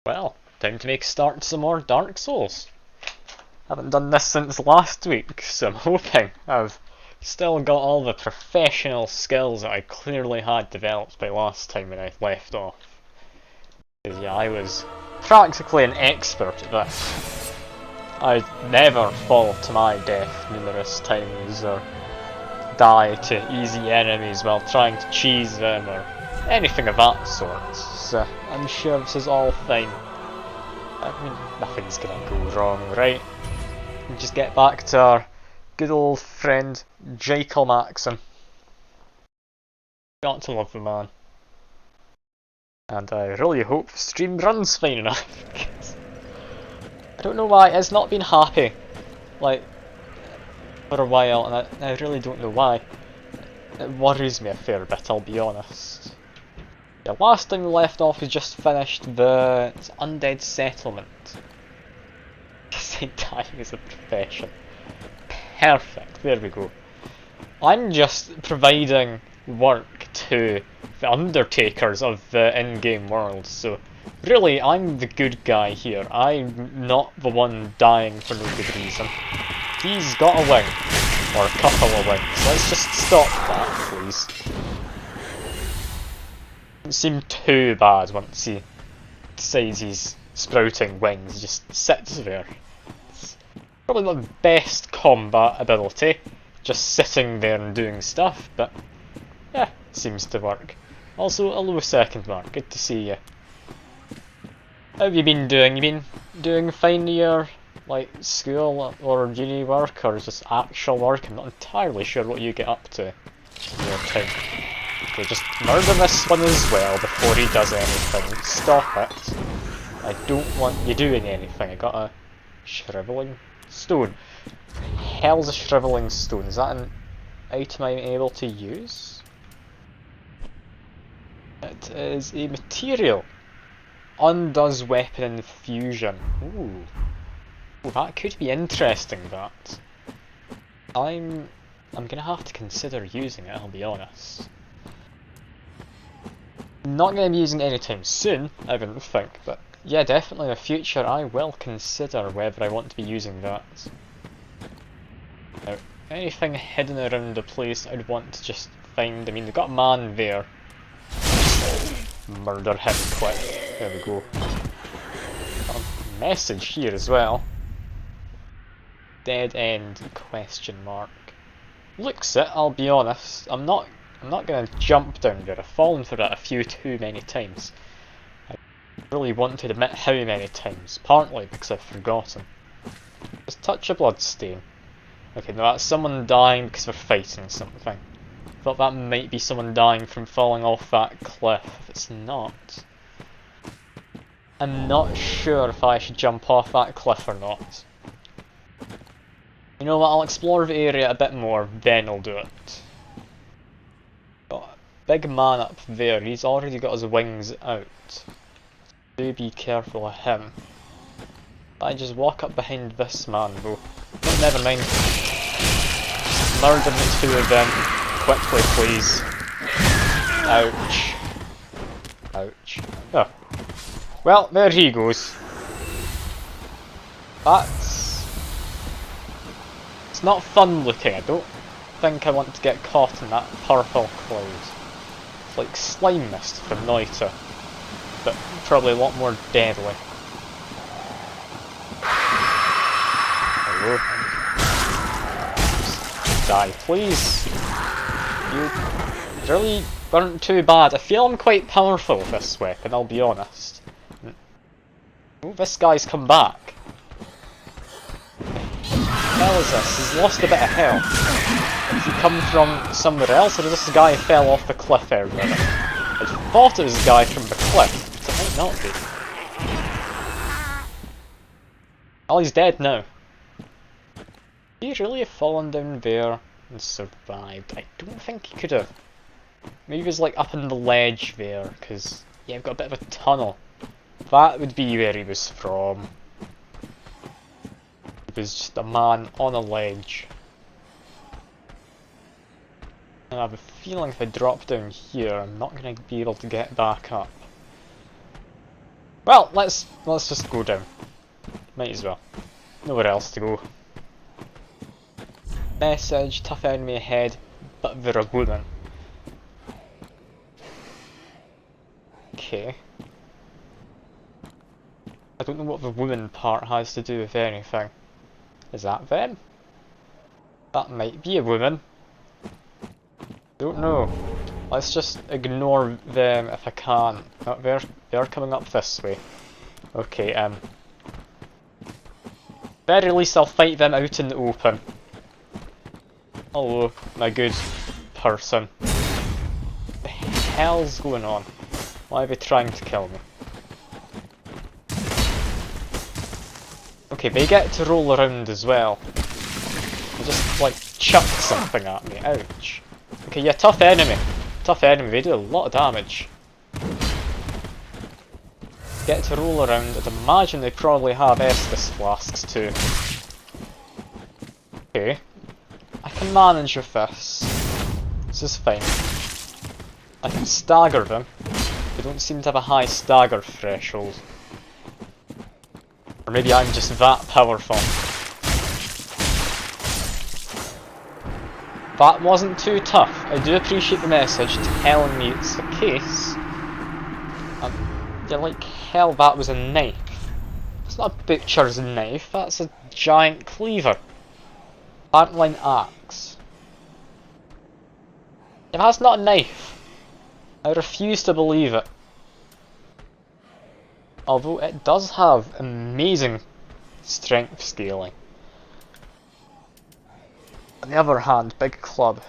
Well, time to make a start to some more Dark Souls. Haven't done this since last week, so I'm hoping I've still got all the professional skills that I clearly had developed by last time when I left off. Because yeah, I was practically an expert at this. I'd never fall to my death numerous times or die to easy enemies while trying to cheese them or anything of that sort, so I'm sure this is all fine. I mean, nothing's gonna go wrong, right? We just get back to our good old friend, Jekyll Maxim. Got to love the man. And I really hope the stream runs fine enough. I don't know why, it's not been happy, like, for a while, and I really don't know why. It worries me a fair bit, I'll be honest. Yeah, last time we left off, we just finished the Undead Settlement. Dying is a profession. Perfect, there we go. I'm just providing work to the undertakers of the in-game world, so really I'm the good guy here. I'm not the one dying for no good reason. He's got a wing, or a couple of wings. Let's just stop that, please. Doesn't seem too bad once he decides he's sprouting wings. He just sits there. It's probably not the best combat ability, just sitting there and doing stuff, but yeah, it seems to work. Also, hello second mark, good to see you. How have you been doing? You been doing fine in your like school or uni work, or just actual work? I'm not entirely sure what you get up to in your time. Okay, just murder this one as well before he does anything. Stop it. I don't want you doing anything. I got a shriveling stone. Hell's a shriveling stone? Is that an item I'm able to use? It is a material. Undoes weapon infusion. Ooh. Ooh, that could be interesting, that. I'm gonna have to consider using it, I'll be honest. Not going to be using it anytime soon, I wouldn't think, but yeah, definitely in the future I will consider whether I want to be using that. Now, anything hidden around the place I'd want to just find. I mean, they've got a man there. Murder him quick. There we go. Got a message here as well. Dead end question mark. Looks it, I'll be honest. I'm not gonna jump down there. I've fallen for it a few too many times. I really want to admit how many times, partly because I've forgotten. Just touch a bloodstain. Okay, now that's someone dying because they're fighting something. Thought that might be someone dying from falling off that cliff. If it's not, I'm not sure if I should jump off that cliff or not. You know what, I'll explore the area a bit more, then I'll do it. Got a big man up there, he's already got his wings out. Do be careful of him. I just walk up behind this man though. Oh, never mind. Just murder the two of them. Quickly please. Ouch. Ouch. Oh. Well, there he goes. It's not fun looking. I don't think I want to get caught in that purple cloud. It's like slime mist from Noita, but probably a lot more deadly. Hello. Just die, please. You really weren't too bad. I feel I'm quite powerful with this weapon, I'll be honest. Oh, this guy's come back. What the hell is this? He's lost a bit of health. Has he come from somewhere else, or is this guy who fell off the cliff earlier? I thought it was a guy from the cliff, but it might not be. Oh, he's dead now. He really have fallen down there and survived? I don't think he could have. Maybe he was like up on the ledge there, because yeah, I've got a bit of a tunnel. That would be where he was from. He was just a man on a ledge. And I have a feeling if I drop down here, I'm not going to be able to get back up. Well, let's just go down. Might as well. Nowhere else to go. Message, tough enemy ahead, but they're a woman. Okay. I don't know what the woman part has to do with anything. Is that them? That might be a woman. Don't know. Let's just ignore them if I can. Oh, they're coming up this way. Okay, very least I'll fight them out in the open. Hello, my good person. What the hell's going on? Why are they trying to kill me? Okay, they get to roll around as well. They just like chuck something at me, ouch. Okay, yeah, tough enemy. Tough enemy, they do a lot of damage. Get to roll around, I'd imagine they probably have Estus flasks too. Okay. I can manage with this. This is fine. I can stagger them. They don't seem to have a high stagger threshold. Or maybe I'm just that powerful. That wasn't too tough. I do appreciate the message telling me it's the case. Yeah, like hell, that was a knife. It's not a butcher's knife, that's a giant cleaver. Frontline axe. If that's not a knife, I refuse to believe it. Although it does have amazing strength scaling. On the other hand, big club.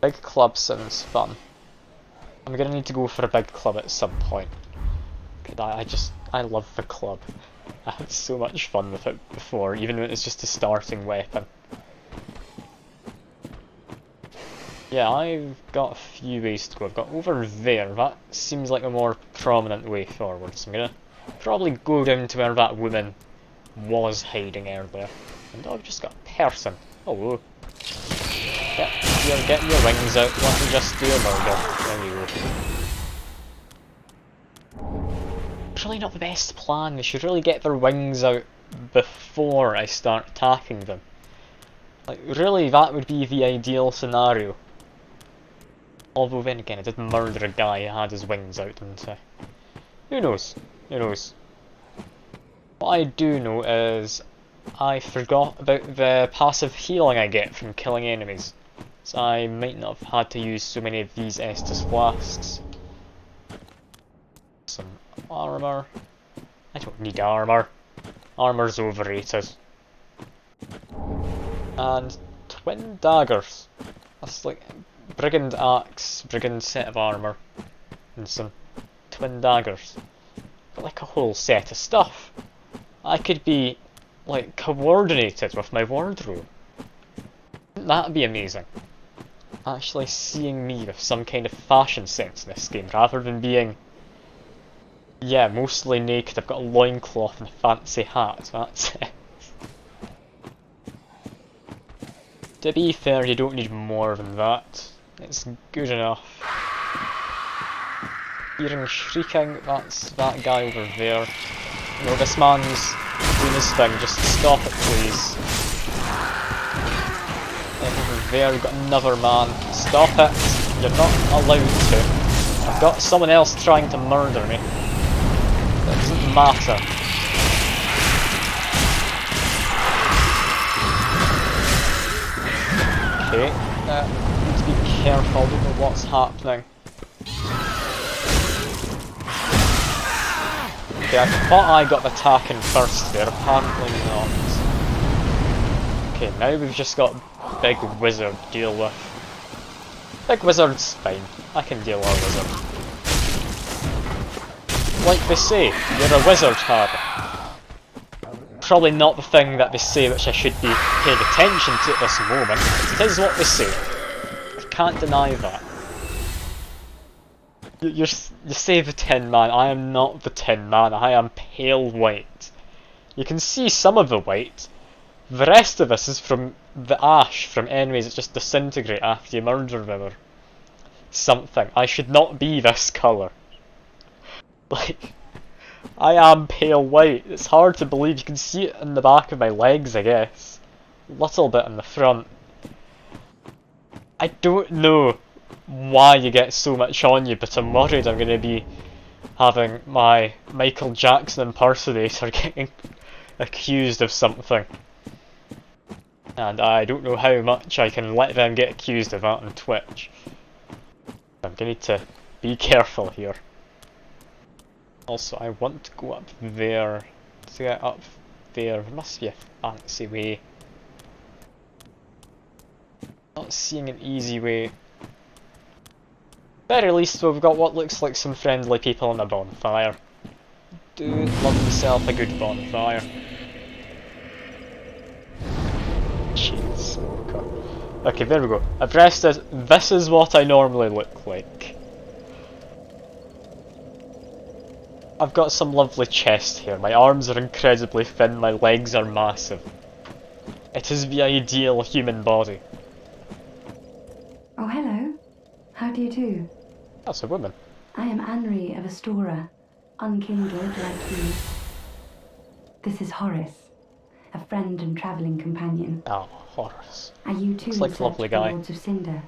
Big club sounds fun. I'm gonna need to go for a big club at some point. I love the club. I had so much fun with it before, even when it's just a starting weapon. Yeah, I've got a few ways to go. I've got over there. That seems like a more prominent way forward, so I'm gonna probably go down to where that woman was hiding earlier. And I've just got a person. Hello. You're getting your wings out. Let me just do a murder. There you go. Probably not the best plan. They should really get their wings out before I start attacking them. Like, really, that would be the ideal scenario. Although then again, I did murder a guy who had his wings out, didn't I? Who knows? Who knows? What I do know is I forgot about the passive healing I get from killing enemies. So I might not have had to use so many of these Estus flasks. Some armour. I don't need armour. Armour's overrated. And twin daggers. That's like brigand axe, brigand set of armour, and some twin daggers. Got like a whole set of stuff. I could be like coordinated with my wardrobe. Wouldn't that be amazing? Actually seeing me with some kind of fashion sense in this game, rather than being, yeah, mostly naked. I've got a loincloth and a fancy hat, that's it. To be fair, you don't need more than that. It's good enough. Hearing shrieking, that's that guy over there. No, this man's doing his thing, just stop it please. Over there we've got another man. Stop it, you're not allowed to. I've got someone else trying to murder me. That doesn't matter. Okay, need to be careful, I don't know what's happening. Okay, I thought I got the attack in first there, apparently not. Okay, now we've just got Big Wizard to deal with. Big Wizard's fine, I can deal with a wizard. Like they say, you're a wizard, Harry. Probably not the thing that they say which I should be paying attention to at this moment. It is what they say. I can't deny that. You say the Tin Man, I am not the Tin Man, I am pale white. You can see some of the white. The rest of this is from the ash from enemies that just disintegrate after you murder them or something. I should not be this colour. Like, I am pale white. It's hard to believe. You can see it in the back of my legs, I guess. A little bit in the front. I don't know why you get so much on you, but I'm worried I'm going to be having my Michael Jackson impersonator getting accused of something. And I don't know how much I can let them get accused of that on Twitch. I'm going to need to be careful here. Also, I want to go up there. To get up there, there must be a fancy way. Not seeing an easy way. Very least we've got what looks like some friendly people on a bonfire. Dude, love himself a good bonfire. Jeez. Okay, there we go. I've rested. This is what I normally look like. I've got some lovely chest here. My arms are incredibly thin, my legs are massive. It is the ideal human body. Oh, hello. How do you do? That's a woman. I am Anri of Astora, unkindled like you. This is Horace, a friend and travelling companion. Oh, Horace. Are you too Looks like a lovely guy. Lords of Cinder?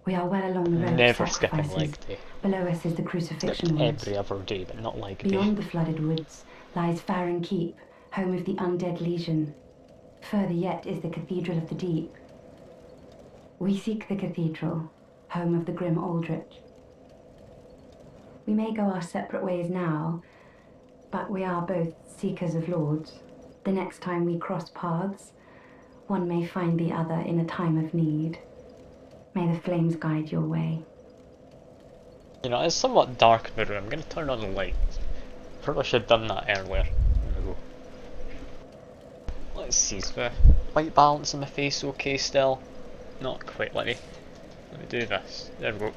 We are well along the road Never of skipping sacrifices. leg day. Below us is the Crucifixion Skipped Woods. every other day, but not leg day. Beyond the flooded woods lies Farron Keep, home of the Undead Legion. Further yet is the Cathedral of the Deep. We seek the Cathedral, home of the grim Aldrich. We may go our separate ways now, but we are both seekers of lords. The next time we cross paths, one may find the other in a time of need. May the flames guide your way. You know, it's somewhat dark in the room. I'm going to turn on the lights. Probably should have done that earlier. There we go. Let's see, is the white balance in my face okay still? Not quite. Let me do this. There we go.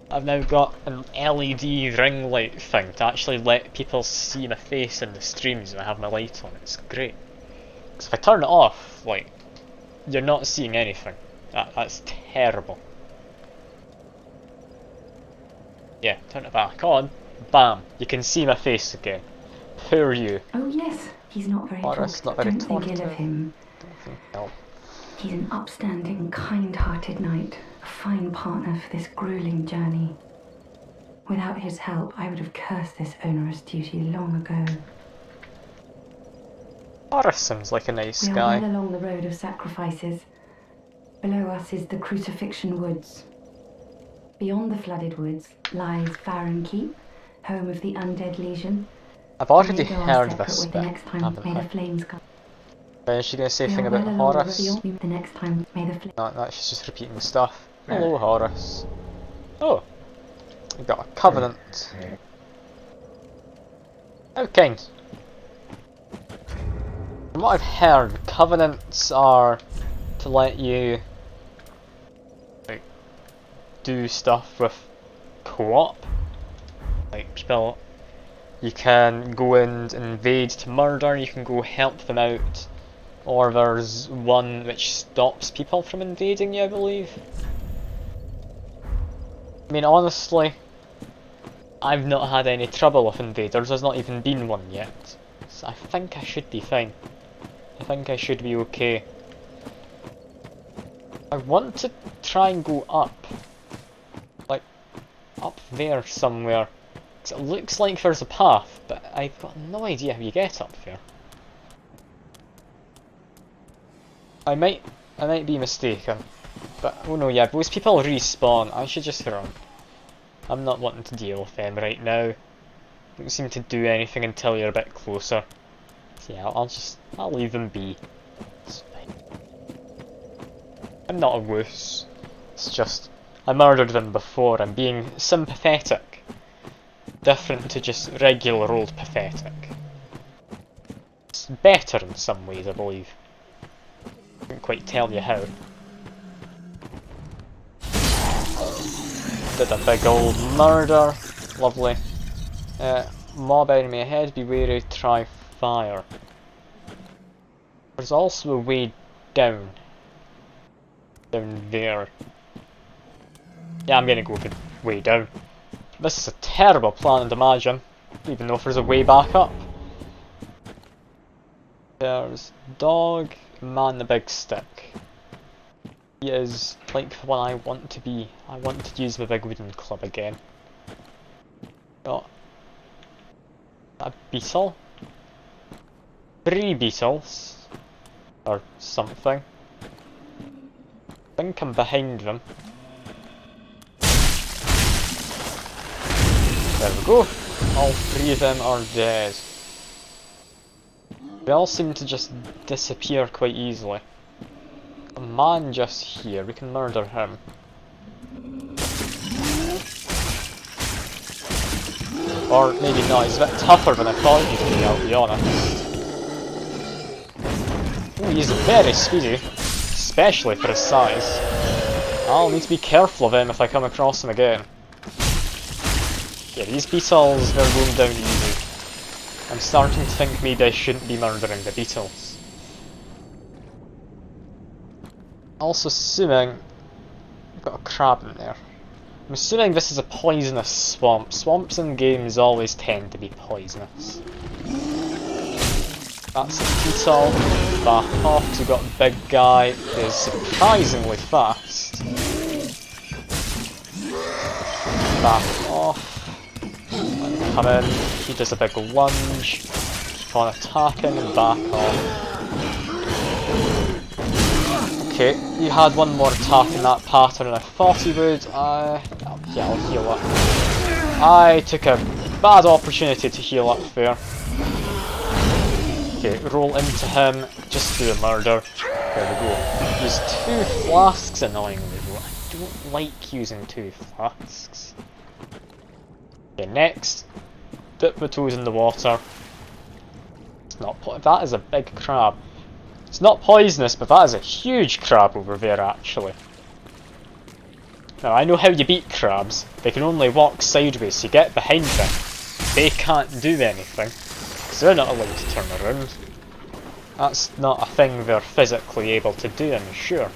I've now got an LED ring light thing to actually let people see my face in the streams when I have my light on. It's great. Because if I turn it off, like, you're not seeing anything. That's terrible. Yeah, turn it back on. Bam! You can see my face again. Who are you? Oh yes, he's not very Horace, talkative. not very Don't think ill of talkative. him. Don't think no. He's an upstanding, kind-hearted knight, a fine partner for this grueling journey. Without his help, I would have cursed this onerous duty long ago. Horace seems like a nice We are guy. well along the road of sacrifices. Below us is the Crucifixion Woods. Beyond the flooded woods lies Farron Keep, home of the Undead Legion. I've already We may go our heard separate this way bit, the next time, haven't may the I? flames guide. Is she going to say We anything are about well along Horace? the next time, may the flames. No, she's just repeating stuff. Hello, Horace. Oh, we got a covenant. How kind. From what I've heard, covenants are to let you like do stuff with co-op. Like people, you can go and invade to murder. You can go help them out. Or there's one which stops people from invading you, I believe. I mean, honestly, I've not had any trouble with invaders. There's not even been one yet. So I think I should be fine. I think I should be okay. I want to try and go up. Like, up there somewhere. 'Cause it looks like there's a path, but I've got no idea how you get up there. I might be mistaken, but oh no, yeah, those people respawn. I should just run. I'm not wanting to deal with them right now. Don't seem to do anything until you're a bit closer. So yeah, I'll leave them be. It's fine. I'm not a wuss. It's just I murdered them before. I'm being sympathetic. Different to just regular old pathetic. It's better in some ways, I believe. Couldn't quite tell you how. Did a big old murder. Lovely. Mob enemy ahead, be wary, try fire. There's also a way down. Down there. Yeah, I'm gonna go way down. This is a terrible planet, imagine. Even though if there's a way back up. There's dog, man the big stick. He is like what I want to be. I want to use my big wooden club again. Got a beetle. 3 beetles. Or something. I think I'm behind them. There we go. All 3 of them are dead. They all seem to just disappear quite easily. A man just here, we can murder him. Or maybe not, he's a bit tougher than I thought he would be, I'll be honest. Ooh, he's very speedy, especially for his size. I'll need to be careful of him if I come across him again. Yeah, these beetles, they're going down easy. I'm starting to think maybe I shouldn't be murdering the beetles. Also assuming... I've got a crab in there. I'm assuming this is a poisonous swamp. Swamps in games always tend to be poisonous. That's a beetle. Back off, because we've got a big guy who is surprisingly fast. Back off. Let him come in. He does a big lunge. Keep on attacking and back off. Okay, he had one more attack in that pattern than I thought he would. Yeah, I'll heal up. I took a bad opportunity to heal up there. Okay, roll into him, just do a murder. There we go. Use 2 flasks annoyingly though. I don't like using 2 flasks. Okay, next. Dip my toes in the water. It's not that is a big crab. It's not poisonous, but that is a huge crab over there actually. Now I know how you beat crabs. They can only walk sideways, so you get behind them. They can't do anything, because they're not allowed to turn around. That's not a thing they're physically able to do, I'm sure.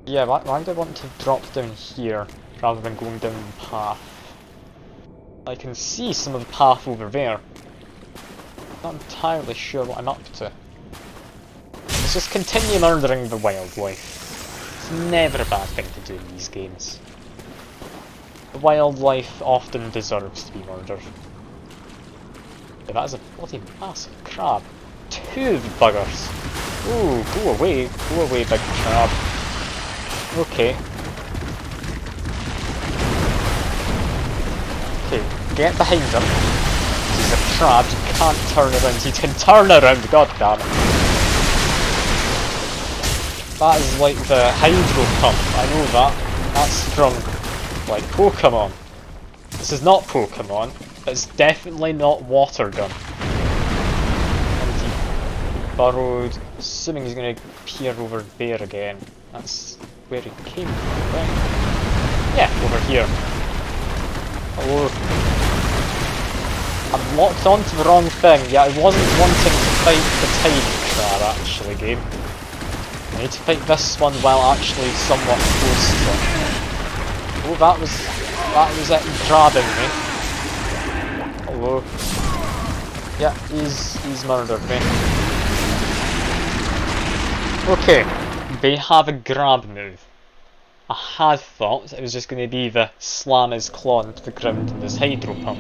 Yeah, why do I want to drop down here, rather than going down the path? I can see some of the path over there. Not entirely sure what I'm up to. Let's just continue murdering the wildlife. It's never a bad thing to do in these games. The wildlife often deserves to be murdered. Yeah, that is a bloody massive crab. 2 buggers. Ooh, go away big crab. Okay. Okay, get behind him. He's a crab, he can't turn around. He can turn around, god damn it. That is like the hydro pump, I know that. That's from, like, Pokemon. This is not Pokemon, but it's definitely not water gun. And he burrowed, assuming he's going to appear over there again. That's where he came from, right? Yeah, over here. Hello. I'm locked onto the wrong thing. Yeah, I wasn't wanting to fight the tiny crab, actually, game. I need to fight this one while actually somewhat close to it. Oh, that was it grabbing me. Hello. Yeah, he's murdered me. Okay, they have a grab move. I had thought it was just going to be the slam his claw into the ground and his hydro pump.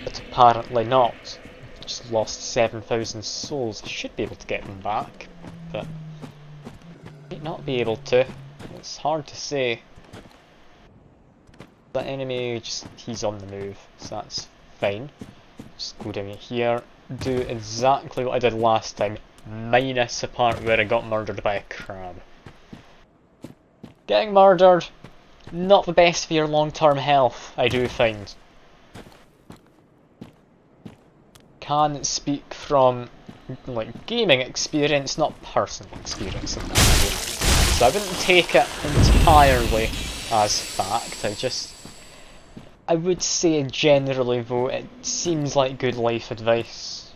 But apparently not. I just lost 7,000 souls. I should be able to get them back, but I might not be able to. It's hard to say. The enemy, he's on the move, so that's fine. Just go down here, do exactly what I did last time, minus the part where I got murdered by a crab. Getting murdered, not the best for your long-term health, I do find. Can speak from like gaming experience, not personal experience in that way. So I wouldn't take it entirely as fact. I would say generally though, it seems like good life advice.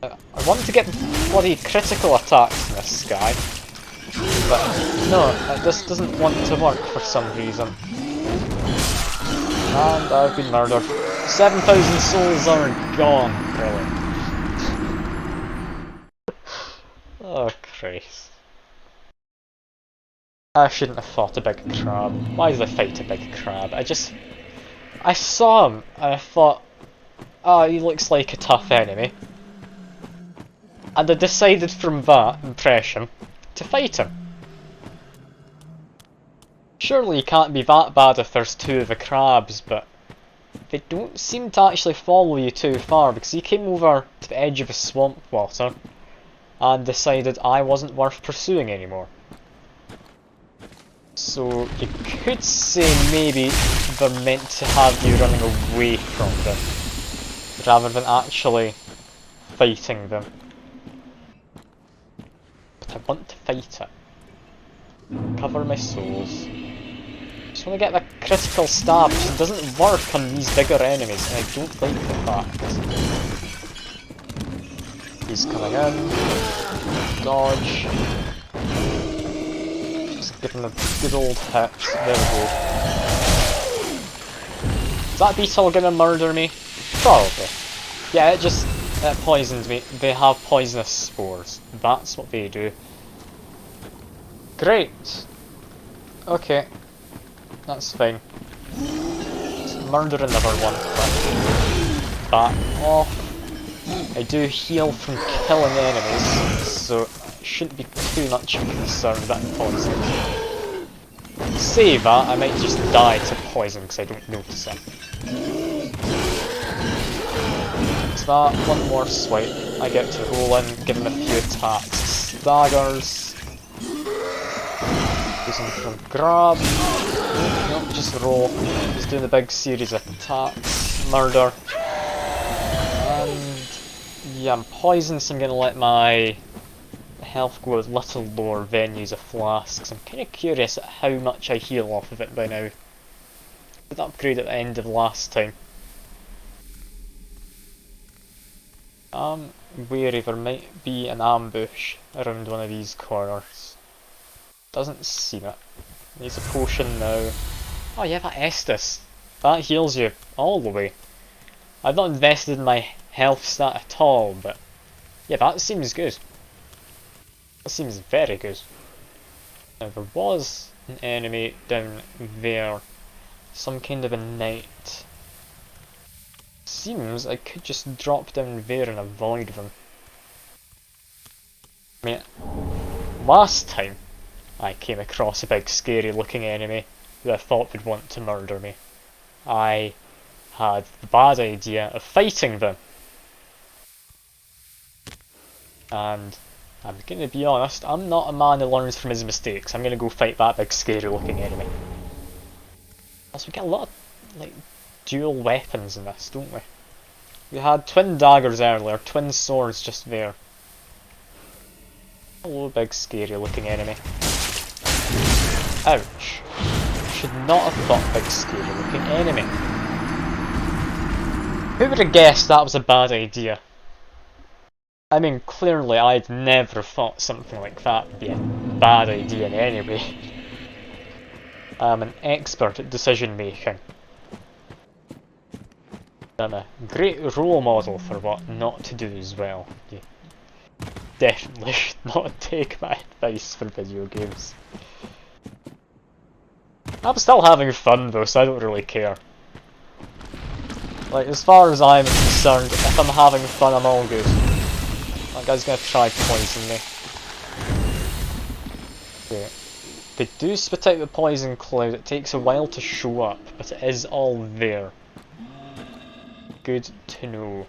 I want to get bloody critical attacks in this guy. but no, this doesn't want to work for some reason. And I've been murdered. 7,000 souls are gone. Brilliant. Oh Christ. I shouldn't have fought a big crab. Why did I fight a big crab? I saw him and I thought, oh, he looks like a tough enemy. And I decided from that impression to fight him. Surely he can't be that bad if there's two of the crabs, but they don't seem to actually follow you too far, because he came over to the edge of the swamp water and decided I wasn't worth pursuing anymore. So you could say maybe they're meant to have you running away from them, rather than actually fighting them. But I want to fight it. Cover my souls. Just want to get the critical stab, because it doesn't work on these bigger enemies, and I don't like the fact. He's coming in. Dodge. Just give him a good old hit. There we go. Is that beetle gonna murder me? Probably. Yeah, it poisoned me. They have poisonous spores. That's what they do. Great. Okay. That's fine. Let's murder another one. Back off. I do heal from killing enemies, so it shouldn't be too much of a concern that I'm poisoned. Say that, I might just die to poison because I don't notice it. It's that, one more swipe. I get to roll in, give him a few attacks. Daggers. Using from grab. Nope, just roll. Just doing a big series of attacks. Murder. And yeah, I'm poisoned, so I'm gonna let my health go a little lower, then use a flask, because I'm kind of curious at how much I heal off of it by now. Did upgrade at the end of last time. Wary, there might be an ambush around one of these corners. Doesn't seem it. Needs a potion now. Oh yeah, that Estus. That heals you all the way. I've not invested in my health stat at all, but yeah, that seems good. That seems very good. Now there was an enemy down there. Some kind of a knight. Seems I could just drop down there and avoid them. I mean, last time I came across a big scary looking enemy who I thought would want to murder me, I had the bad idea of fighting them. And I'm gonna be honest, I'm not a man who learns from his mistakes. I'm gonna go fight that big scary looking enemy. Also, we get a lot of like dual weapons in this, don't we? We had twin daggers earlier, twin swords just there. Hello, big scary looking enemy. Ouch. Should not have thought big scary looking enemy. Who would have guessed that was a bad idea? I mean, clearly I'd never thought something like that would be a bad idea in any way. I'm an expert at decision making. I'm a great role model for what not to do as well. You definitely should not take my advice for video games. I'm still having fun though, so I don't really care. Like, as far as I'm concerned, if I'm having fun, I'm all good. That guy's gonna try to poison me. Okay. They do spit out the poison cloud, it takes a while to show up, but it is all there. Good to know.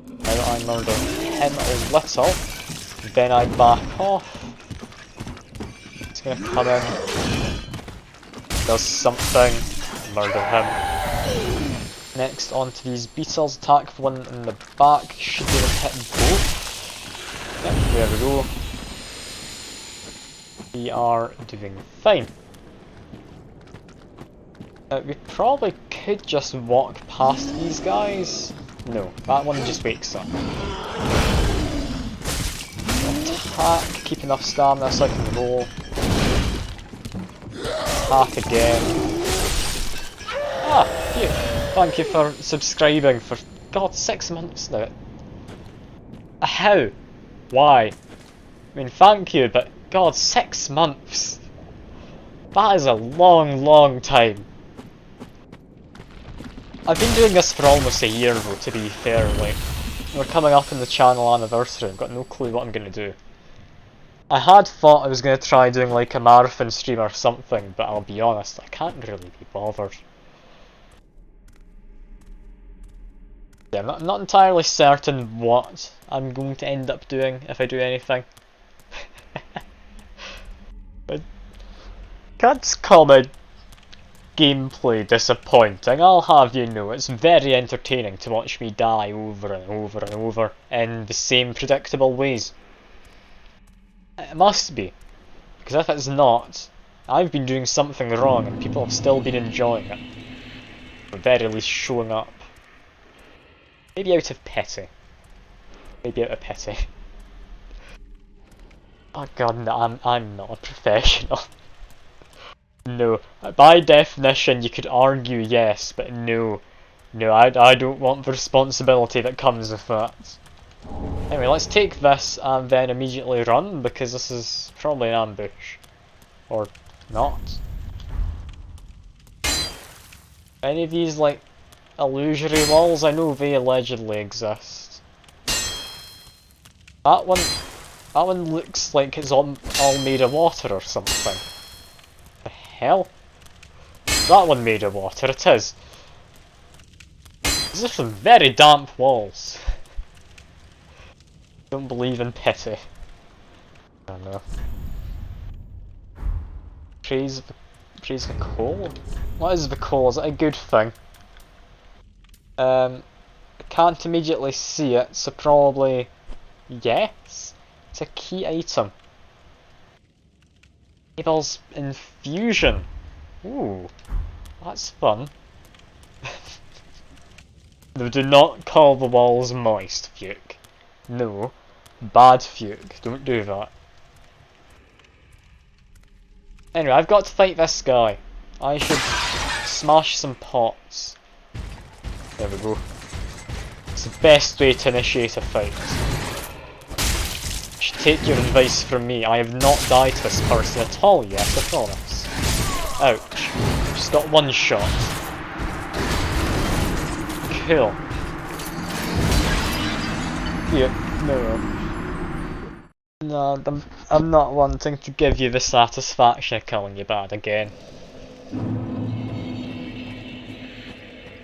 Now that I murder him a little, then I back off. He's gonna come in, does something, murder him. Next onto these beetles, attack one in the back, should be able to hit both. Yep, there we go. We are doing fine. We probably could just walk past these guys. No, that one just wakes up. Attack, keep enough stamina so I can roll. Attack again. Ah, phew. Thank you for subscribing for, God, 6 months now. How? Why? I mean, thank you, but God, 6 months. That is a long, long time. I've been doing this for almost a year though, to be fair. Like, we're coming up on the channel anniversary, I've got no clue what I'm going to do. I had thought I was going to try doing like a marathon stream or something, but I'll be honest, I can't really be bothered. Yeah, I'm not entirely certain what I'm going to end up doing if I do anything. I can't just call my gameplay disappointing. I'll have you know, it's very entertaining to watch me die over and over and over in the same predictable ways. It must be, because if it's not, I've been doing something wrong and people have still been enjoying it. Or at the very least showing up. Maybe out of pity. Maybe out of pity. Oh god, no, I'm not a professional. No, by definition you could argue yes, but no. No, I don't want the responsibility that comes with that. Anyway, let's take this and then immediately run, because this is probably an ambush. Or not. Any of these, like, illusory walls? I know they allegedly exist. That one looks like it's all made of water or something. The hell? That one made of water, it is. These are some very damp walls. Don't believe in pity. I don't know. Praise the coal? What is the coal? Is it a good thing? I can't immediately see it, so probably yes. It's a key item. Enables infusion. Ooh, that's fun. No, do not call the walls moist, Fuke. No. Bad Fuke. Don't do that. Anyway, I've got to fight this guy. I should smash some pots. There we go. It's the best way to initiate a fight. You should take your advice from me. I have not died to this person at all yet, I promise. Ouch. Just got one shot. Cool. Yeah, no. No, I'm not wanting to give you the satisfaction of killing you bad again.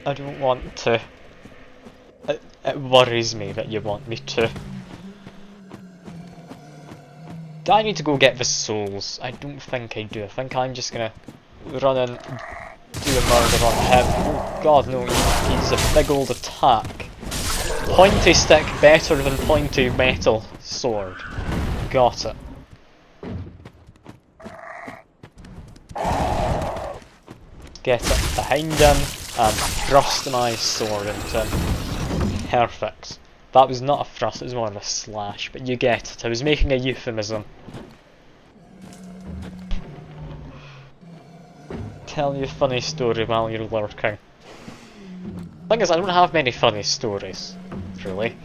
I don't want to. It worries me that you want me to. Do I need to go get the souls? I don't think I do. I think I'm just gonna run and do a murder on him. Oh god, no, he's a big old attack. Pointy stick better than pointy metal sword. Got it. Get it behind him and thrust my sword into him. Perfect. That was not a thrust, it was more of a slash, but you get it. I was making a euphemism. Tell you a funny story while you're lurking. Thing is, I don't have many funny stories, really.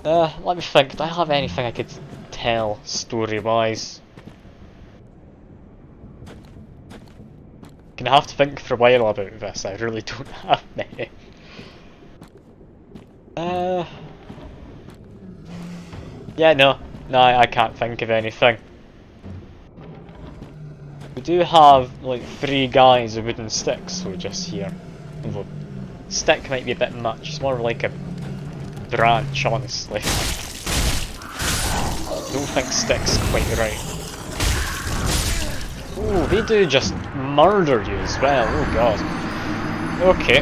Let me think, do I have anything I could tell story-wise? Gonna have to think for a while about this, I really don't have many. Yeah, no, I can't think of anything. We do have, like, 3 guys with wooden sticks, so just here. Although, stick might be a bit much, it's more like a branch, honestly. I don't think stick's quite right. Ooh, they do just murder you as well, oh god. Okay.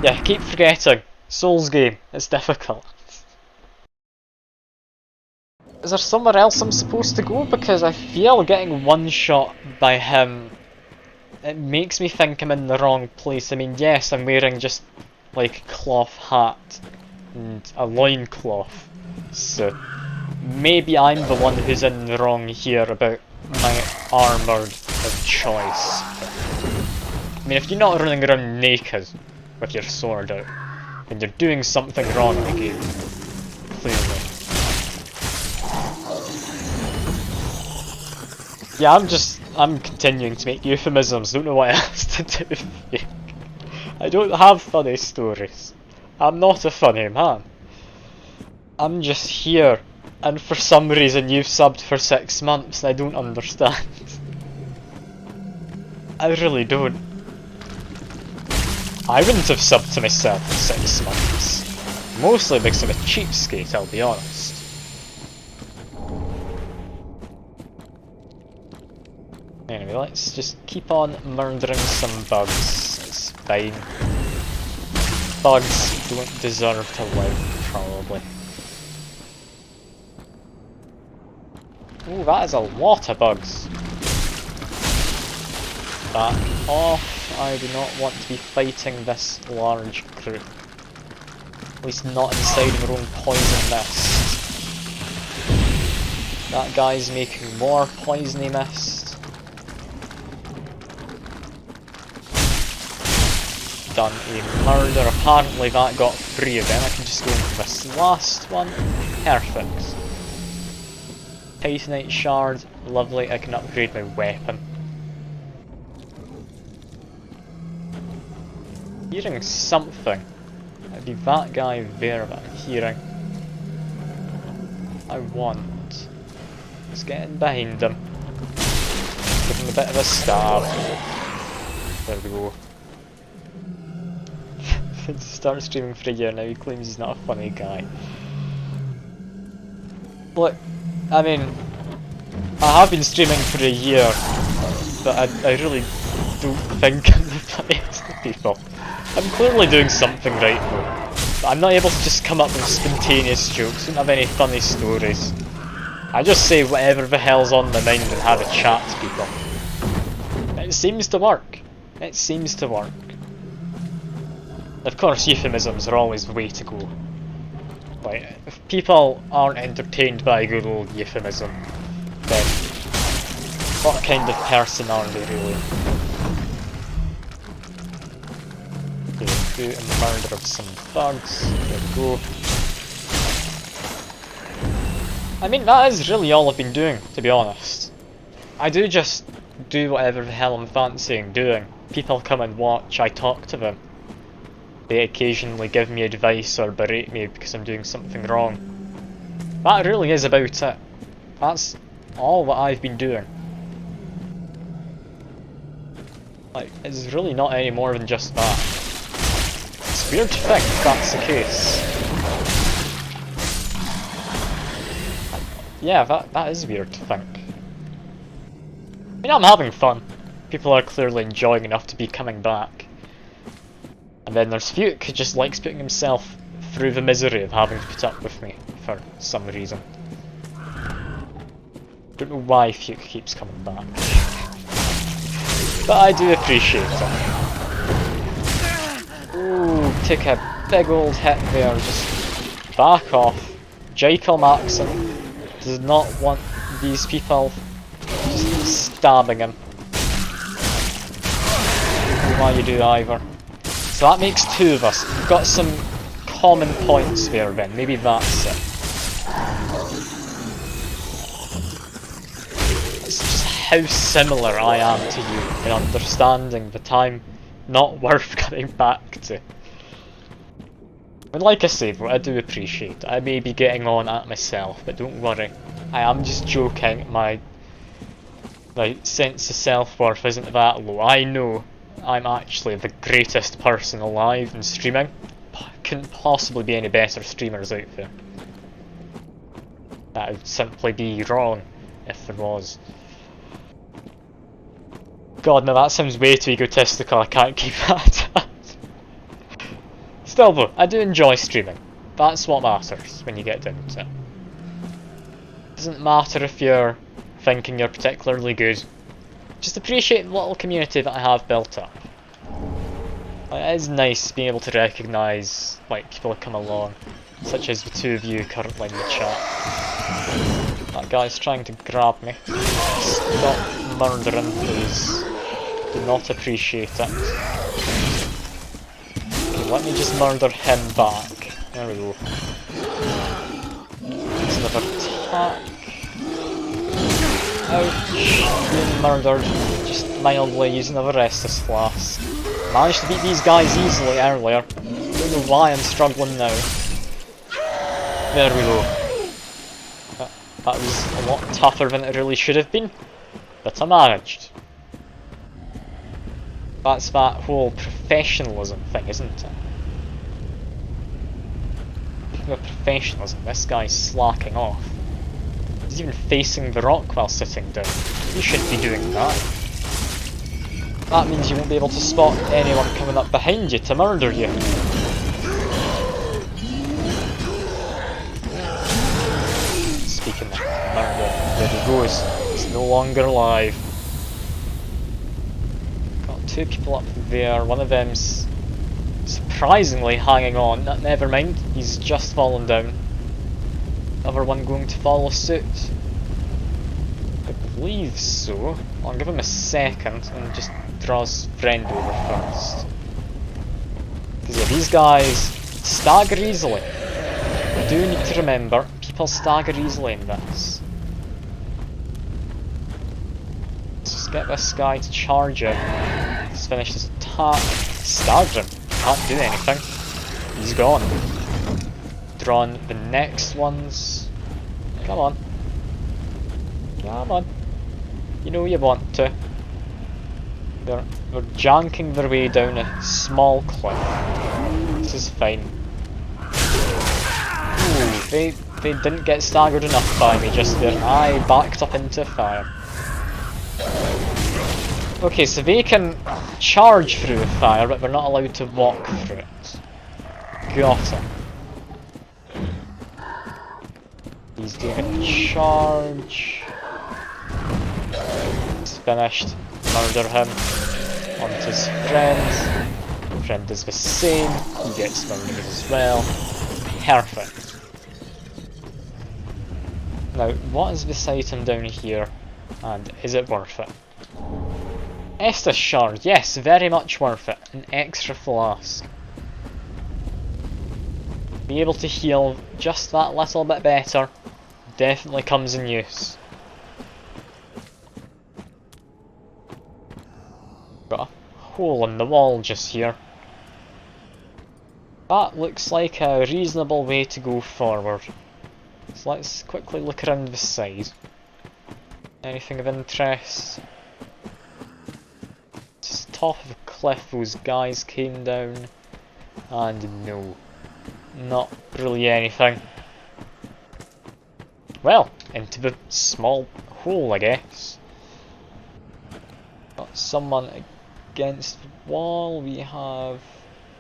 Yeah, keep forgetting. Souls game, it's difficult. Is there somewhere else I'm supposed to go? Because I feel getting one shot by him, it makes me think I'm in the wrong place. I mean, yes, I'm wearing just like a cloth hat and a loincloth, so maybe I'm the one who's in the wrong here about my armour of choice. I mean, if you're not running around naked with your sword out, then you're doing something wrong in the game. Clearly. Yeah, I'm continuing to make euphemisms, don't know what else to do. I don't have funny stories. I'm not a funny man. I'm just here, and for some reason you've subbed for 6 months and I don't understand. I really don't. I wouldn't have subbed to myself for 6 months. Mostly because I'm a cheapskate, I'll be honest. Anyway, let's just keep on murdering some bugs. It's fine. Bugs don't deserve to live, probably. Ooh, that is a lot of bugs. Back off. I do not want to be fighting this large group. At least not inside their own poison mist. That guy's making more poisony mist. Done a murder. Apparently that got 3 of them. I can just go into this last one. Perfect. Titanite Shards. Lovely. I can upgrade my weapon. Hearing something. It'd be that guy there that I'm hearing. I want. Let's get in behind him. Give him a bit of a stab. There we go. Start streaming for a year now, he claims he's not a funny guy. Look, I mean, I have been streaming for a year, but I really don't think I'm the funniest of people. I'm clearly doing something right though, but I'm not able to just come up with spontaneous jokes, don't have any funny stories. I just say whatever the hell's on my mind and have a chat to people. It seems to work. It seems to work. Of course, euphemisms are always the way to go. Like, if people aren't entertained by a good old euphemism, then what kind of person are they really? Okay, do a murder of some bugs. There we go. I mean, that is really all I've been doing, to be honest. I do just do whatever the hell I'm fancying doing. People come and watch, I talk to them. They occasionally give me advice or berate me because I'm doing something wrong. That really is about it. That's all that I've been doing. Like, it's really not any more than just that. It's weird to think that's the case. Yeah, that is weird to think. I mean, I'm having fun. People are clearly enjoying enough to be coming back. And then there's Fuke who just likes putting himself through the misery of having to put up with me for some reason. Don't know why Fuke keeps coming back. But I do appreciate it. Ooh, take a big old hit there, just back off. Jekyll Maxon does not want these people just stabbing him. I don't know why you do either. So that makes 2 of us. We've got some common points there then, maybe that's it. It's just how similar I am to you in understanding that I'm not worth coming back to. And like I say though, I do appreciate it. I may be getting on at myself, but don't worry. I am just joking, my sense of self-worth isn't that low. I know I'm actually the greatest person alive in streaming. Couldn't possibly be any better streamers out there. That would simply be wrong if there was. God, no, that sounds way too egotistical, I can't keep that up. Still though, I do enjoy streaming. That's what matters when you get down to it. Doesn't matter if you're thinking you're particularly good. Just appreciate the little community that I have built up. It is nice being able to recognise like people come along, such as the 2 of you currently in the chat. That guy's trying to grab me. Stop murdering, please. Do not appreciate it. Okay, let me just murder him back. There we go. Let's another attack. Ouch. Being murdered. Just mildly using another Restus Flask. Managed to beat these guys easily earlier. Don't know why I'm struggling now. There we go. That was a lot tougher than it really should have been, but I managed. That's that whole professionalism thing, isn't it? Speaking of professionalism, this guy's slacking off. He's even facing the rock while sitting down. You shouldn't be doing that. That means you won't be able to spot anyone coming up behind you to murder you. Speaking of murder, there he goes. He's no longer alive. Got two people up there. One of them's surprisingly hanging on. Never mind, he's just fallen down. Other one going to follow suit? I believe so. I'll give him a second and just draw his friend over first. Because yeah, these guys stagger easily. You do need to remember, people stagger easily in this. Let's just get this guy to charge it. Let's finish his attack. Stagger him. Can't do anything. He's gone. Drawn the next ones. Come on. Come on. You know you want to. They're janking their way down a small cliff. This is fine. Ooh, they didn't get staggered enough by me just there. I backed up into fire. Okay, so they can charge through the fire, but they're not allowed to walk through it. Got it. He's doing a charge. He's finished. Murder him. On to his friend. Friend does the same. He gets murdered as well. Perfect. Now, what is this item down here? And is it worth it? Estus Shard, yes, very much worth it. An extra flask. Be able to heal just that little bit better. Definitely comes in use. Got a hole in the wall just here. That looks like a reasonable way to go forward. So let's quickly look around the side. Anything of interest? Just top of a cliff those guys came down. And no. Not really anything. Well, into the small hole, I guess. Got someone against the wall. We have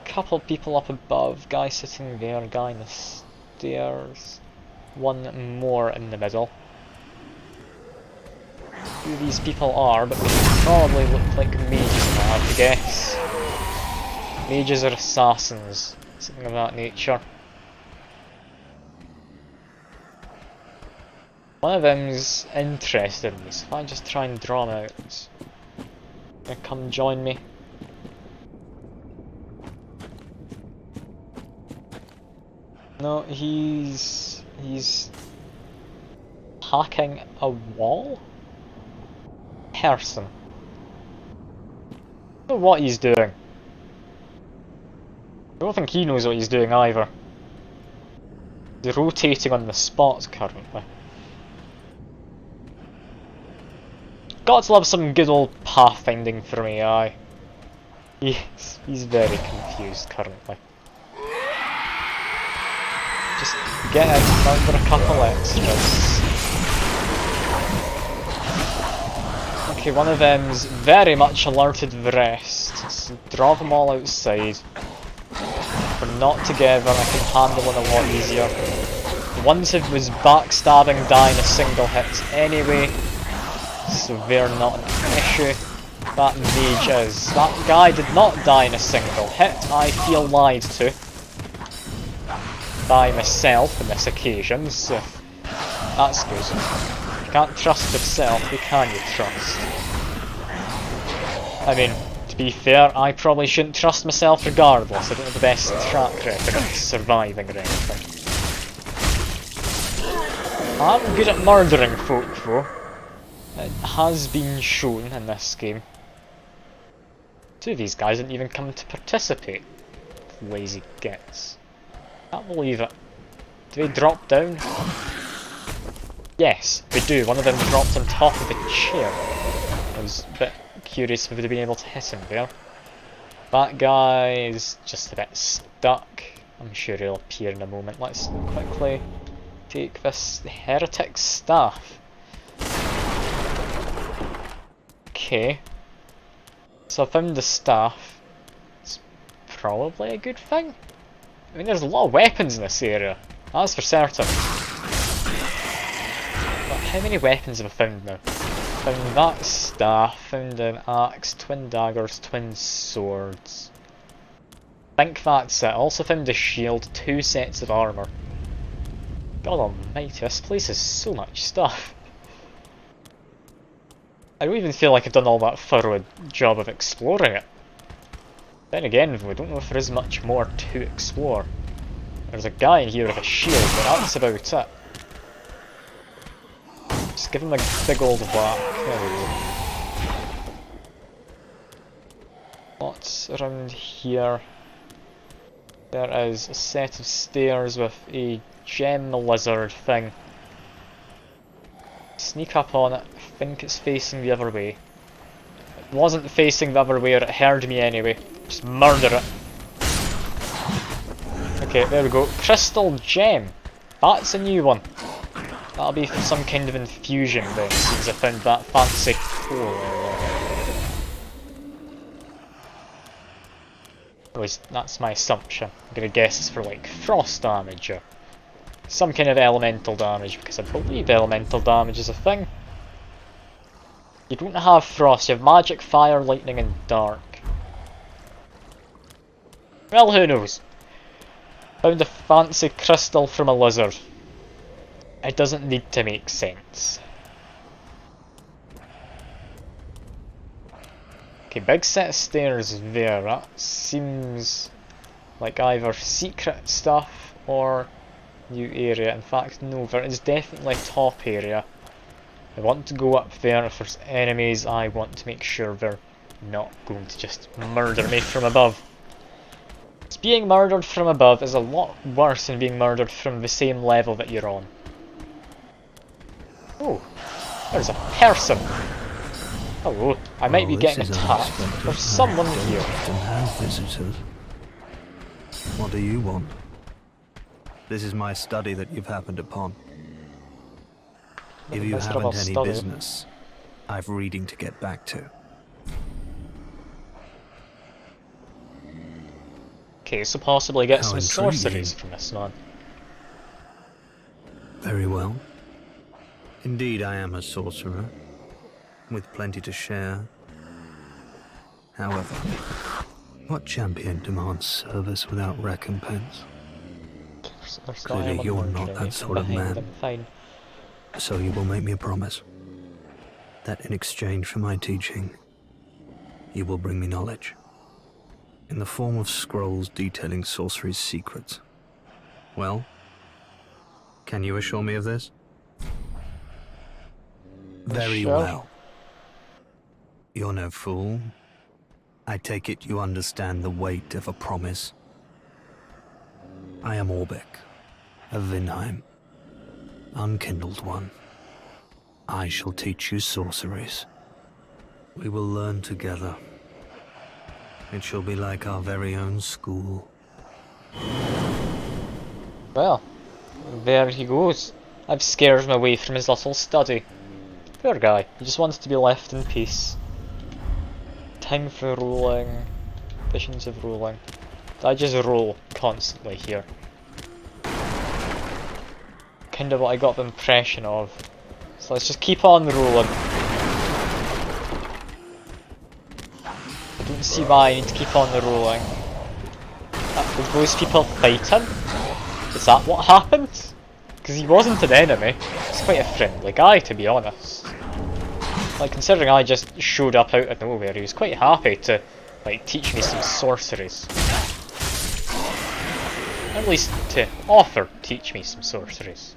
a couple of people up above. Guy sitting there, guy in the stairs. One more in the middle. Who these people are, but they probably look like mages, I have to guess. Mages or assassins, something of that nature. One of them's interested in me, so if I just try and draw him out. Come join me. No, he's hacking a wall? Person. I don't know what he's doing. I don't think he knows what he's doing either. He's rotating on the spot currently. Got to love some good old pathfinding from AI. He's very confused currently. Just get out for a couple extras. Okay, one of them's very much alerted the rest, so draw them all outside. If we're not together, I can handle it a lot easier. One was backstabbing, dying a single hit anyway, so they're not an issue. That mage is. That guy did not die in a single hit, I feel lied to. By myself on this occasion, so That's good. You can't trust yourself, who can you trust? I mean, to be fair, I probably shouldn't trust myself regardless. I don't have the best track record of surviving or anything. I'm good at murdering folk though. It has been shown in this game. Two of these guys didn't even come to participate. Lazy gits. Can't believe it. Do they drop down? Yes, they do. One of them dropped on top of a chair. I was a bit curious if we'd have been able to hit him there. That guy is just a bit stuck. I'm sure he'll appear in a moment. Let's quickly take this heretic staff. Okay. So I found the staff. It's probably a good thing. I mean, there's a lot of weapons in this area. That's for certain. But how many weapons have I found now? Found that staff, found an axe, twin daggers, twin swords. I think that's it. I also found a shield, 2 sets of armour. God almighty, this place has so much stuff. I don't even feel like I've done all that thorough job of exploring it. Then again, we don't know if there is much more to explore. There's a guy in here with a shield, but that's about it. Just give him a big old whack. There we go. What's around here? There is a set of stairs with a gem lizard thing. Sneak up on it. I think it's facing the other way. It wasn't facing the other way, or it heard me anyway. Just murder it. Okay, there we go. Crystal gem. That's a new one. That'll be for some kind of infusion then, since I found that fancy core earlier. At least that's my assumption. I'm gonna guess it's for like frost damage or some kind of elemental damage, because I believe elemental damage is a thing. You don't have frost, you have magic, fire, lightning and dark. Well, who knows? Found a fancy crystal from a lizard. It doesn't need to make sense. Okay, big set of stairs there. That seems like either secret stuff or new area. In fact, no, there is definitely a top area. I want to go up there. If there's enemies, I want to make sure they're not going to just murder me from above. Being murdered from above is a lot worse than being murdered from the same level that you're on. Oh, there's a person. Hello, I might be getting attacked. There's someone here. Have visitors. What do you want? This is my study that you've happened upon. If you haven't any business, I've reading to get back to. Okay, so possibly get some sorceries from this man. Very well. Indeed, I am a sorcerer, with plenty to share. However, what champion demands service without recompense? Clearly you're not that sort of man. So you will make me a promise that in exchange for my teaching, you will bring me knowledge in the form of scrolls detailing sorcery's secrets. Well, can you assure me of this? Very well. You're no fool. I take it you understand the weight of a promise. I am Orbeck, of Vinheim, unkindled one. I shall teach you sorceries. We will learn together. It shall be like our very own school. Well, there he goes. I've scared him away from his little study. Poor guy, he just wants to be left in peace. Time for rolling. Visions of rolling. I just roll constantly here. Kind of what I got the impression of. So let's just keep on rolling. I don't see why I need to keep on rolling. Did those people fight him? Is that what happened? Because he wasn't an enemy. He's quite a friendly guy, to be honest. Like, considering I just showed up out of nowhere, he was quite happy to, like, teach me some sorceries. At least to offer teach me some sorceries.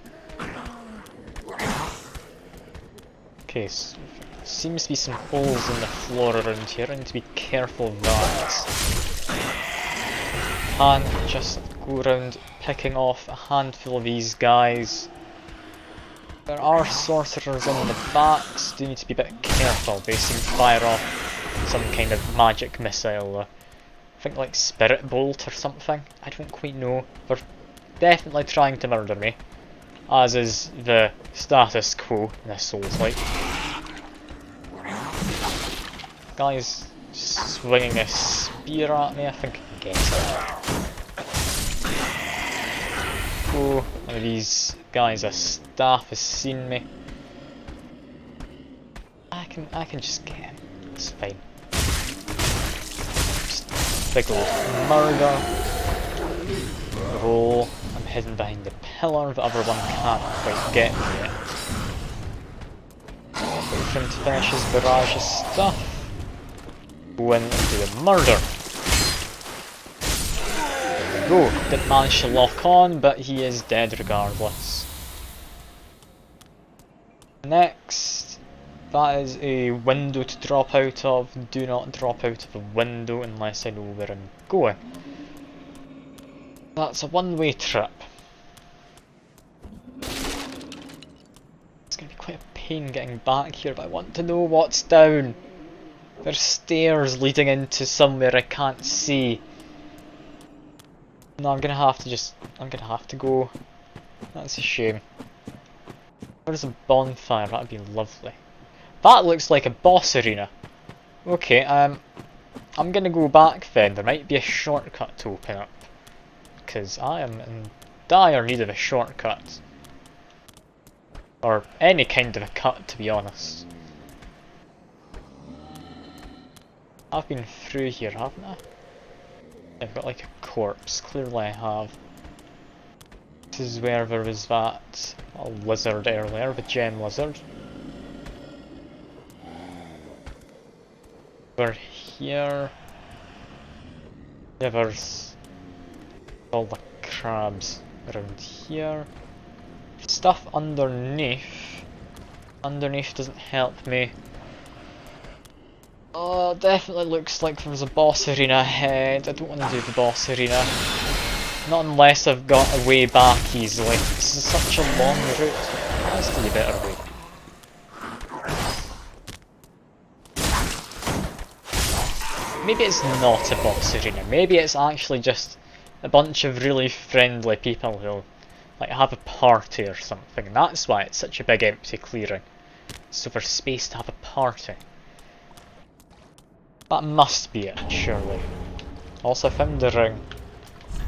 Okay, so seems to be some holes in the floor around here. I need to be careful of that. Can't just go around picking off a handful of these guys. There are sorcerers on the backs, do need to be a bit careful. They seem to fire off some kind of magic missile. I think like Spirit Bolt or something. I don't quite know. They're definitely trying to murder me, as is the status quo in this Souls-like. Guy's swinging a spear at me. I think I can get it. Oh, one of these guys, a staff, has seen me. I can just get him. It's fine. Just big old murder. Oh, I'm hidden behind the pillar. The other one can't quite get me yet. Wait for him to finish his barrage of stuff. Go in and do a murder. Go. Didn't manage to lock on, but he is dead regardless. Next, that is a window to drop out of. Do not drop out of a window unless I know where I'm going. That's a one-way trip. It's going to be quite a pain getting back here, but I want to know what's down. There's stairs leading into somewhere I can't see. No, I'm gonna have to go. That's a shame. There's a bonfire, that'd be lovely. That looks like a boss arena. Okay, I'm gonna go back then. There might be a shortcut to open up. Because I am in dire need of a shortcut. Or any kind of a cut, to be honest. I've been through here, haven't I? I've got like a corpse, clearly I have. This is where there was that lizard earlier, the gem lizard. We're here. Yeah, there's all the crabs around here. Stuff underneath. Underneath doesn't help me. Oh, definitely looks like there's a boss arena ahead. I don't want to do the boss arena. Not unless I've got a way back easily. This is such a long route. There has to be a better way. Maybe it's not a boss arena. Maybe it's actually just a bunch of really friendly people who like have a party or something. And that's why it's such a big empty clearing. So there's space to have a party. That must be it, surely. Also, I found the ring.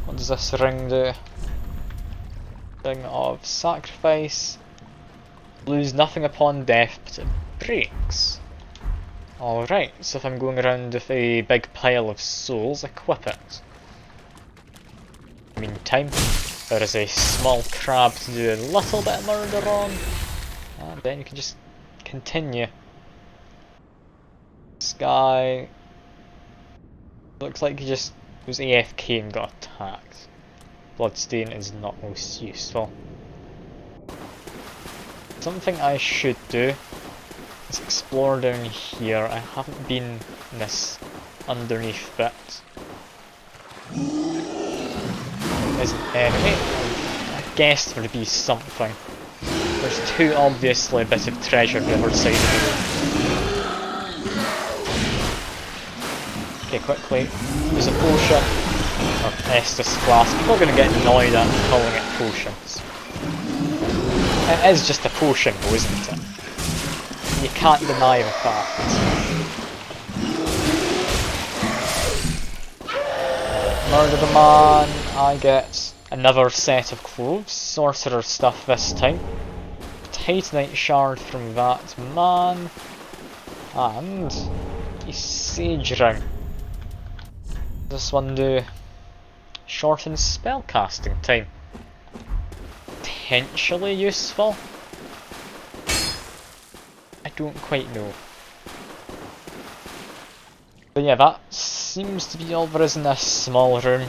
What does this ring do? Ring of sacrifice. Lose nothing upon death, but it breaks. Alright, so if I'm going around with a big pile of souls, equip it. Meantime, there is a small crab to do a little bit of murder on. And then you can just continue. This guy looks like he just was AFK and got attacked. Bloodstain is not most useful. Something I should do is explore down here. I haven't been in this underneath bit. There is an enemy. I guessed there would be something. There's too obviously a bit of treasure on the other side of the room. Okay, quickly, use a potion, or Estus flask. People are going to get annoyed at me calling it potions. It is just a potion though, isn't it? You can't deny the fact. Murder the man, I get another set of clothes, sorcerer stuff this time. Titanite shard from that man, and a sage ring. This one do shorten spellcasting time. potentially useful. I don't quite know. But yeah, that seems to be all there is in this small room.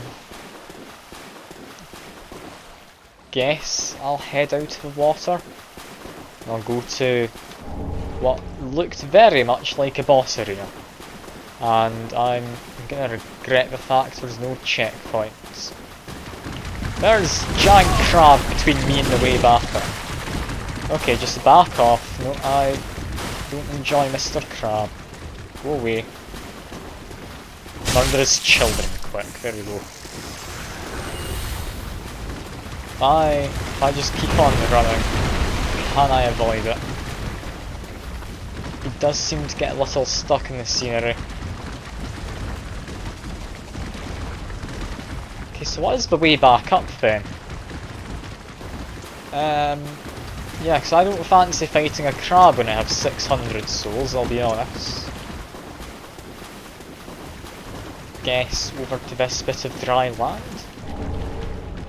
Guess I'll head out of the water. I'll go to what looked very much like a boss arena. And I'm gonna regret the fact there's no checkpoints. There's giant crab between me and the way back up. Okay, just back off. No, I don't enjoy Mr. Crab. Go away. Murderous children, quick, there we go. If I just keep on running, can I avoid it? He does seem to get a little stuck in the scenery. Okay, so what is the way back up then? Yeah, because I don't fancy fighting a crab when I have 600 souls, I'll be honest. Guess over to this bit of dry land.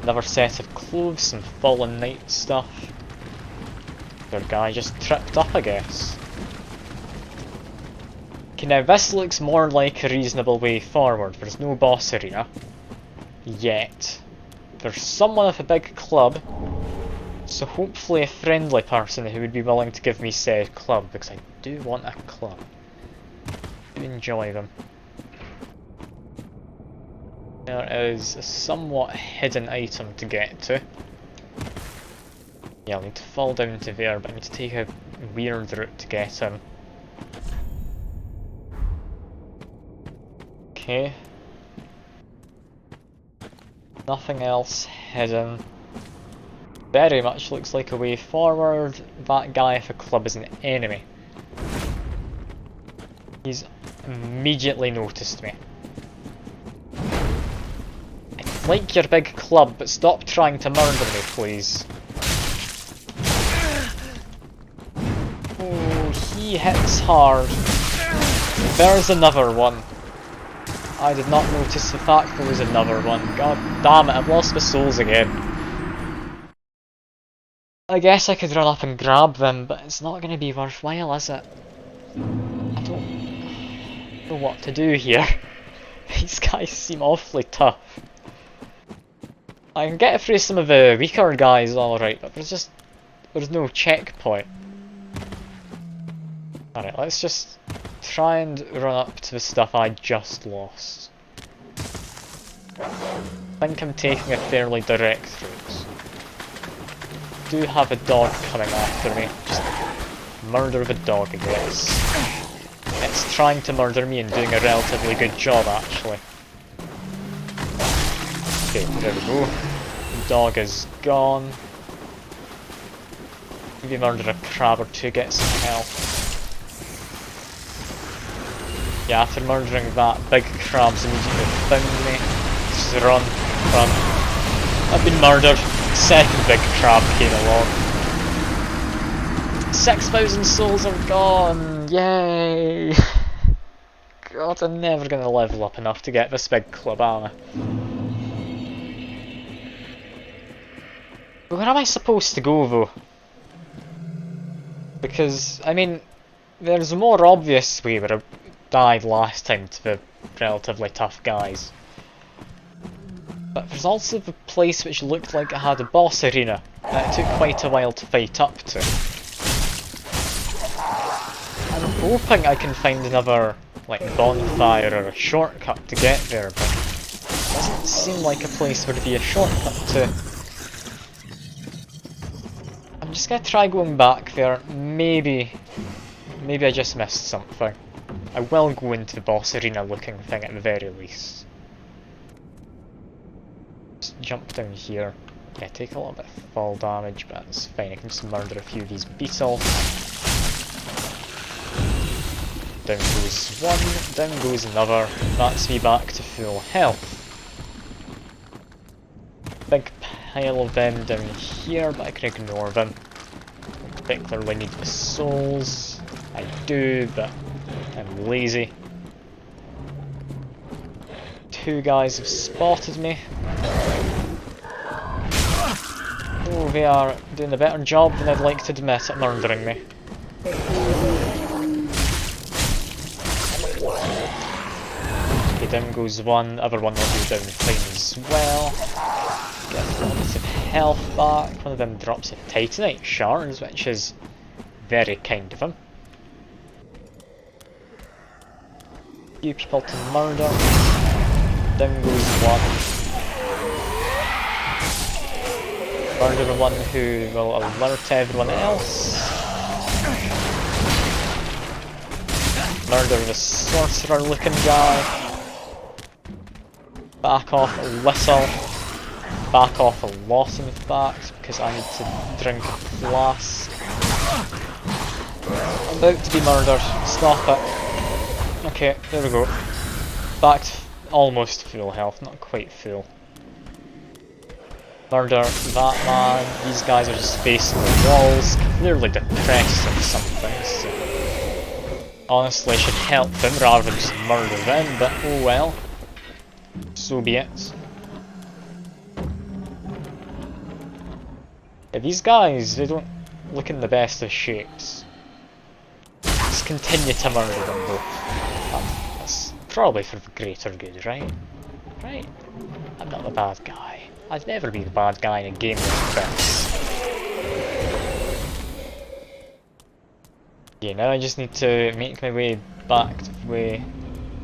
Another set of clothes, some fallen knight stuff. Their guy just tripped up, I guess. Okay, now this looks more like a reasonable way forward. There's no boss arena. Yet. There's someone with a big club. So hopefully a friendly person who would be willing to give me said club, because I do want a club. I do enjoy them. There is a somewhat hidden item to get to. Yeah, I'll need to fall down to there, but I need to take a weird route to get in. Okay. Nothing else hidden. Very much looks like a way forward. That guy with a club is an enemy. He's immediately noticed me. I like your big club, but stop trying to murder me, please. Oh, he hits hard. There's another one. I did not notice the fact there was another one. God damn it, I've lost my souls again. I guess I could run up and grab them, but it's not going to be worthwhile, is it? I don't know what to do here. These guys seem awfully tough. I can get through some of the weaker guys alright, but there's no checkpoint. Alright, let's just try and run up to the stuff I just lost. I think I'm taking a fairly direct route. I do have a dog coming after me. Just murder the dog, I guess. It's trying to murder me and doing a relatively good job, actually. Okay, there we go. The dog is gone. Maybe murder a crab or two, get some health. Yeah, after murdering that, big crabs immediately found me. Just run, run. I've been murdered. Second big crab came along. 6,000 souls are gone! Yay! God, I'm never gonna level up enough to get this big club, am I? Where am I supposed to go, though? Because, I mean, there's a more obvious way where I died last time to the relatively tough guys. But there's also the place which looked like it had a boss arena that it took quite a while to fight up to. I'm hoping I can find another, like, bonfire or a shortcut to get there, but it doesn't seem like a place where there'd be a shortcut to. I'm just gonna try going back there. Maybe I just missed something. I will go into the boss arena looking thing at the very least. Just jump down here. Yeah, take a little bit of fall damage, but it's fine. I can just murder a few of these beetles. Down goes one, down goes another. That's me back to full health. Big pile of them down here, but I can ignore them. I particularly need the souls. I do, but I'm lazy. Two guys have spotted me. Oh, we are doing a better job than I'd like to admit at murdering me. Okay, down goes one, other one will go down fine as well. Get a little bit of health back. One of them drops a Titanite Shards, which is very kind of him. Few people to murder. Down goes one. Murder the one who will alert everyone else. Murder the sorcerer looking guy. Back off a little. Back off a lot in fact, because I need to drink a flask. I'm about to be murdered. Stop it. Okay, there we go. Back to almost full health, not quite full. Murder that man. These guys are just facing the walls, clearly depressed or something, so honestly I should help them rather than just murder them, but oh well. So be it. Yeah, these guys, they don't look in the best of shapes. Just continue to murder them though. That's probably for the greater good, right? Right? I'm not the bad guy. I'd never be the bad guy in a game like this. Yeah, now I just need to make my way back to the way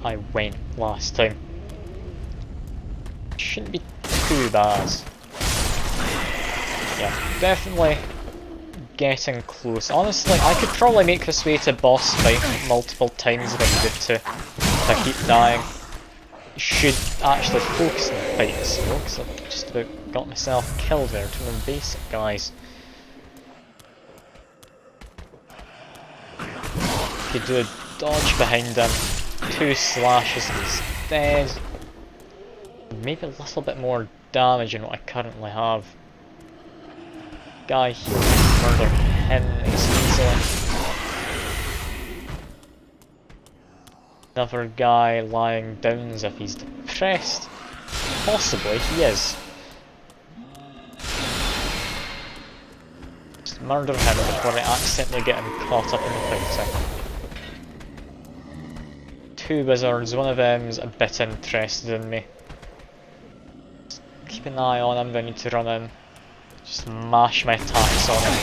I went last time. Shouldn't be too bad. Yeah, definitely getting close. Honestly, I could probably make this way to boss fight multiple times if I needed to. If I keep dying. Should actually focus on the fights though, because I've just about got myself killed there to them basic guys. Could do a dodge behind him, 2 slashes and he's dead. Maybe a little bit more damage than what I currently have. Guy here, murder him easily. Another guy lying down as if he's depressed. Possibly, he is. Just murder him before I accidentally get him caught up in the fighting. 2 wizards, one of them's a bit interested in me. Just keep an eye on him, then I need to run in. Just mash my attacks on him.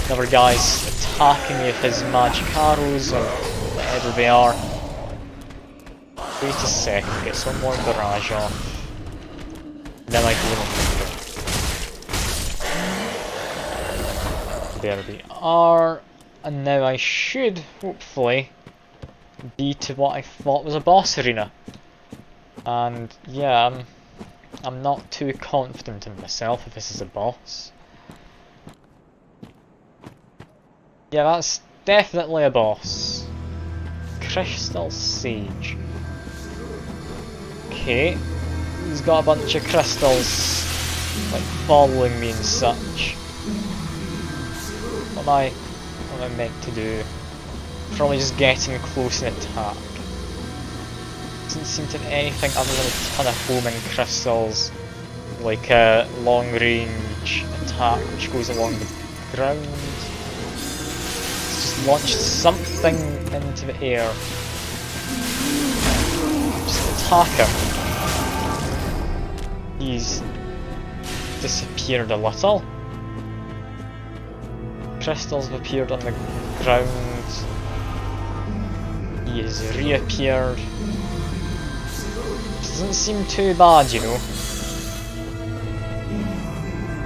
Another guy's attacking me with his magic arrows or whatever they are. Wait a second, get some more barrage off. Then I go. There we are. And now I should, hopefully, be to what I thought was a boss arena. And yeah, I'm not too confident in myself if this is a boss. Yeah, that's definitely a boss. Crystal Sage. Okay, he's got a bunch of crystals, like following me and such. What am I meant to do? Probably just getting close and attack. Doesn't seem to have anything other than a ton of homing crystals, like a long range attack which goes along the ground. It's just launched something into the air. Just attack him. He's disappeared a little. Crystals have appeared on the ground. He has reappeared. Doesn't seem too bad, you know.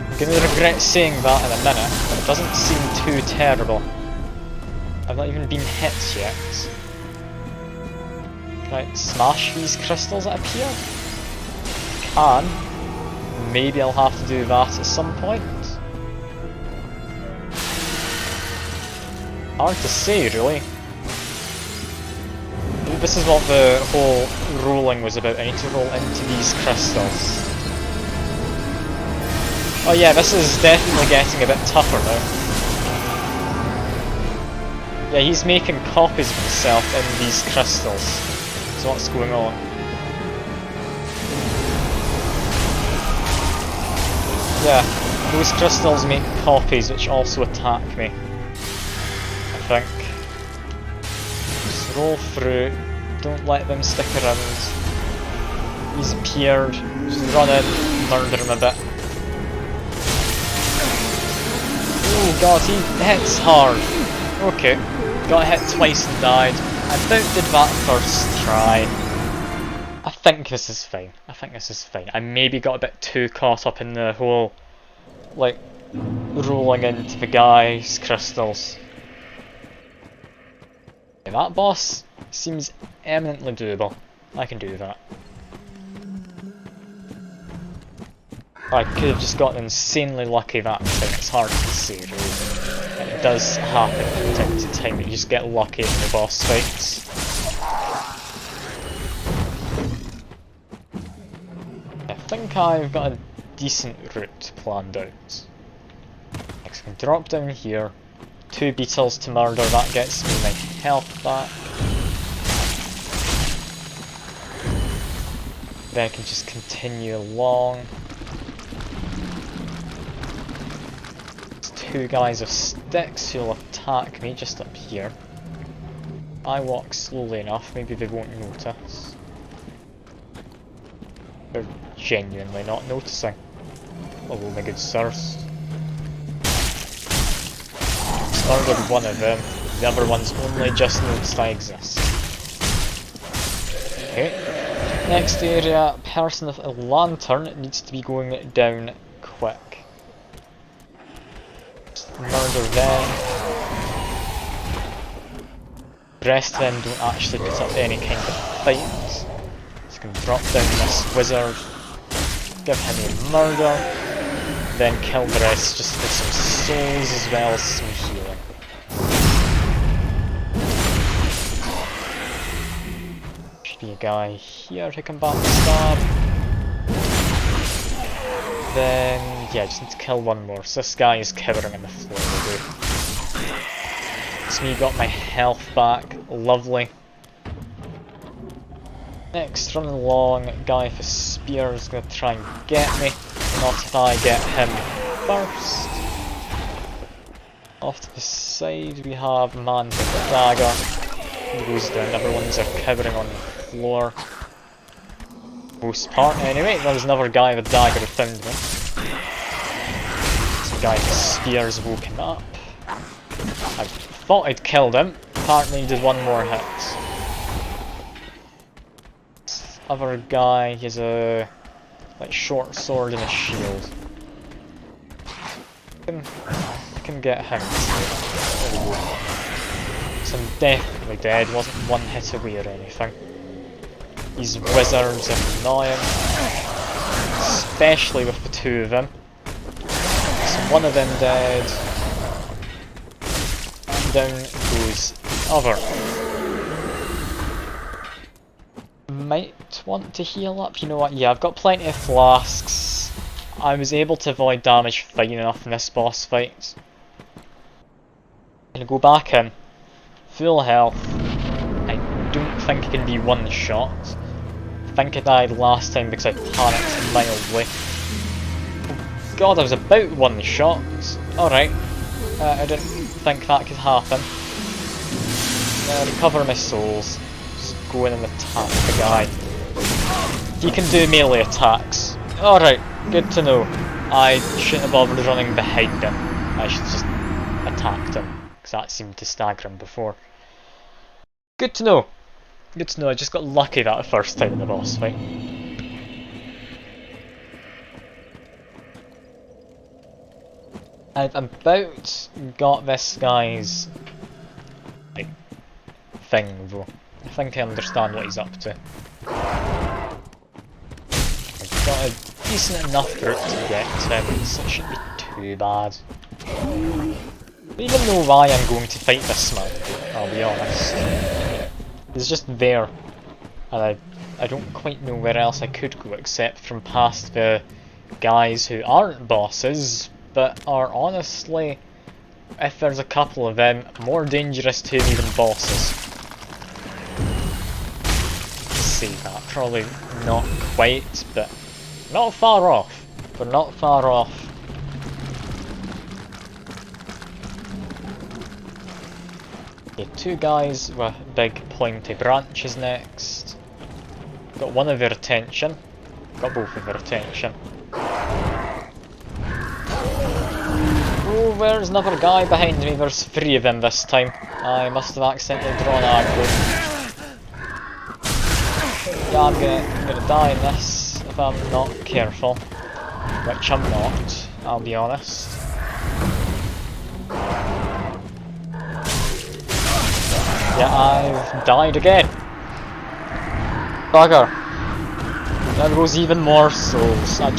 I'm gonna regret saying that in a minute, but it doesn't seem too terrible. I've not even been hit yet. Can I smash these crystals that appear? Can. Maybe I'll have to do that at some point. Hard to say, really. This is what the whole rolling was about. I need to roll into these crystals. Oh yeah, this is definitely getting a bit tougher now. Yeah, he's making copies of himself in these crystals. So what's going on? Yeah, Those crystals make copies which also attack me, I think. Just roll through, don't let them stick around. He's appeared, just run in, murder him a bit. Oh god, he hits hard. Okay, got hit twice and died. I about did that first try. I think this is fine. I think this is fine. I maybe got a bit too caught up in the whole, like, rolling into the guy's crystals. Yeah, that boss seems eminently doable. I can do that. I could have just gotten insanely lucky that time. It's hard to say, really. And it does happen from time to time that you just get lucky in the boss fights. I think I've got a decent route planned out. Next, I can drop down here. 2 beetles to murder, that gets me my health back. Then I can just continue along. There's 2 guys with sticks who'll attack me just up here. I walk slowly enough, maybe they won't notice. They're genuinely not noticing. Hello, my good sirs. Murdered one of them, the other one's only just noticed I exist. Okay, next area, person with a lantern needs to be going down quick. Just murder them. The rest of them don't actually put up any kind of fight. So I can drop down this wizard, give him a murder, then kill the rest just for some souls as well as some healing. Should be a guy here who can backstab. Then, yeah, just need to kill one more. So this guy is cowering on the floor. So me got my health back. Lovely. Next, running along, guy with a spear is going to try and get me. Not if I get him first. Off to the side we have man with a dagger. He goes down, everyone's cowering on the floor. Most part anyway, there's another guy with a dagger who found me. Some guy with a spear's woken up. I thought I'd killed him, apparently he did one more hit. This other guy, he has a like short sword and a shield. I can get him. There we go. So I'm definitely dead, wasn't one hit away or anything. These wizards are annoying, especially with the 2 of them. So one of them dead. Down goes the other. Might want to heal up, you know what, yeah, I've got plenty of flasks. I was able to avoid damage fine enough in this boss fight. I'm gonna go back in, full health. I don't think it can be one shot. I think I died last time because I panicked mildly. Oh god, I was about one shot. Alright, I didn't think that could happen. Recover my souls. Go in and attack the guy. He can do melee attacks. Alright, good to know. I shouldn't have bothered running behind him. I should have just attacked him, because that seemed to stagger him before. Good to know. Good to know, I just got lucky that first time in the boss fight. I've about got this guy's like thing though. I think I understand what he's up to. I've got a decent enough route to get to him, so it shouldn't be too bad. But even though why I'm going to fight this man, I'll be honest. He's just there, and I don't quite know where else I could go except from past the guys who aren't bosses, but are honestly, if there's a couple of them, more dangerous to me than bosses. See that, probably not quite, but not far off. We're not far off. Okay, two guys with big pointy branches next. Got one of their attention. Got both of their attention. Oh, there's another guy behind me. There's three of them this time. I must have accidentally drawn aggro. Yeah, I'm gonna die in this if I'm not careful. Which I'm not, I'll be honest. Yeah, I've died again. Bugger. There goes even more souls. I'm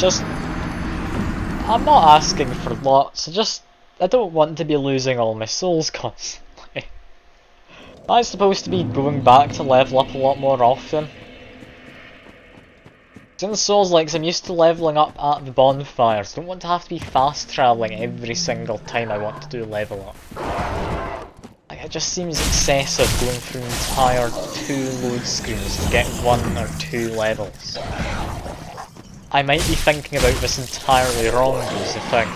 not asking for lots, I don't want to be losing all my souls constantly. I'm supposed to be going back to level up a lot more often. In Souls-likes, I'm used to leveling up at the bonfires. Don't want to have to be fast travelling every single time I want to do level up. Like, it just seems excessive going through entire 2 load screens to get 1 or 2 levels. I might be thinking about this entirely wrong, is the thing.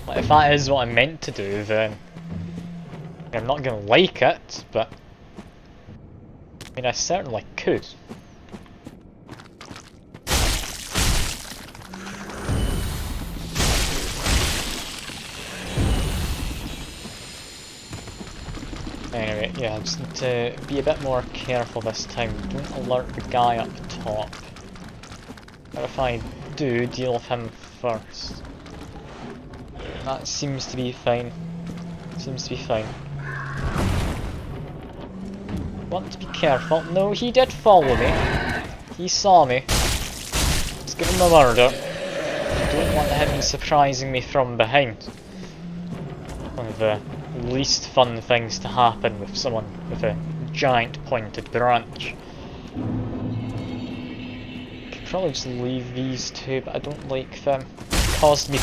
Like, if that is what I'm meant to do, then I'm not gonna like it, but I mean, I certainly could. Anyway, yeah, I just need to be a bit more careful this time. Don't alert the guy up top. But if I do, deal with him first. That seems to be fine. Seems to be fine. Want to be careful. No, he did follow me. He saw me. Let's give him a murder. Don't want him surprising me from behind. One of the least fun things to happen with someone with a giant pointed branch. Could probably just leave these two, but I don't like them. It caused me a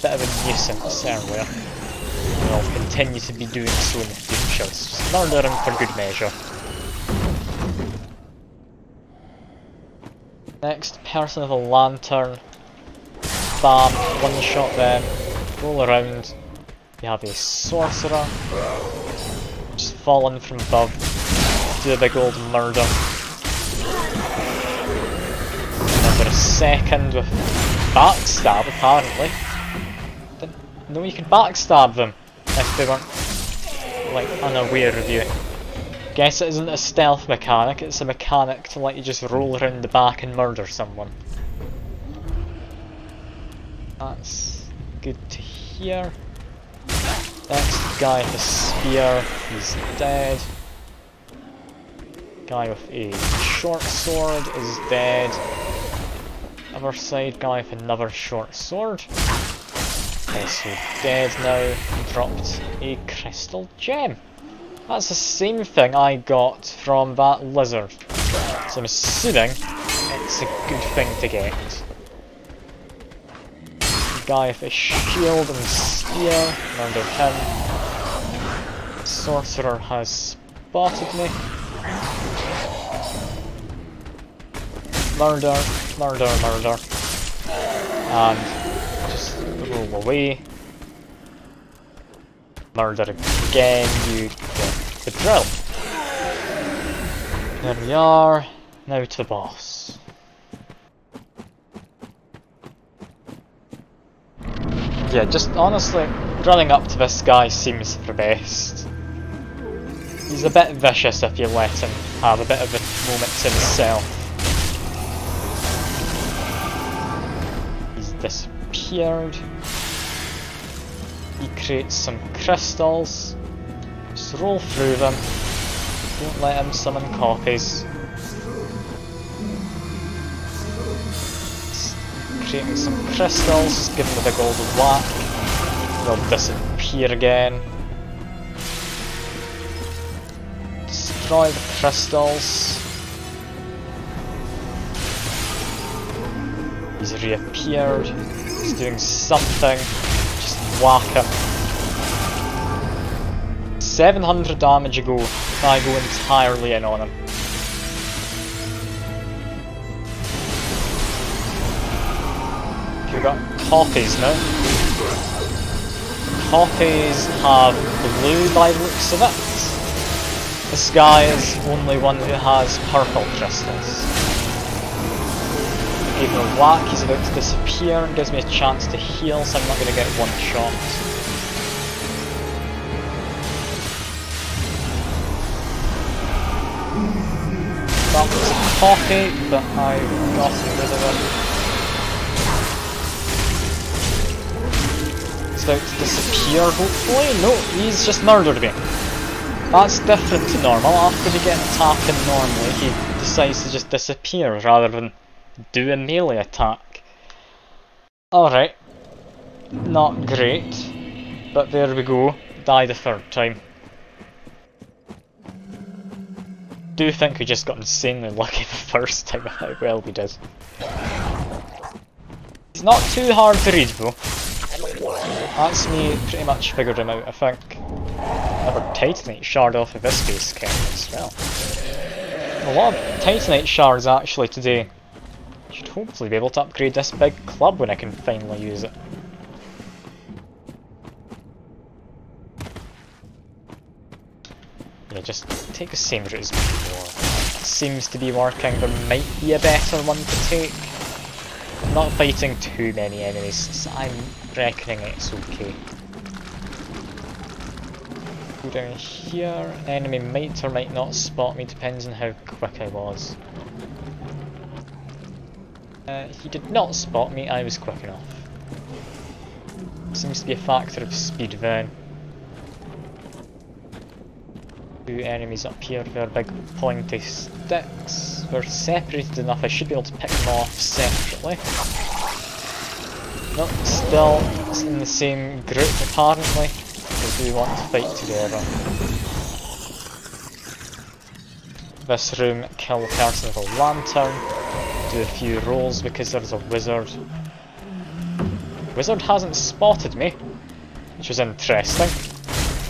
bit of a nuisance earlier. And I'll continue to be doing so in the future. It's just murder him for good measure. Next, person with a lantern. Bam, one shot them. Roll around. We have a sorcerer, just fallen from above, do a big old murder. Another second with backstab, apparently. Didn't know you could backstab them if they weren't, like, unaware of you. Guess it isn't a stealth mechanic, it's a mechanic to let you just roll around the back and murder someone. That's good to hear. Next guy with a spear, he's dead. Guy with a short sword is dead. Other side, guy with another short sword. Also dead now. Dropped a crystal gem. That's the same thing I got from that lizard. So I'm assuming it's a good thing to get. Guy with a shield and spear, murdered him. Sorcerer has spotted me. Murder, murder, murder. And just roll away. Murder again, you get the drill. There we are, now to the boss. Yeah, just honestly, running up to this guy seems the best. He's a bit vicious if you let him have a bit of a moment to himself. He's disappeared. He creates some crystals. Just roll through them. Don't let him summon copies. Creating some crystals, give them a big old whack. They'll disappear again. Destroy the crystals. He's reappeared. He's doing something. Just whack him. 700 damage ago if I go entirely in on him. We've got copies now. Copies have blue by the looks of it. This guy is the only one who has purple crystals. Gave him a whack, he's about to disappear, and gives me a chance to heal, so I'm not going to get one shot. That was a copy, but I got rid of it. He's about to disappear, hopefully. No, he's just murdered me. That's different to normal. After we get attacking normally, he decides to just disappear rather than do a melee attack. Alright. Not great. But there we go. Died a third time. Do think we just got insanely lucky the first time with how well we did. He's not too hard to read though. That's me pretty much figured him out, I think. Another Titanite shard off of this base camp as well. A lot of Titanite shards actually today. Should hopefully be able to upgrade this big club when I can finally use it. Yeah, just take the same route as before. It seems to be working. There might be a better one to take. I'm not fighting too many enemies, so I'm reckoning it's okay. Go down here. Enemy might or might not spot me, depends on how quick I was. He did not spot me, I was quick enough. Seems to be a factor of speed then. Two enemies up here with their big pointy sticks. We're separated enough, I should be able to pick them off separately. Nope, still it's in the same group apparently. They do want to fight together. This room, kill the person with a lantern. Do a few rolls because there's a wizard. Wizard hasn't spotted me, which was interesting.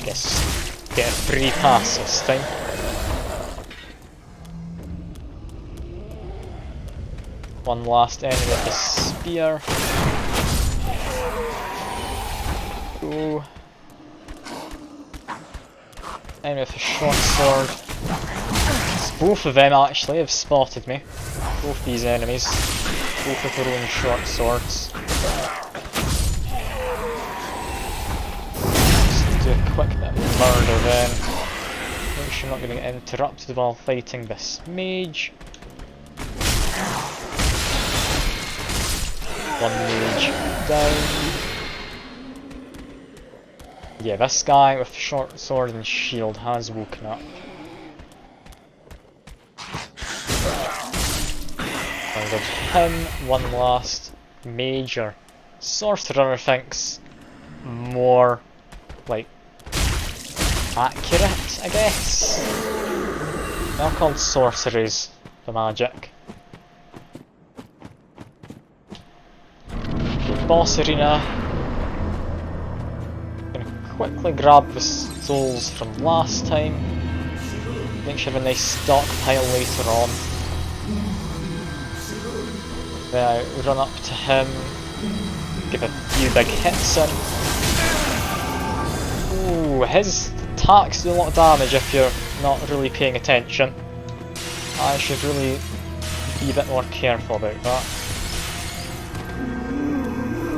Guess get a free pass this time. One last enemy with a spear. Go. Enemy with a short sword. It's both of them actually have spotted me. Both these enemies. Both with their own short swords. Just do a quick bit of murder then. Make sure I'm not going to get interrupted while fighting this mage. One mage down. Yeah, this guy with short sword and shield has woken up. Murdered him. One last major sorcerer, I think's more like accurate, I guess. They're called sorceries, the magic. Okay, boss arena. Quickly grab the souls from last time. Make sure I have a nice stockpile later on. Then I run up to him, give a few big hits in. Ooh, his attacks do a lot of damage if you're not really paying attention. I should really be a bit more careful about that.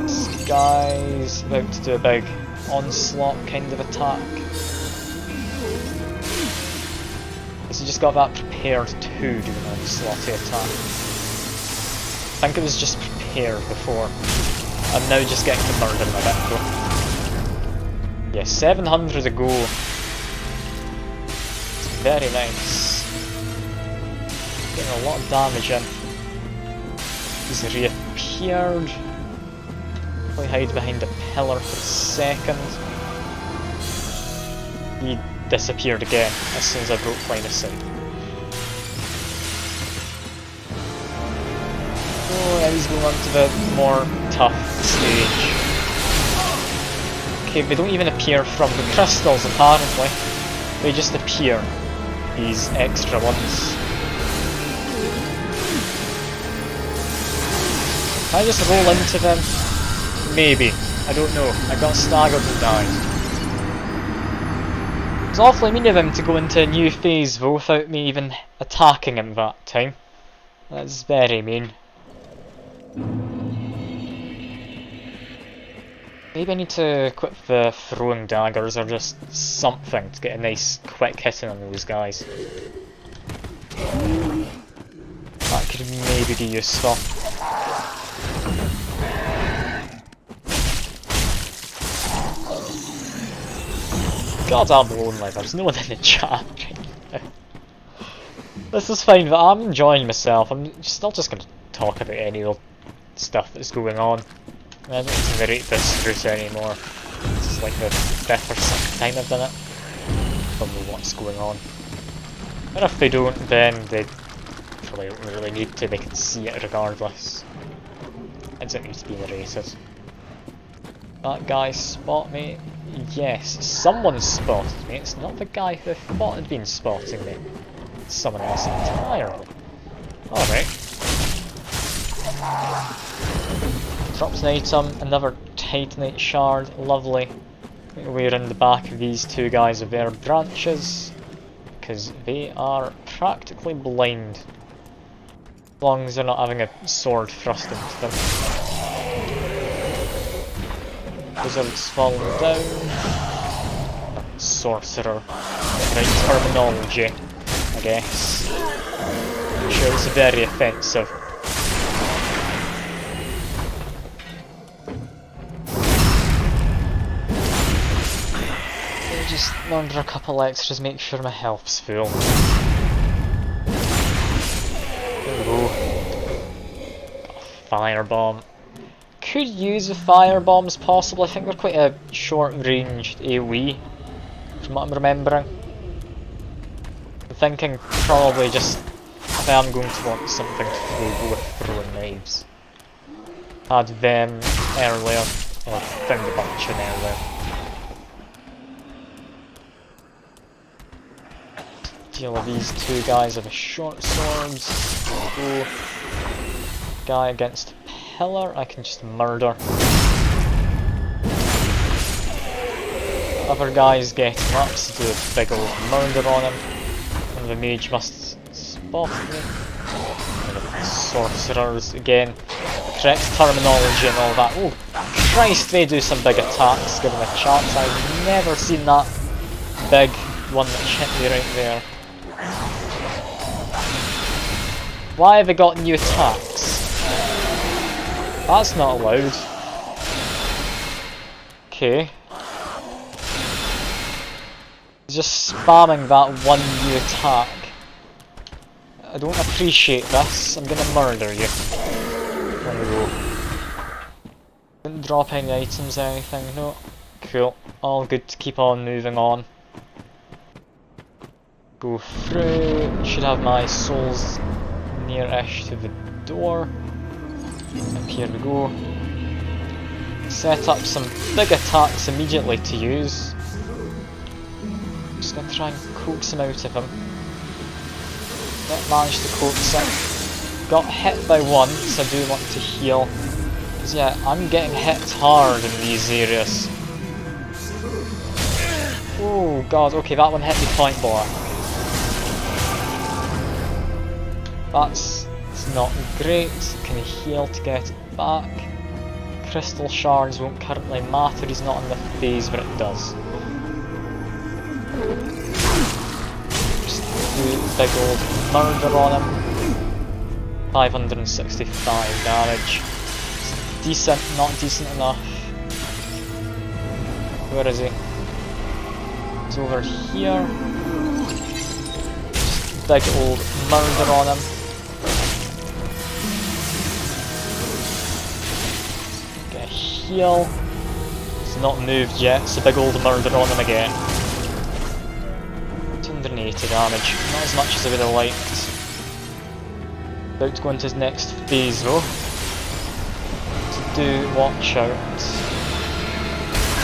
This guy's about to do a big onslaught kind of attack. So he just got that prepared to do an onslaught attack. I think it was just prepared before. I'm now just getting to murder him a bit though. Yeah, 700 to go. It's very nice. Getting a lot of damage in. He's reappeared. Probably hide behind a pillar for a second. He disappeared again as soon as I broke line of sight. Oh, yeah, he's going on to the more tough stage. Okay, they don't even appear from the crystals apparently. They just appear, these extra ones. Can I just roll into them? Maybe. I don't know. I got staggered and died. It's awfully mean of him to go into a new phase though without me even attacking him that time. That's very mean. Maybe I need to equip the throwing daggers or just something to get a nice quick hitting on those guys. That could maybe be useful. God, I'm lonely, there's no one in the chat right now. This is fine, but I'm enjoying myself. I'm still just going to talk about any old stuff that's going on. I don't need to narrate this route anymore. This is like the 5th or 6th time I've done it. They'll know what's going on. And if they don't, then they probably don't really need to, they can see it regardless. It doesn't need to be narrated. That guy spot me? Yes, someone spotted me. It's not the guy who I thought had been spotting me. It's someone else entirely. Alright. Drops an item, another Titanite Shard, lovely. We're in the back of these two guys with their branches, because they are practically blind. As long as they're not having a sword thrust into them. Wizard's fallen down. Sorcerer. Right terminology, I guess. I'm sure it's very offensive. Just launder a couple extras, make sure my health's full. There we go. Got a firebomb. Could use the firebombs possibly. I think they're quite a short ranged AoE from what I'm remembering. I'm thinking probably just if I am going to want something to throw, go with throwing knives. Had them earlier, or found a bunch in earlier. Deal with these two guys with the short swords. Go. Guy against a pillar, I can just murder. Other guy's getting up to do a big old murder on him. And the mage must spot me. And the sorcerers again. Correct terminology and all that. Oh Christ, they do some big attacks given the chance. I've never seen that big one that hit me right there. Why have they got new attacks? That's not allowed. Okay. Just spamming that one new attack. I don't appreciate this. I'm gonna murder you. There we go. Didn't drop any items or anything, no. Cool. All good to keep on moving on. Go through. Should have my souls near-ish to the door. And here we go. Set up some big attacks immediately to use. Just gonna try and coax him out of him. Not managed to coax him. Got hit by one, so I do want to heal. Because yeah, I'm getting hit hard in these areas. Oh god, okay, that one hit me point blank. That's not great. Can he heal to get it back? Crystal shards won't currently matter, he's not in the phase where it does. Just do a big old murder on him. 565 damage. It's decent, not decent enough. Where is he? He's over here. Just big old murder on him. Heal. It's not moved yet, it's a big old murder on him again. 280 damage, not as much as I would have liked. About to go into his next phase though. To do watch out.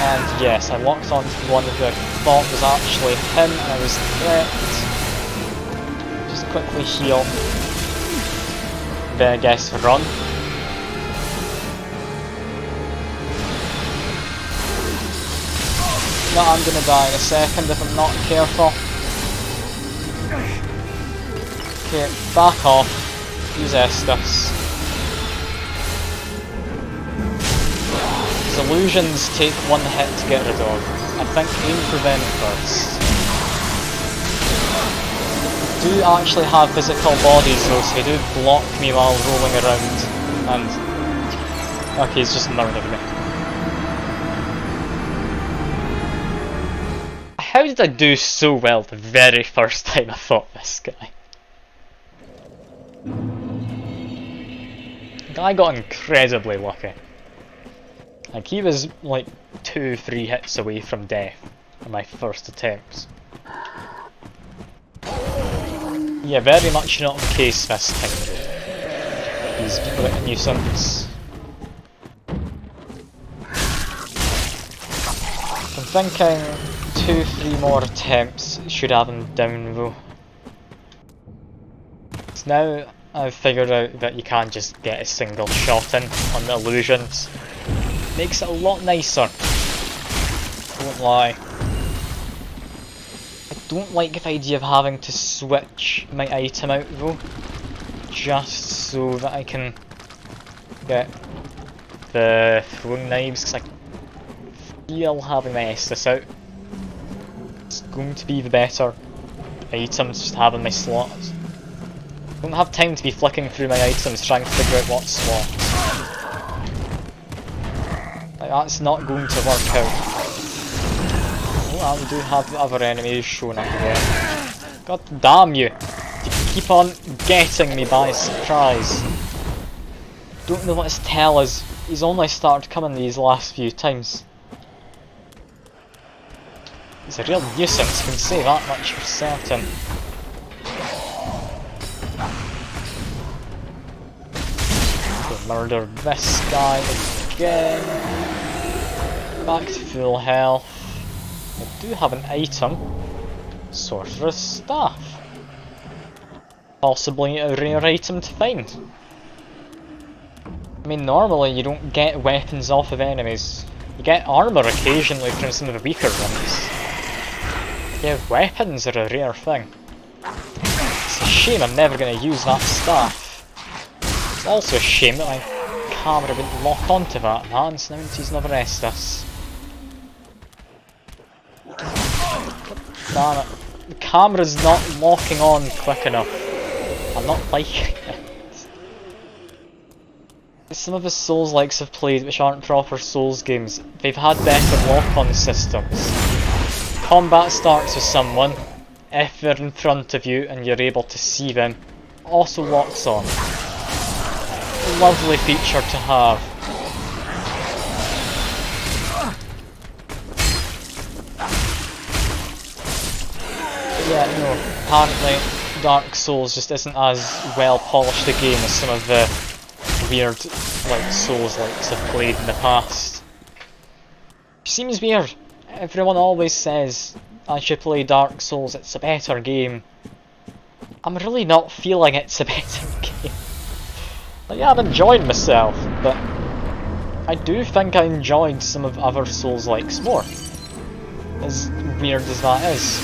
And yes, I locked onto the one who I thought was actually him, and I was correct. Just quickly heal. Then I guess run. No, I'm gonna die in a second if I'm not careful. Okay, back off. Use Estus. These illusions take one hit to get rid of. I think aim for them first. They do actually have physical bodies though, so they do block me while rolling around. And okay, he's just murdered me. How did I do so well the very first time I fought this guy? The guy got incredibly lucky. Like, he was like 2-3 hits away from death in my first attempts. Yeah, very much not the case this time. He's a bit of a nuisance. I'm thinking 2-3 more attempts should have him down though. So now I've figured out that you can't just get a single shot in on the illusions. Makes it a lot nicer. Don't lie. I don't like the idea of having to switch my item out though, just so that I can get the throwing knives, because I feel having my Estus out it's going to be the better items just to have in my slots. I don't have time to be flicking through my items trying to figure out what slots. Like, that's not going to work out. Oh, we do have the other enemies showing up again. God damn you! You keep on getting me by surprise. Don't know what his tell is. He's only started coming these last few times. He's a real nuisance, can say that much for certain. Okay, murder this guy again. Back to full health. I do have an item. Sorcerer's Staff. Possibly a rare item to find. I mean, normally you don't get weapons off of enemies. You get armour occasionally from some of the weaker ones. Yeah, weapons are a rare thing. It's a shame I'm never going to use that staff. It's also a shame that my camera wouldn't lock onto that, man, so now I need to use another Estus. Damn it. The camera's not locking on quick enough. I'm not liking it. Some of the Souls-likes I've played which aren't proper Souls games, they've had better lock-on systems. Combat starts with someone, if they're in front of you and you're able to see them, also locks on. Lovely feature to have. But yeah, no, apparently Dark Souls just isn't as well polished a game as some of the weird like Souls-likes I've played in the past. Seems weird. Everyone always says I should play Dark Souls, it's a better game. I'm really not feeling it's a better game. Like, yeah, I'm enjoying myself, but I do think I enjoyed some of other Souls-likes more. As weird as that is.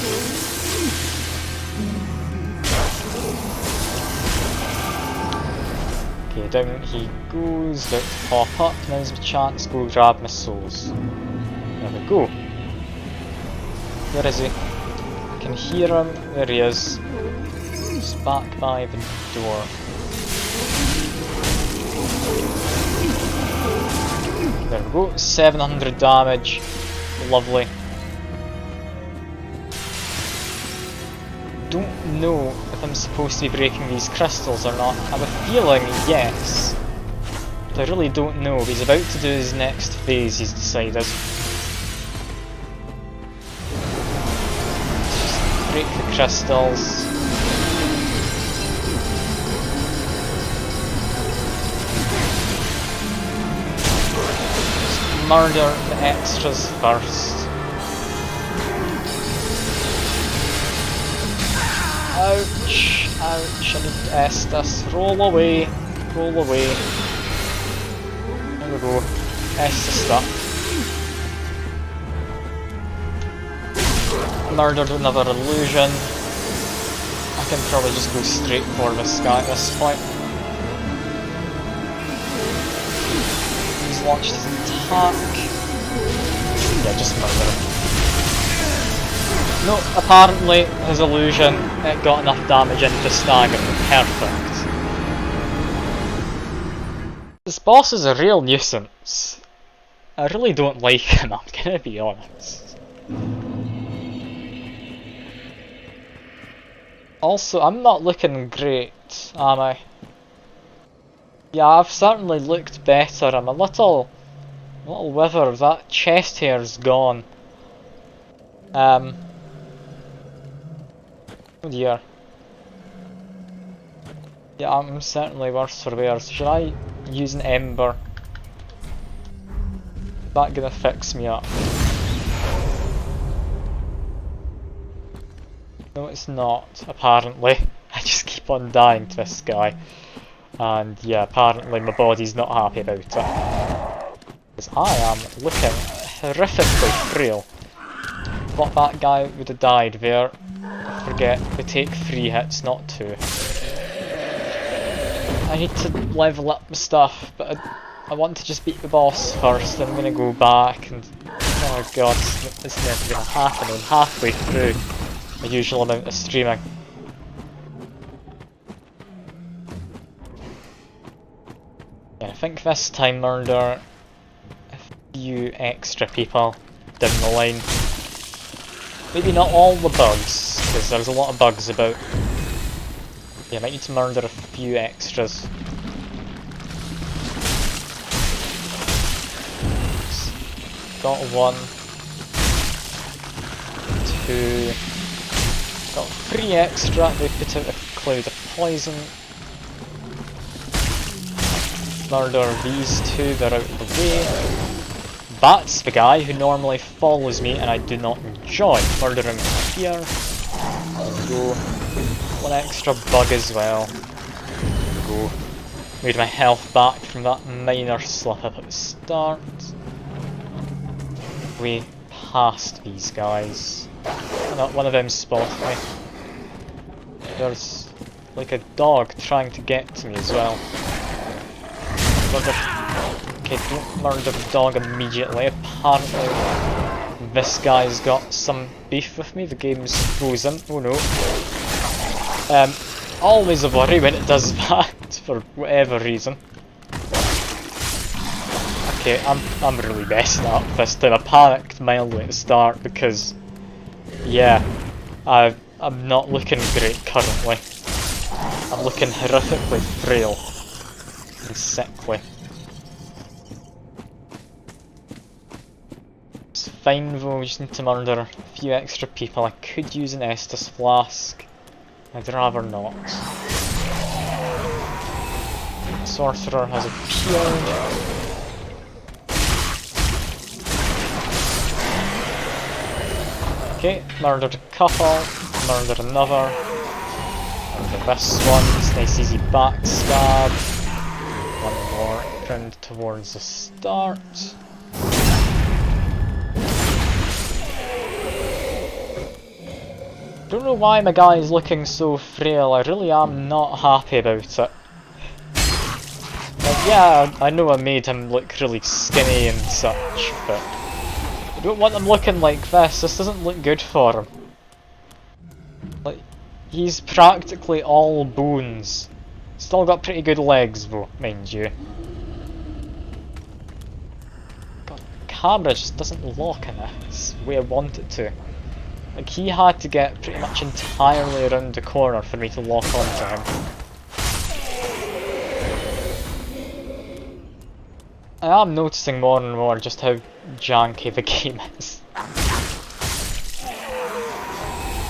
Okay, down he goes, about to pop up, now's my chance to go grab my souls. There we go. Where is he? I can hear him, there he is. Just back by the door. There we go, 700 damage, lovely. Don't know if I'm supposed to be breaking these crystals or not. I have a feeling yes, but I really don't know. He's about to do his next phase, he's decided. Just break the crystals. Just murder the extras first. Ouch, ouch, I need to Estus. Roll away, roll away. There we go, Estus up. murdered another illusion. I can probably just go straight for this guy at this point. He's launched his attack. Yeah, just murder him. No, apparently his illusion, it got enough damage into stagger. Perfect. This boss is a real nuisance. I really don't like him, I'm gonna be honest. Also, I'm not looking great, am I? Yeah, I've certainly looked better. I'm a little withered. That chest hair's gone. Oh dear. Yeah, I'm certainly worse for wear. So should I use an ember? Is that gonna fix me up? No, it's not, apparently. I just keep on dying to this guy. And yeah, apparently my body's not happy about it. Because I am looking horrifically frail. Thought that guy would have died there. Forget, we take 3 hits, not 2. I need to level up my stuff, but I want to just beat the boss first. I'm gonna go back and... oh god, it's never gonna happen. I'm halfway through my usual amount of streaming. Yeah, I think this time murder a few extra people down the line. Maybe not all the bugs, because there's a lot of bugs about. Yeah, I might need to murder a few extras. Got 1, 2, got 3 extra. They put out a cloud of poison. Murder these 2, they're out of the way. That's the guy who normally follows me and I do not enjoy. Murdering here. There we go. 1 extra bug as well. There we go. Made my health back from that minor slip up at the start. We passed these guys. No, one of them spotted me. There's like a dog trying to get to me as well. Okay, don't murder the dog immediately. Apparently this guy's got some beef with me. The game's frozen. Oh no. Always a worry when it does that for whatever reason. Okay, I'm really messing up this time. I panicked mildly at the start because, yeah, I'm not looking great currently. I'm looking horrifically frail and sickly. It's fine though, we just need to murder a few extra people. I could use an Estus flask. I'd rather not. The sorcerer has appeared. Okay, murdered a couple, murdered another, murdered this one, it's nice easy backstab. 1 more round towards the start. Don't know why my guy is looking so frail, I really am not happy about it. Like, yeah, I know I made him look really skinny and such, but I don't want him looking like this doesn't look good for him. Like, he's practically all bones. Still got pretty good legs though, mind you. God, the camera just doesn't lock in this the way I want it to. Like, he had to get pretty much entirely around the corner for me to lock onto him. I am noticing more and more just how janky the game is.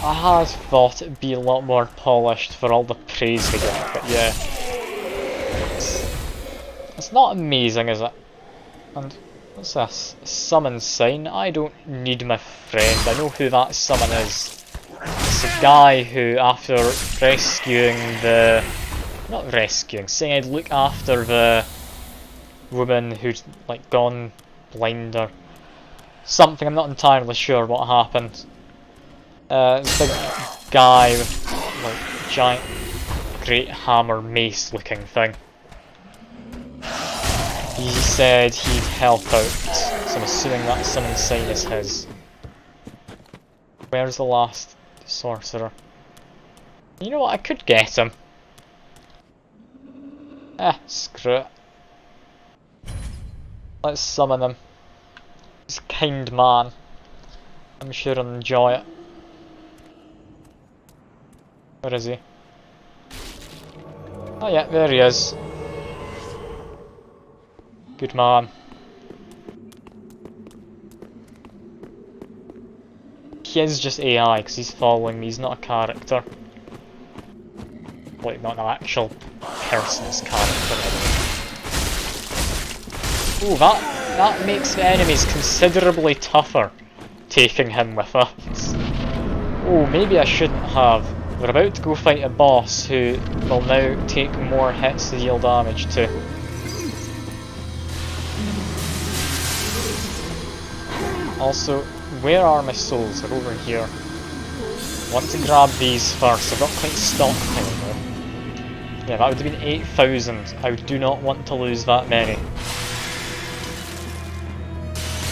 I had thought it'd be a lot more polished for all the praise they get, but yeah. It's not amazing, is it? And what's this? A summon sign? I don't need my friend. I know who that summon is. It's a guy who, after rescuing the... not rescuing, saying I'd look after the woman who'd like gone blind or something. I'm not entirely sure what happened. It's a big guy with like giant great hammer mace looking thing. He said he'd help out, so I'm assuming that summon sign is his. Where's the last sorcerer? You know what, I could get him. Screw it. Let's summon him. He's a kind man. I'm sure he'll enjoy it. Where is he? Oh yeah, there he is. Good man. He is just AI because he's following me, he's not a character. Like, not an actual person's character. Oh, that makes the enemies considerably tougher, taking him with us. Oh, maybe I shouldn't have. We're about to go fight a boss who will now take more hits to deal damage to. Also, where are my souls? They're over here. I want to grab these first. I've got quite a stockpile though. Yeah, that would have been 8,000. I do not want to lose that many.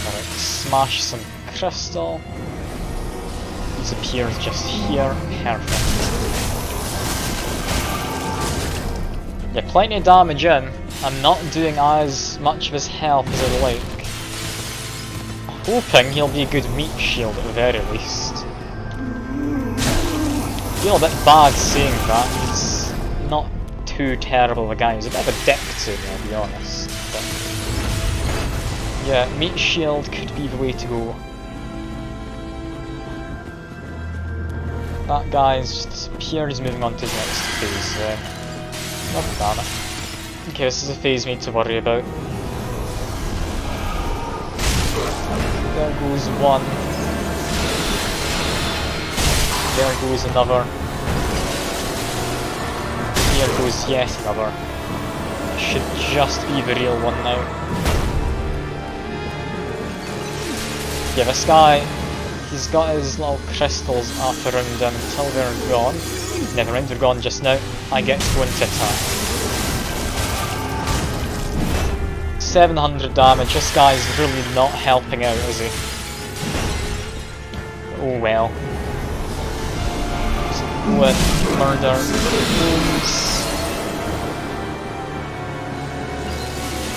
Alright, smash some crystal. Disappears just here. Perfect. Yeah, plenty of damage in. I'm not doing as much of his health as I'd like. Hoping he'll be a good meat shield at the very least. I feel a bit bad saying that. He's not too terrible of a guy. He's a bit of a dick to me, I'll be honest. But yeah, meat shield could be the way to go. That guy's just disappeared. He's moving on to his next phase. Oh damn it. Okay, this is a phase we need to worry about. There goes one. There goes another. Here goes yet another. Should just be the real one now. Yeah, this guy, he's got his little crystals up around him until they're gone. Never mind, they're gone just now. I get to go into attack. 700 damage, this guy's really not helping out, is he? Oh well. Just with murder wounds.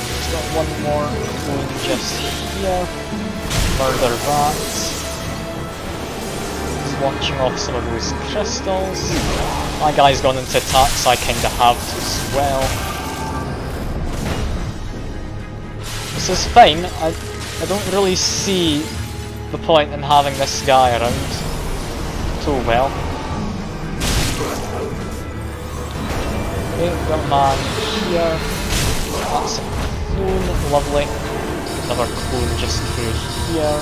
He's got one more wound just here. Murder that. He's watching off some of those crystals. My guy's gone into attack, so I kinda have to as well. This is fine. I don't really see the point in having this guy around. So well. Okay, we've got a man here. That's a clone, lovely. Another clone just through here.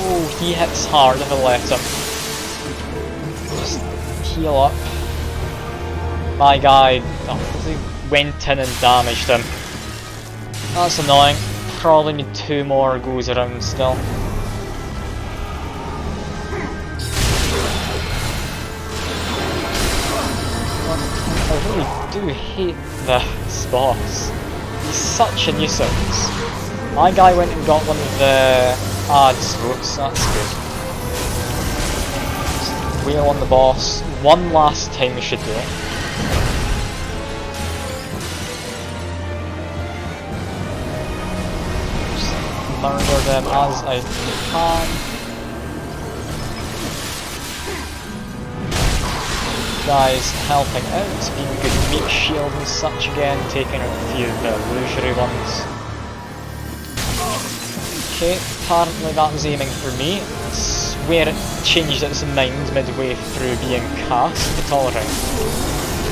Oh, he hits hard if I let him. Just heal up. My guy went in and damaged him. That's annoying. Probably need 2 more goes around still. I really do hate this boss. He's such a nuisance. My guy went and got one of the ads votes, that's good. Just wail on the boss. One last time we should do it. Murder them as I can. Guys helping out, being a good meat shield and such again, taking out a few of the illusory ones. Okay, apparently that was aiming for me. I swear it changed its mind midway through being cast, but alright.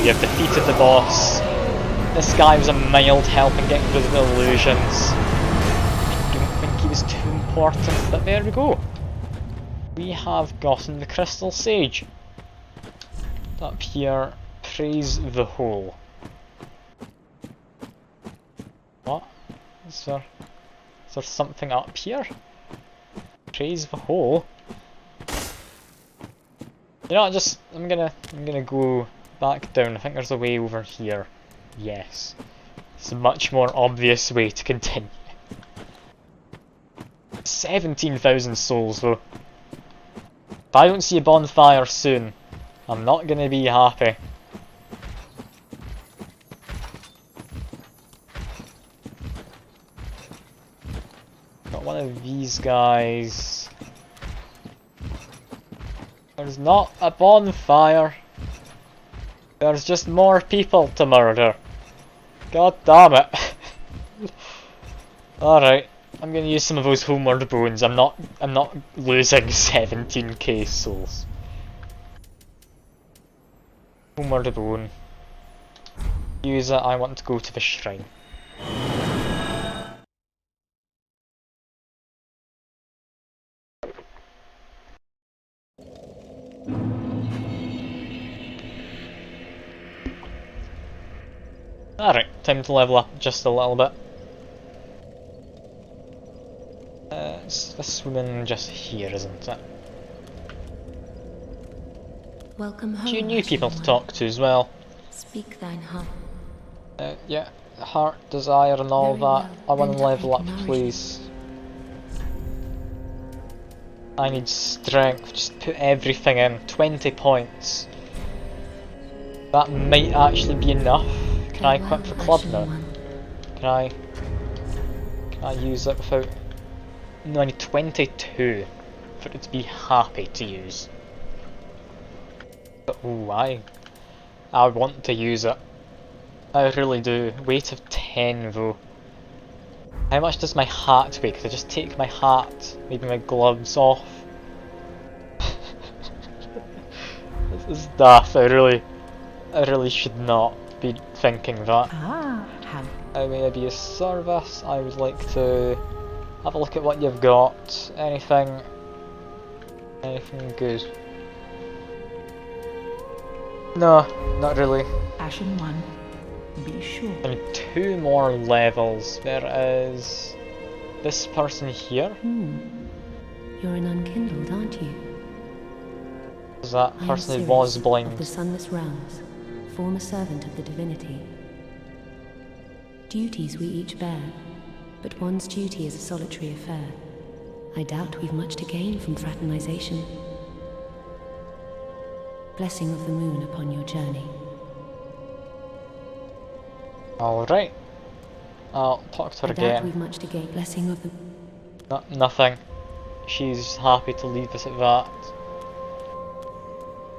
We have defeated the boss. This guy was a mild help in getting rid of the illusions. He was too important, but there we go. We have gotten the Crystal Sage. Up here, praise the whole. What? Is there something up here? praise the hole. You know what, I'm gonna go back down. I think there's a way over here. Yes. It's a much more obvious way to continue. 17,000 souls though. If I don't see a bonfire soon, I'm not gonna be happy. Got one of these guys. There's not a bonfire. There's just more people to murder. God damn it. Alright, I'm gonna use some of those homeward bones. I'm not losing 17k souls. Homeward bone. Use it, I want to go to the shrine. Alright, time to level up just a little bit. It's this woman just here, isn't it? Welcome home. Few new people to talk to as well. Speak thine heart. Yeah, heart, desire and all that. I want to level up, please. I need strength, just put everything in. 20 points. That might actually be enough. Can I equip the club now? Can I use it without... No, I need 22 for it to be happy to use. But oh, I want to use it. I really do. Weight of 10 though. How much does my hat weigh? Could I just take my hat, maybe my gloves off? This is daft. I really should not be thinking that. I may be of service. I would like to have a look at what you've got. Anything good? No, not really. Ashen one, be sure. I need 2 more levels. There is this person here. You're an unkindled, aren't you? Is that person who was blind? Of the sunless realms, former servant of the divinity. Duties we each bear, but one's duty is a solitary affair. I doubt we've much to gain from fraternization. Blessing of the moon upon your journey. Alright. I'll talk to her I doubt again. we've much to gain. Blessing of the... Nothing. She's happy to leave us at that.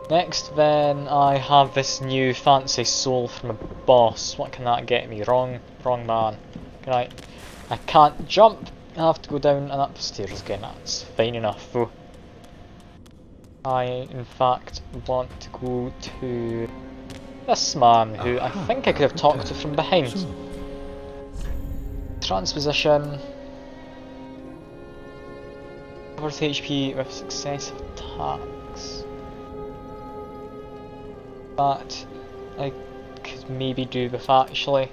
Next then, I have this new fancy soul from a boss. What can that get me? Wrong man. Can I can't jump. I have to go down and up the stairs again. That's fine enough though. I, in fact, want to go to this man who I think I could have talked to from behind. Transposition. Covers HP with successive attacks. That I could maybe do with actually.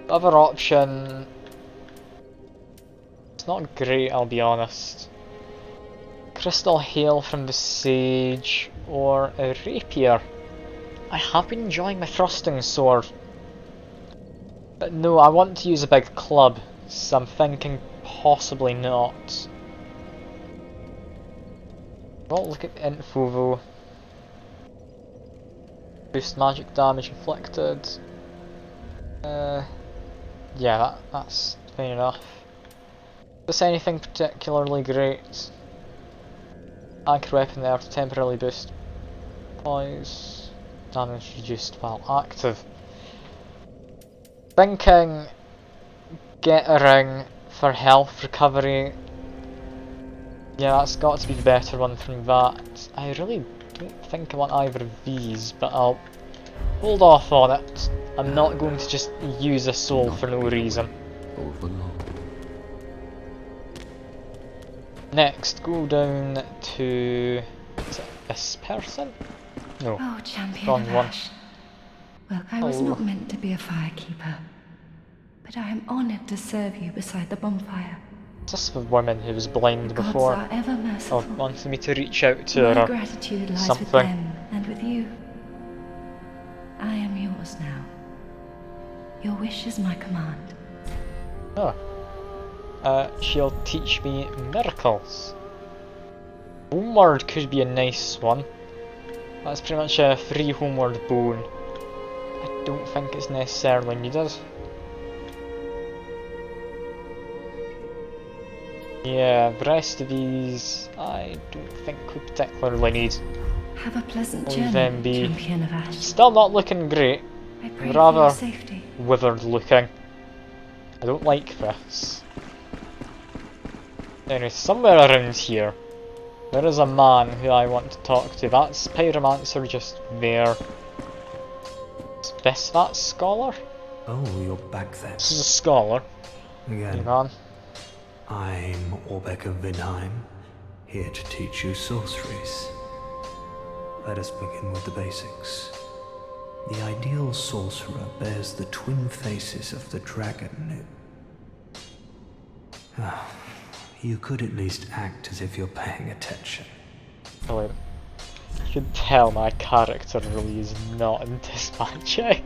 The other option, it's not great, I'll be honest. Crystal Hail from the Sage or a Rapier. I have been enjoying my thrusting sword. But no, I want to use a big club, so I'm thinking possibly not. Well, look at the info though. Boost magic damage inflicted. Yeah, that's fine enough. Is this anything particularly great? Anchor weapon there to temporarily boost poise. Damage reduced while active. Thinking get a ring for health recovery. Yeah, that's got to be the better one from that. I really don't think I want either of these, but I'll hold off on it. I'm not going to just use a soul for no reason. Next, go down to... is it this person? No, Oh, champion wrong of one. Ash. Well, I was not meant to be a firekeeper, but I am honored to serve you beside the bonfire. Just the woman who was blind The gods before. are ever merciful. Or wanted me to reach out to My her or gratitude lies with something. them and with you. I am yours now. Your wish is my command. Oh. She'll teach me miracles. Homeward could be a nice one. That's pretty much a free homeward bone. I don't think it's necessarily needed. Yeah, the rest of these I don't think we particularly need. Have a pleasant Leave journey, them be. champion of Ash. Still not looking great. I pray for Rather your safety. withered looking. I don't like this. Anyway, somewhere around here, there is a man who I want to talk to. That's Pyromancer just there. Is this that scholar? Oh, you're back then. This is a scholar. Again. Hang on. I'm Orbeck of Vinheim, here to teach you sorceries. Let us begin with the basics. The ideal sorcerer bears the twin faces of the dragon. You could at least act as if you're paying attention. Brilliant. You can tell my character really is not into his magic.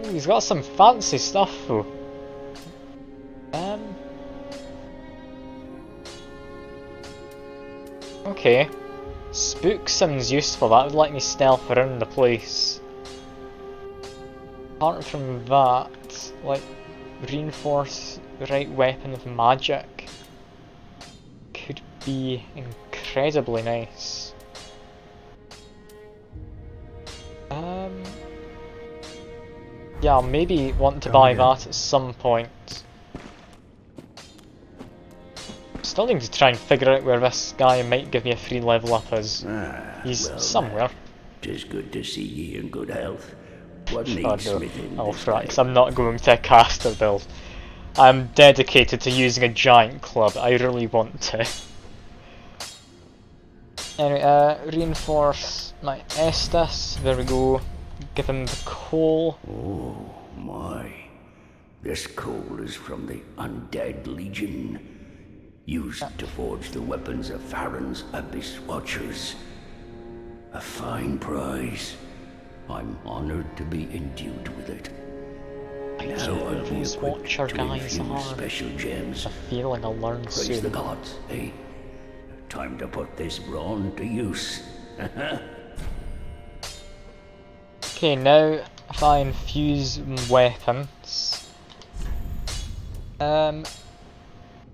Ooh, he's got some fancy stuff though. Okay. Spook sounds useful, that would let me stealth around the place. Apart from that, like, reinforce the right weapon of magic could be incredibly nice. Yeah, I'll maybe want to buy that at some point. Still need to try and figure out where this guy might give me a free level up is. He's somewhere. Tis good to see ye in good health. What needs Oh no, smithing oh this fracks, day? I'm not going to a caster build. I'm dedicated to using a giant club, I really want to. Anyway, reinforce my Estus, there we go. Give him the coal. Oh my. This coal is from the Undead Legion. Used to forge the weapons of Farron's Abyss Watchers. A fine prize. I'm honored to be endued with it. Now I'll be Those equipped Watcher to guys infuse are. special gems. I feel like I'll learn Praise soon. the gods, eh? Time to put this brawn to use. Okay, now if I infuse weapons.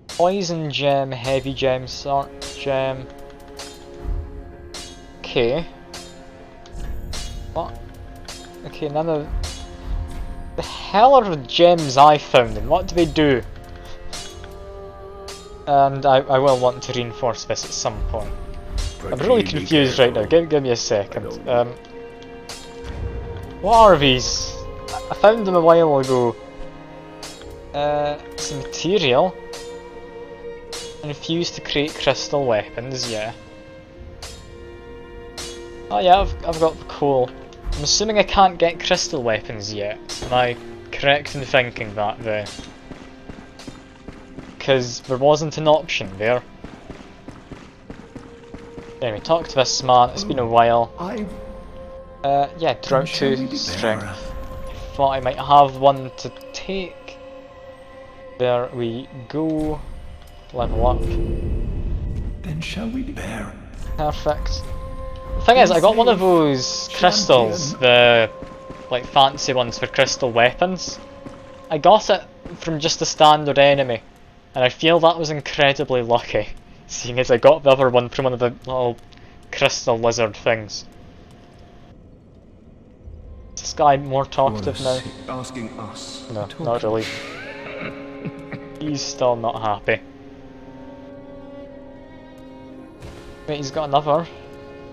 Poison gem, heavy gem, sword gem. Okay. What? Okay, none of the hell are the gems I found and what do they do? And I will want to reinforce this at some point. I'm really confused right now, give me a second. What are these? I found them a while ago. It's a material. Infused to create crystal weapons, yeah. Oh yeah, I've got the coal. I'm assuming I can't get crystal weapons yet. Am I correct in thinking that then? Because there wasn't an option there. Anyway, talk to this man, it's been a while. Yeah, drought 2 strength. I thought I might have one to take. There we go. Level up. Then shall we bear? Perfect. The thing is, I got one of those crystals, the like fancy ones for crystal weapons. I got it from just a standard enemy, and I feel that was incredibly lucky, seeing as I got the other one from one of the little crystal lizard things. Is this guy more talkative now? Asking us. No, not really. He's still not happy. Wait, he's got another?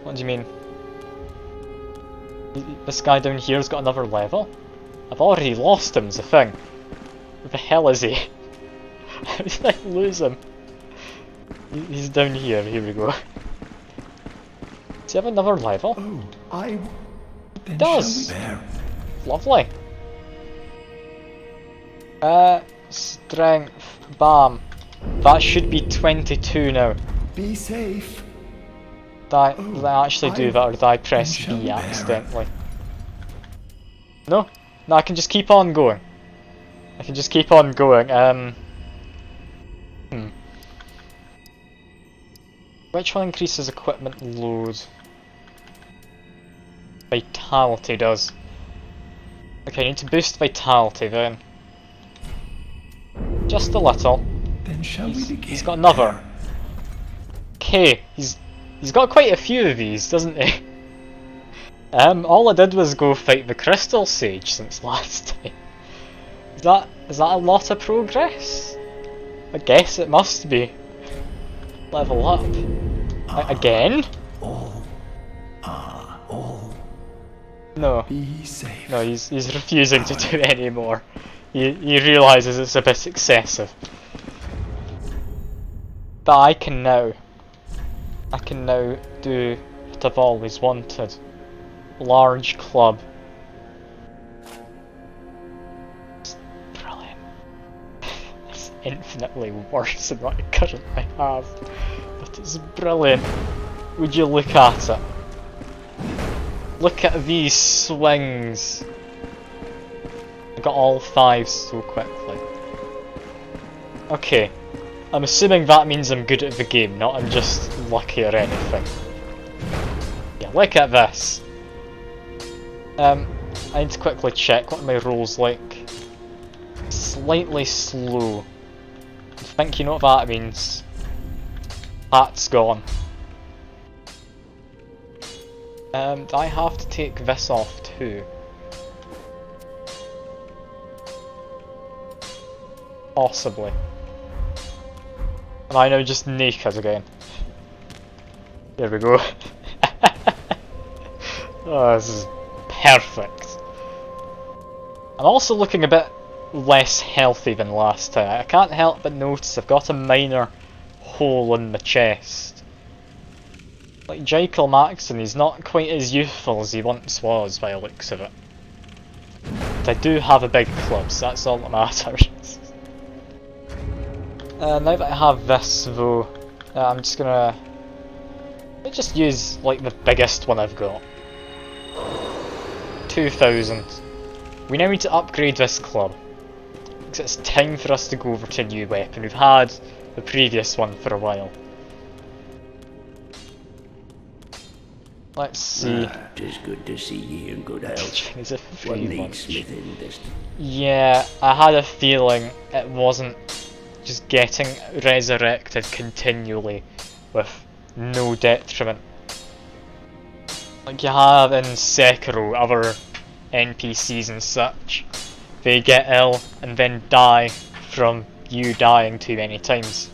What do you mean? This guy down here's got another level? I've already lost him, is the thing. Where the hell is he? How did I lose him? He's down here, here we go. Does he have another level? Oh, Does! Shall we bear? Lovely. Strength. Bam. That should be 22 now. Be safe. Did I actually do that, or did I press B accidentally? No? No, I can just keep on going. I can just keep on going. Which one increases equipment load? Vitality does. Okay, I need to boost vitality then. Just a little. Then shall we begin? He's got another. Okay, he's got quite a few of these, doesn't he? All I did was go fight the Crystal Sage since last time. Is that a lot of progress? I guess it must be. Level up. Again? No. Be safe. No, he's refusing to do any more. He realises it's a bit excessive. But I can now do what I've always wanted. Large club. It's brilliant. It's infinitely worse than what I currently have. But it's brilliant. Would you look at it? Look at these swings. I got all 5 so quickly. Okay. I'm assuming that means I'm good at the game, not I'm just lucky or anything. Yeah, look at this. I need to quickly check what my rolls like. Slightly slow. I think you know what that means. That's gone. Do I have to take this off too? Possibly. Am I now just naked again? There we go. Oh, this is perfect. I'm also looking a bit less healthy than last time. I can't help but notice I've got a minor hole in my chest. Like Jekyll Maxon, he's not quite as youthful as he once was by the looks of it. But I do have a big club, so that's all that matters. Now that I have this though, I'm just gonna just use like the biggest one I've got. 2000. We now need to upgrade this club. Because it's time for us to go over to a new weapon. We've had the previous one for a while. Let's see. Tis good to see ye in good health. Is it One needs smithing this. Yeah, I had a feeling it wasn't just getting resurrected continually with no detriment. Like you have in Sekiro, other NPCs and such. They get ill and then die from you dying too many times.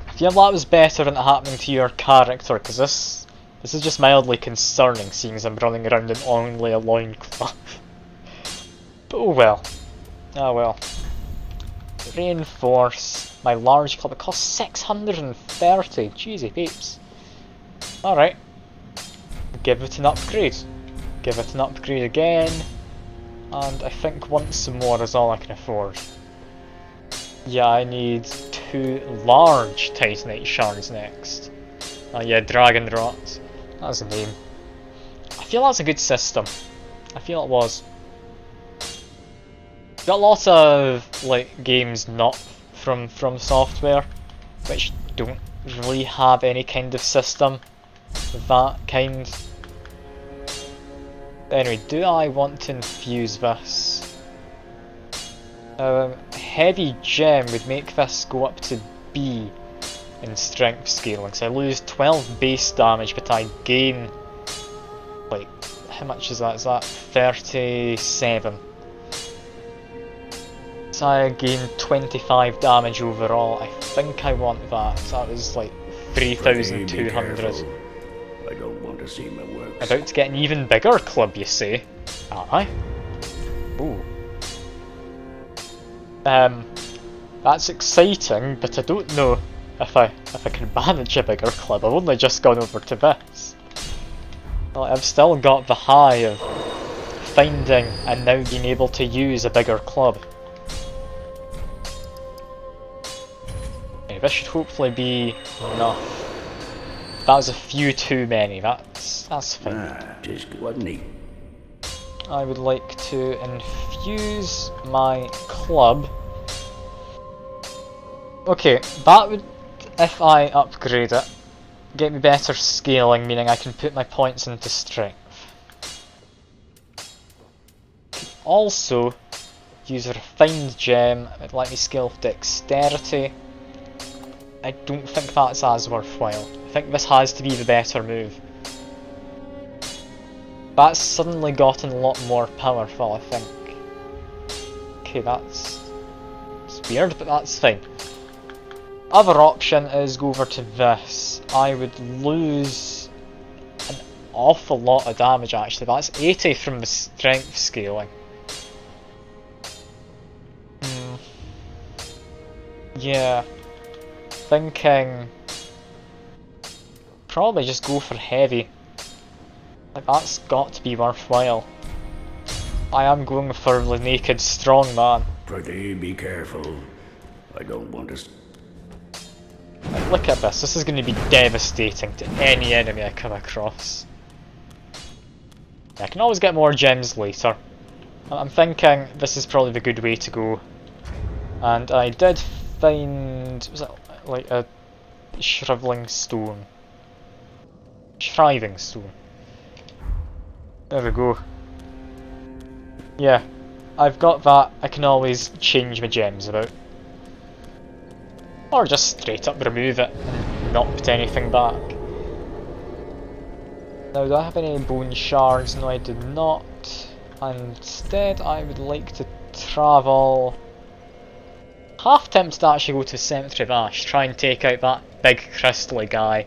I feel that was better than it happening to your character, because this is just mildly concerning, seeing as I'm running around in only a loincloth. But oh well. Oh well. Reinforce my large club. It costs 630. Jeezy peeps. Alright. Give it an upgrade. Give it an upgrade again. And I think once more is all I can afford. Yeah, I need 2 large Titanite Shards next. Yeah, Dragon Rot. That's a name. I feel that's a good system. I feel it was. Got a lot of like games not from Software, which don't really have any kind of system of that kind. Anyway, do I want to infuse this? Heavy Gem would make this go up to B in strength scaling, so I lose 12 base damage, but I gain, like, how much is that? Is that 37? So I gain 25 damage overall. I think I want that. So that was like 3,200. I don't want to see my work. About to get an even bigger club, you say? Aye. Ooh. That's exciting, but I don't know if I can manage a bigger club. I've only just gone over to this. Well, I've still got the high of finding and now being able to use a bigger club. this should hopefully be enough. That was a few too many, that's fine. Ah, just wasn't he? I would like to infuse my club. Okay, that would, if I upgrade it, get me better scaling, meaning I can put my points into strength. Also, use a refined gem, it would let me scale dexterity. I don't think that's as worthwhile. I think this has to be the better move. That's suddenly gotten a lot more powerful, I think. Okay, it's weird, but that's fine. Other option is go over to this. I would lose an awful lot of damage actually. That's 80 from the strength scaling. Yeah. Thinking probably just go for heavy. Like, that's got to be worthwhile. I am going for the naked strong man. Pretty be careful. I don't want to. Like, look at this. This is going to be devastating to any enemy I come across. I can always get more gems later. I'm thinking this is probably the good way to go. And I did find, was it like a shriveling stone? Shriving stone. There we go. Yeah, I've got that. I can always change my gems about. Or just straight up remove it and not put anything back. Now, do I have any bone shards? No, I did not. Instead, I would like to travel. Half tempted to actually go to Cemetery of Ash, try and take out that big crystally guy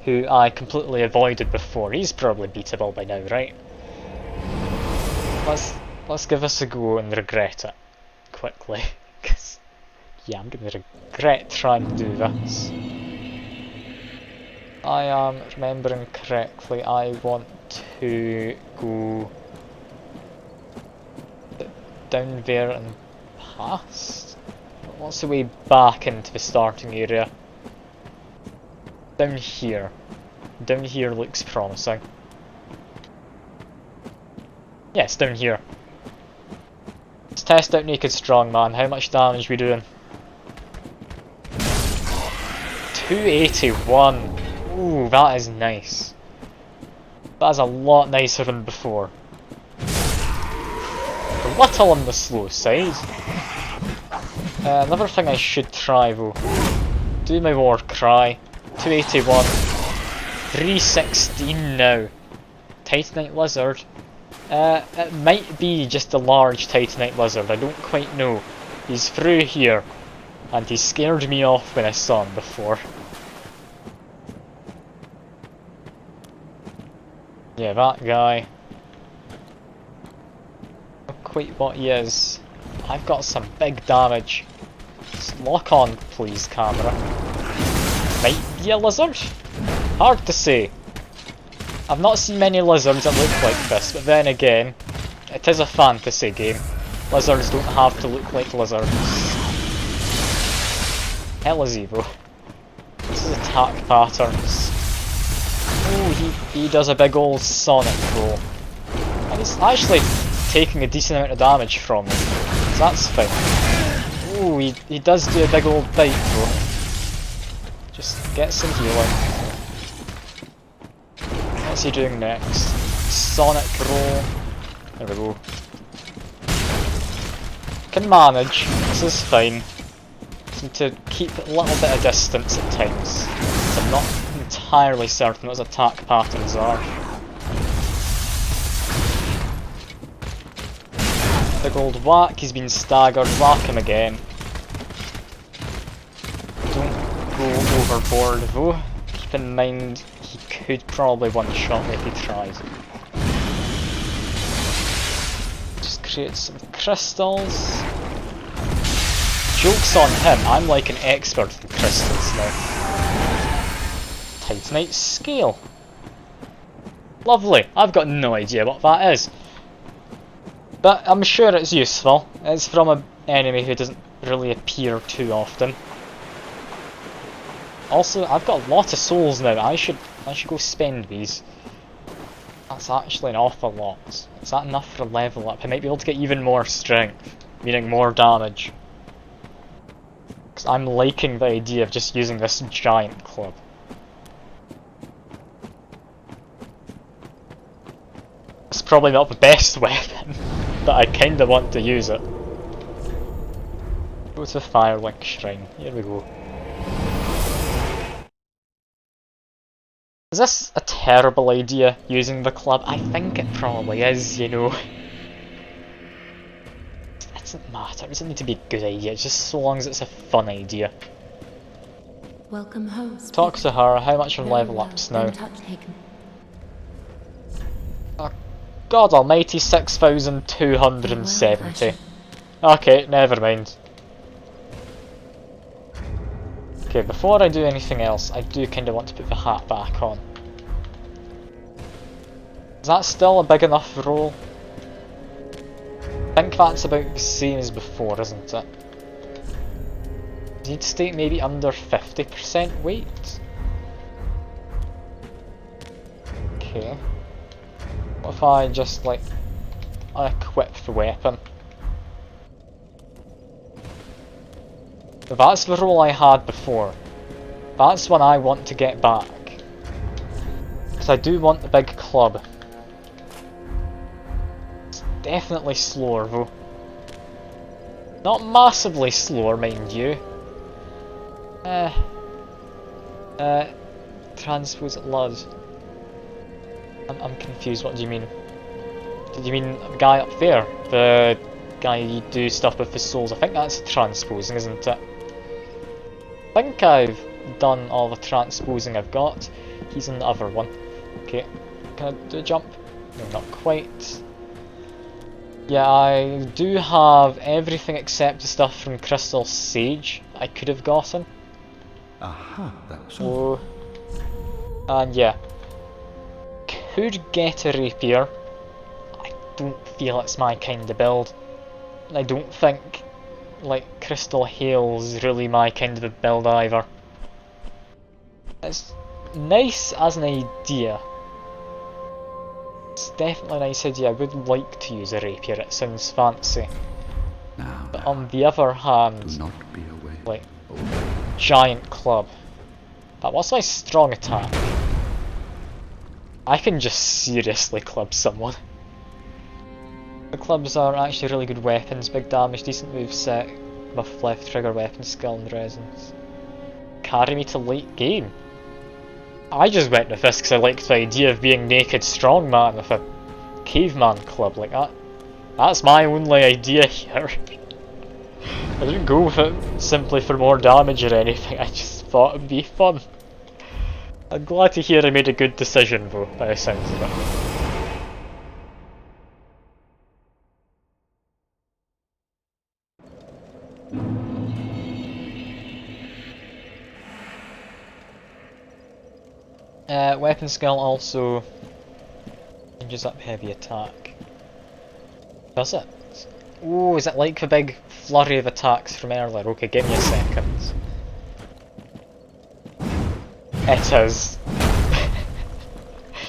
who I completely avoided before. He's probably beatable by now, right? Let's give this a go and regret it quickly, because yeah, I'm gonna regret trying to do this. I am remembering correctly. I want to go down there and past. What's the way back into the starting area? Down here. Down here looks promising. Yes, down here. Let's test out Naked Strongman. How much damage we doing? 281. Ooh, that is nice. That is a lot nicer than before. A little on the slow side. Another thing I should try though. Do my war cry. 281. 316 now. Titanite Lizard. It might be just a large Titanite Lizard, I don't quite know. He's through here, and he scared me off when I saw him before. Yeah, that guy. Not quite what he is. I've got some big damage. Just lock on, please, camera. Might be a lizard? Hard to say. I've not seen many lizards that look like this, but then again, it is a fantasy game. Lizards don't have to look like lizards. Hell is he though? This is attack patterns. Ooh, he does a big old sonic roll. And he's actually taking a decent amount of damage from me, so that's fine. Ooh, he does do a big old bite though. Just get some healing. What's he doing next? Sonic roll. There we go. Can manage. This is fine. Just need to keep a little bit of distance at times, so I'm not entirely certain what his attack patterns are. Big old whack, he's been staggered, whack him again. Don't go overboard though. Keep in mind he could probably one-shot me if he tries. Just create some crystals. Joke's on him, I'm like an expert in crystals now. Titanite scale. Lovely, I've got no idea what that is. But I'm sure it's useful. It's from an enemy who doesn't really appear too often. Also, I've got a lot of souls now. I should go spend these. That's actually an awful lot. Is that enough for a level up? I might be able to get even more strength, meaning more damage. Because I'm liking the idea of just using this giant club. It's probably not the best weapon, but I kinda want to use it. Go to the Firelink Shrine. Here we go. Is this a terrible idea, using the club? I think it probably is, you know. It doesn't matter, it doesn't need to be a good idea, just so long as it's a fun idea. Welcome home. Talk to her, how much are level ups now? Oh, God almighty, 6,270. Okay, never mind. Okay, before I do anything else, I do kinda want to put the hat back on. Is that still a big enough roll? I think that's about the same as before, isn't it? Do you need to stay maybe under 50% weight? Okay. What if I just, like, unequip the weapon? That's the roll I had before. That's one I want to get back. Because I do want the big club. It's definitely slower though. Not massively slower, mind you. Transpose at Lud. I'm confused, what do you mean? Did you mean the guy up there? The guy you do stuff with the souls? I think that's transposing, isn't it? I think I've done all the transposing I've got. He's in the other one. Okay, can I do a jump? No, not quite. Yeah, I do have everything except the stuff from Crystal Sage I could have gotten. Aha, that's all. And yeah, could get a rapier. I don't feel it's my kind of build. And I don't think like Crystal Hail's really my kind of a build either. It's nice as an idea. It's definitely a nice idea. I would like to use a rapier, it sounds fancy. But on the other hand, like, giant club. But what's my strong attack? I can just seriously club someone. The clubs are actually really good weapons, big damage, decent moveset, buff left trigger weapon skill and resins. Carry me to late game. I just went with this because I liked the idea of being naked strongman with a caveman club like that. That's my only idea here. I didn't go with it simply for more damage or anything, I just thought it'd be fun. I'm glad to hear I made a good decision though, by the sounds of it. Weapon skill also changes up heavy attack. Does it? Oh, is it like the big flurry of attacks from earlier? Okay, give me a second. It is.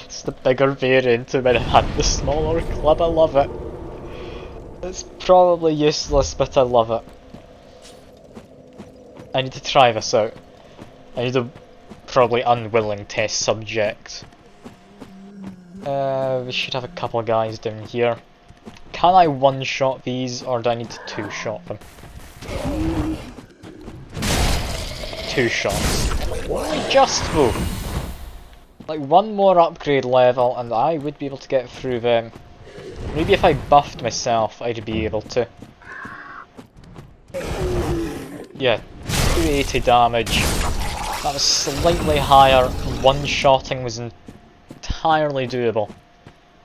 It's the bigger variant of it had the smaller club, I love it. It's probably useless, but I love it. I need to try this out. I need a probably unwilling test subject. We should have a couple of guys down here. Can I one-shot these, or do I need to two-shot them? Two shots. Only just though! Like one more upgrade level and I would be able to get through them. Maybe if I buffed myself I'd be able to. Yeah, 280 damage. That was slightly higher, one-shotting was entirely doable.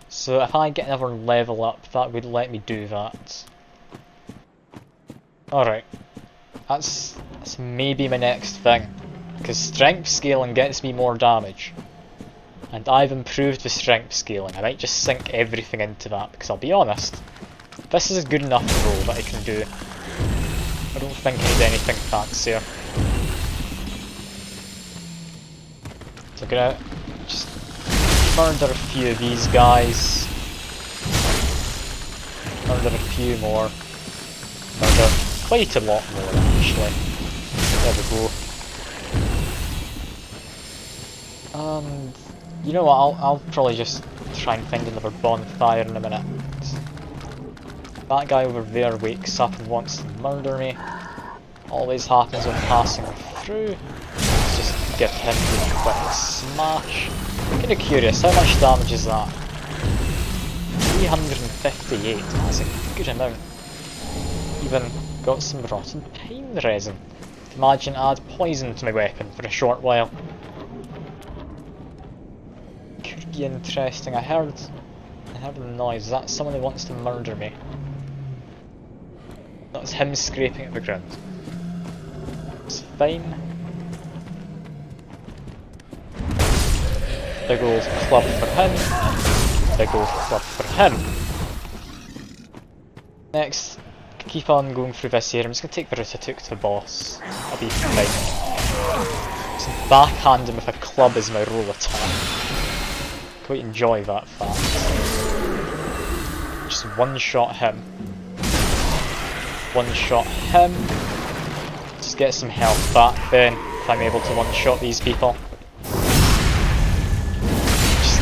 So if I get another level up, that would let me do that. Alright. That's maybe my next thing. Because strength scaling gets me more damage. And I've improved the strength scaling. I might just sink everything into that, because I'll be honest, this is a good enough roll that I can do. I don't think I need anything fancier. gonna just murder a few of these guys. Murder a few more. Murder quite a lot more actually. There we go. And you know what, I'll probably just try and find another bonfire in a minute. That guy over there wakes up and wants to murder me. Always happens when passing through. Let's just give him a quick smash. Kinda curious, how much damage is that? 358, that's a good amount. Even got some rotten pine resin. Imagine I add poison to my weapon for a short while. Could be interesting. I heard a noise. Is that someone who wants to murder me? That's him scraping at the ground. It's fine. Big old club for him. Big old club for him. Next, keep on going through this here. I'm just going to take the route I took to the boss. I'll be fine. So backhand him with a club is my roll attack. Quite enjoy that fact. Just one shot him. One shot him. Just get some health back then if I'm able to one shot these people. Just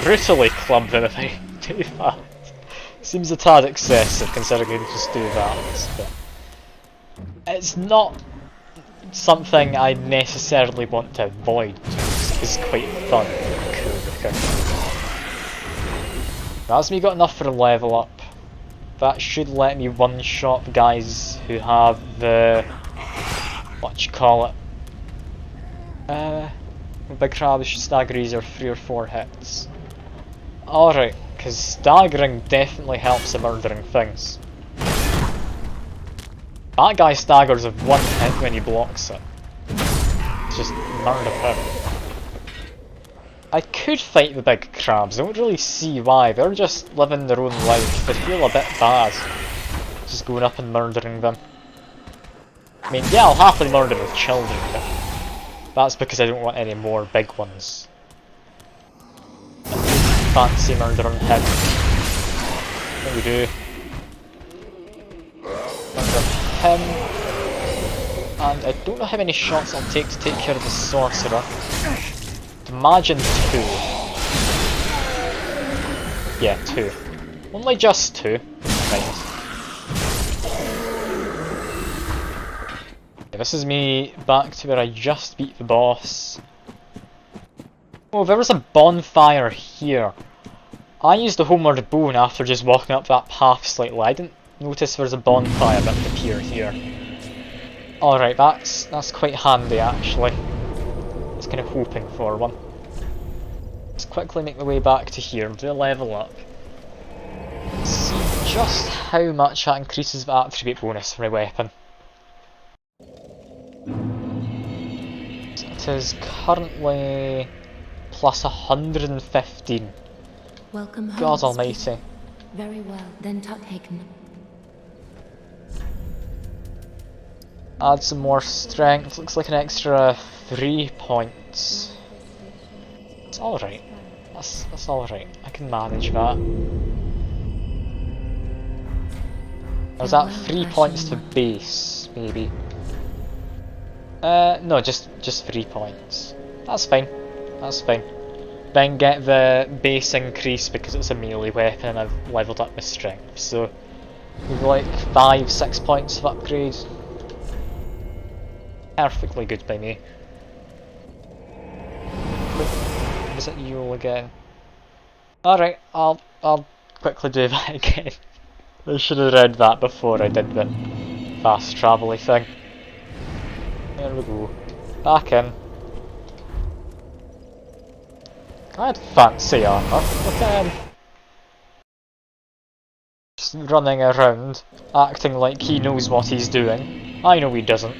brutally club them if I do that. Seems a tad excessive considering I just do that, but it's not something I necessarily want to avoid. It's quite fun. Cool. That's me got enough for a level up. That should let me one shot guys who have the the big crab should stagger easier 3 or 4 hits. Alright, because staggering definitely helps in murdering things. That guy staggers with 1 hit when he blocks it. Just murder him. I could fight the big crabs, I don't really see why, they're just living their own life, they feel a bit bad. Just going up and murdering them. I mean, yeah, I'll happily murder the children, but that's because I don't want any more big ones. Fancy murdering him. What do we do? Murder him. And I don't know how many shots I'll take to take care of the sorcerer. Imagine 2. Yeah, 2. Only just 2. Nice. Okay, this is me back to where I just beat the boss. Oh, there was a bonfire here. I used the homeward bone after just walking up that path slightly. I didn't notice there was a bonfire that would appear here. Alright, that's quite handy actually. I was kind of hoping for one. Let's quickly make my way back to here, do a level up. See just how much that increases the attribute bonus for my weapon. So it is currently plus 115. Welcome home. God almighty. Very well, then Tuthaken. Add some more strength, looks like an extra 3 points. It's alright. That's alright. I can manage that. Or is that 3 points to base, maybe? No, just 3 points. That's fine. That's fine. Then get the base increase because it's a melee weapon and I've leveled up my strength. So maybe like 5-6 points of upgrade. Perfectly good by me. Was it you all again? Alright, I'll quickly do that again. I should have read that before I did the fast travel-y thing. There we go. Back in. I had fancy armour. Look at him. Just running around, acting like he knows what he's doing. I know he doesn't.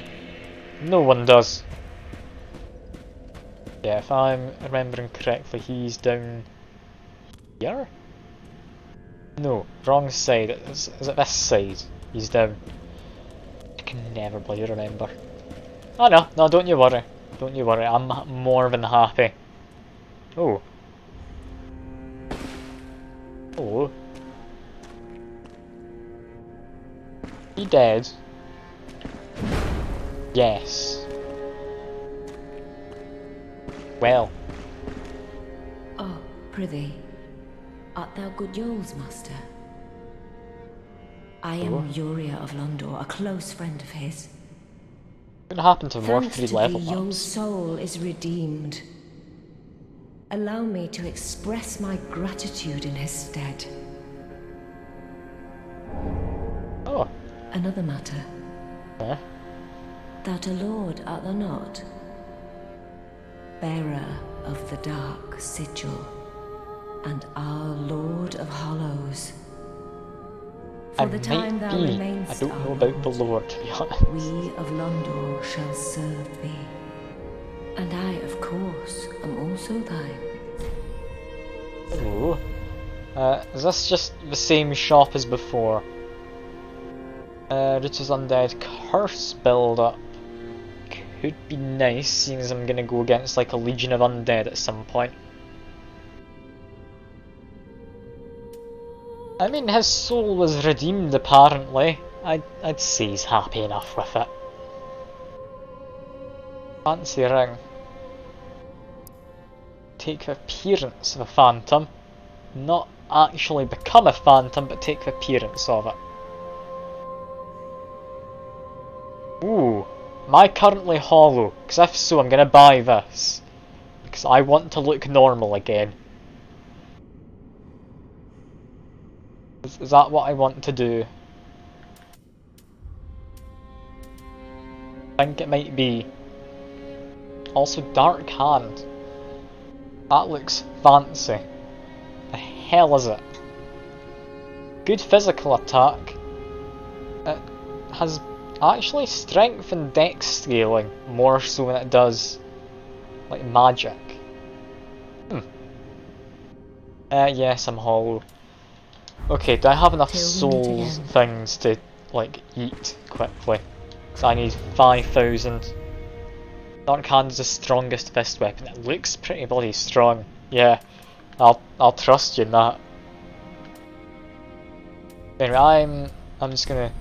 No one does. Yeah, if I'm remembering correctly, he's down here? No, wrong side. Is it this side? He's down. I can never bloody remember. Oh no, don't you worry. Don't you worry, I'm more than happy. Oh. Oh. He dead? Yes. Well. Oh, prithee, art thou good Yoel's master? I am Uriah of Londor, a close friend of his. What happened to more Thanks 3 to level thee, Yoel's maps? soul is redeemed. Allow me to express my gratitude in his stead. Oh. Another matter. Huh? Thou a lord, art thou not? Bearer of the dark sigil, and our Lord of Hollows. For the time thou I remainst don't know our about the Lord, lore, to be honest. we of Londor shall serve thee. And I, of course, am also thine. Oh. Is this just the same shop as before? Riches Undead Curse build up. Could be nice, seeing as I'm gonna go against like a Legion of Undead at some point. I mean, his soul was redeemed apparently. I'd say he's happy enough with it. Fancy ring. Take the appearance of a phantom. Not actually become a phantom, but take the appearance of it. Ooh, am I currently hollow? Because if so, I'm gonna buy this. Because I want to look normal again. Is that what I want to do? I think it might be. Also, Dark Hand. That looks fancy. The hell is it? Good physical attack. It has actually strength and dex scaling more so than it does like magic. Yes, I'm hollow. Okay, do I have enough souls things to like eat quickly? Because I need 5,000. Dark Hand is the strongest fist weapon. It looks pretty bloody strong. Yeah, I'll trust you in that. Anyway, I'm just gonna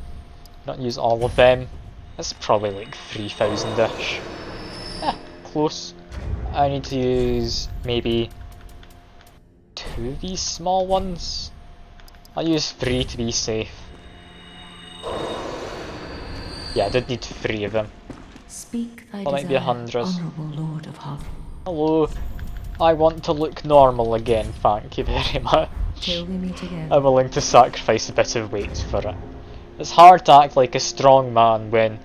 not use all of them. That's probably like 3,000-ish. Close. I need to use maybe 2 of these small ones. I'll use 3 to be safe. Yeah, I did need 3 of them. Speak thy That might be 100. honorable Lord of Hob. Hello. I want to look normal again, thank you very much. Till we meet again. I'm willing to sacrifice a bit of weight for it. It's hard to act like a strong man when,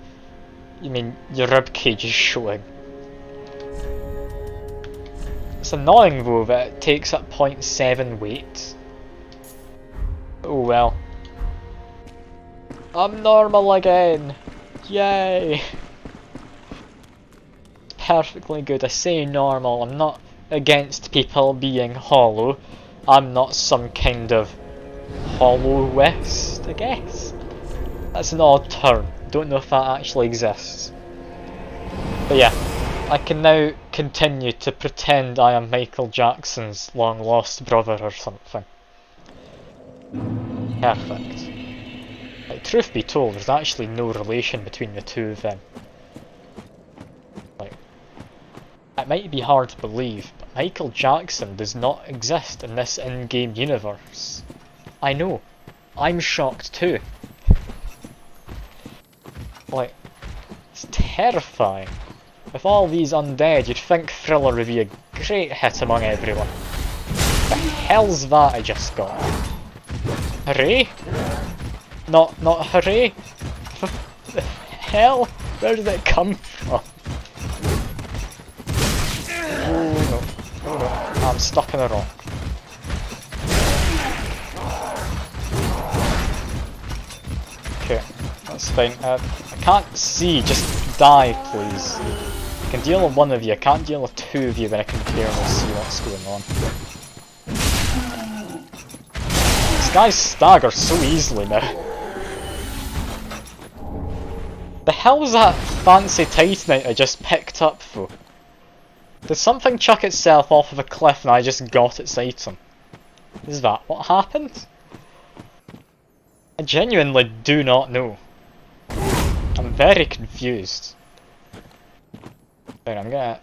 your ribcage is showing. It's annoying though that it takes up 0.7 weight. Oh well. I'm normal again! Yay! It's perfectly good. I say normal. I'm not against people being hollow. I'm not some kind of hollow west, I guess. That's an odd term. Don't know if that actually exists. But yeah, I can now continue to pretend I am Michael Jackson's long lost brother or something. Perfect. Like, truth be told, there's actually no relation between the two of them. Like, it might be hard to believe, but Michael Jackson does not exist in this in-game universe. I know. I'm shocked too. Like, it's terrifying. With all these undead, you'd think Thriller would be a great hit among everyone. The hell's that I just got? Hooray? Not hooray? The hell? Where did it come from? Oh no, oh no, I'm stuck in a rock. Okay, that's fine. I can't see, just die please. I can deal with one of you, I can't deal with 2 of you, then I can barely see what's going on. These guys stagger so easily now. The The hell was that fancy Titanite I just picked up though? Did something chuck itself off of a cliff and I just got its item? Is that what happened? I genuinely do not know. I'm very confused. Right, I'm gonna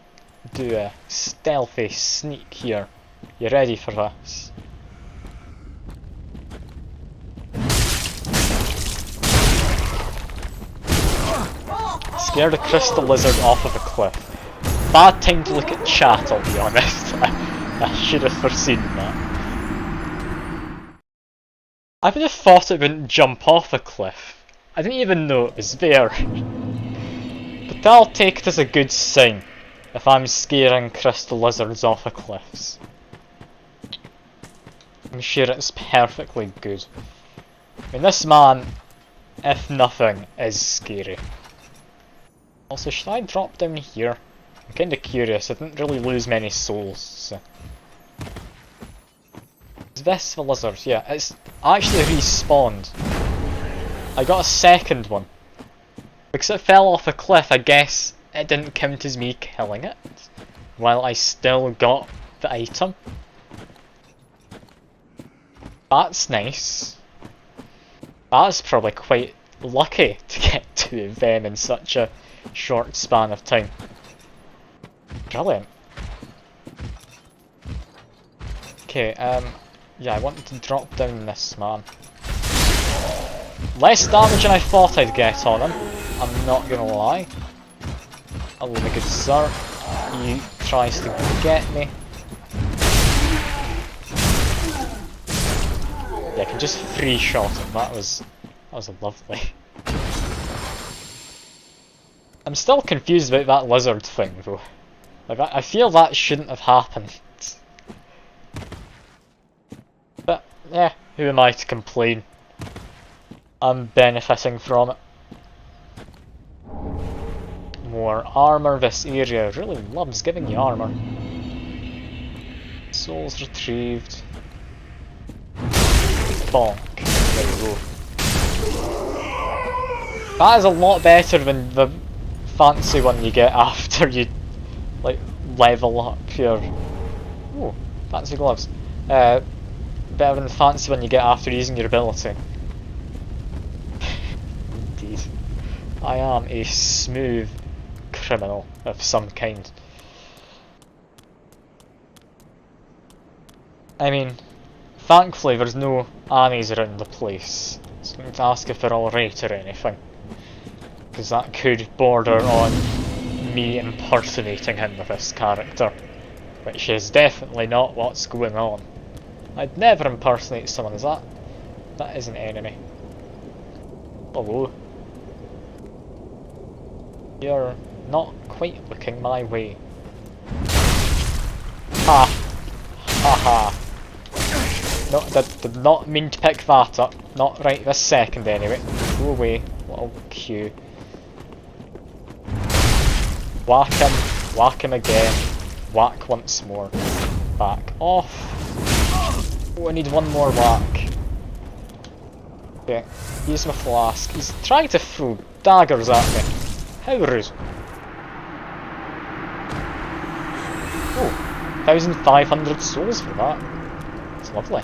do a stealthy sneak here. You ready for this? Scare the crystal lizard off of a cliff. Bad time to look at chat, I'll be honest. I should have foreseen that. I would have thought it wouldn't jump off a cliff. I didn't even know it was there. But I'll take it as a good sign if I'm scaring crystal lizards off of cliffs. I'm sure it's perfectly good. I mean, this man, if nothing, is scary. Also, should I drop down here? I'm kinda curious, I didn't really lose many souls, so... Is this the lizard? Yeah, it's actually respawned. I got a second one. Because it fell off a cliff, I guess it didn't count as me killing it, while I still got the item. That's nice. That's probably quite lucky to get two of them in such a short span of time. Brilliant. Okay, yeah, I want to drop down this man. Less damage than I thought I'd get on him, I'm not gonna lie. Hello, my good sir. He tries to get me. Yeah, I can just free shot him, that was lovely. I'm still confused about that lizard thing though. Like, I feel that shouldn't have happened. But, yeah, who am I to complain? I'm benefiting from it. More armor, this area really loves giving you armor. Souls retrieved. Bonk. There we go. That is a lot better than the fancy one you get after you like level up your... Oh, fancy gloves. Better than the fancy one you get after using your ability. Indeed. I am a smooth criminal of some kind. I mean, thankfully there's no Annies around the place, so I don't need to ask if they're alright or anything. Because that could border on me impersonating him with this character, which is definitely not what's going on. I'd never impersonate someone, is that? That is an enemy. Hello. You're not quite looking my way. Ha! Ha ha! No, did not mean to pick that up. Not right this second anyway. Go away, little Q. Whack him again, whack once more. Back off. Oh, I need one more whack. Okay, use my flask. He's trying to throw daggers at me. How rude. Oh, 1,500 souls for that. It's lovely.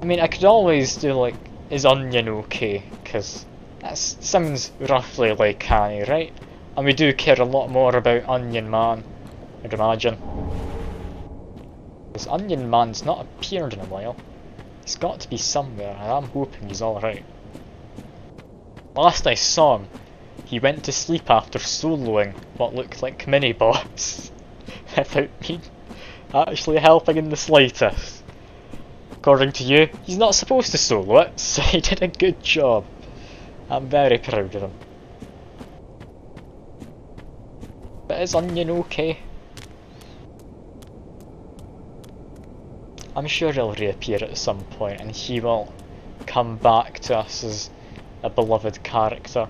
I mean, I could always do like, is Onion okay? Because that sounds roughly like Annie, right? And we do care a lot more about Onion Man, I'd imagine. Because Onion Man's not appeared in a while. He's got to be somewhere, and I'm hoping he's alright. Last I saw him, he went to sleep after soloing what looked like mini-boss, without me actually helping in the slightest. According to you, he's not supposed to solo it, so he did a good job. I'm very proud of him. But is Onion okay? I'm sure he'll reappear at some point and he will come back to us as a beloved character.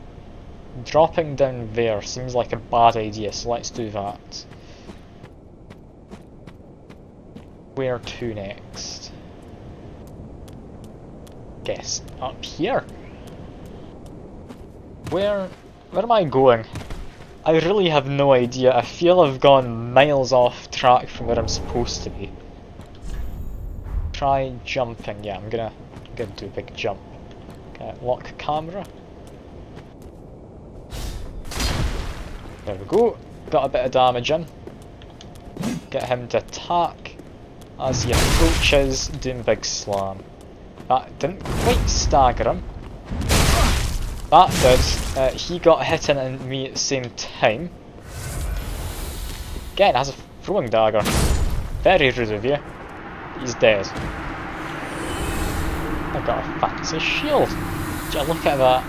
Dropping down there seems like a bad idea, so let's do that. Where to next? Guess up here. Where am I going? I really have no idea. I feel I've gone miles off track from where I'm supposed to be. Try jumping. Yeah, I'm gonna do a big jump. Okay, lock camera. There we go. Got a bit of damage in. Get him to attack as he approaches, doing big slam. That didn't quite stagger him. That did. He got hit in me at the same time. Again, has a throwing dagger. Very rude of you. He's dead. I got a fancy shield. Just look at that.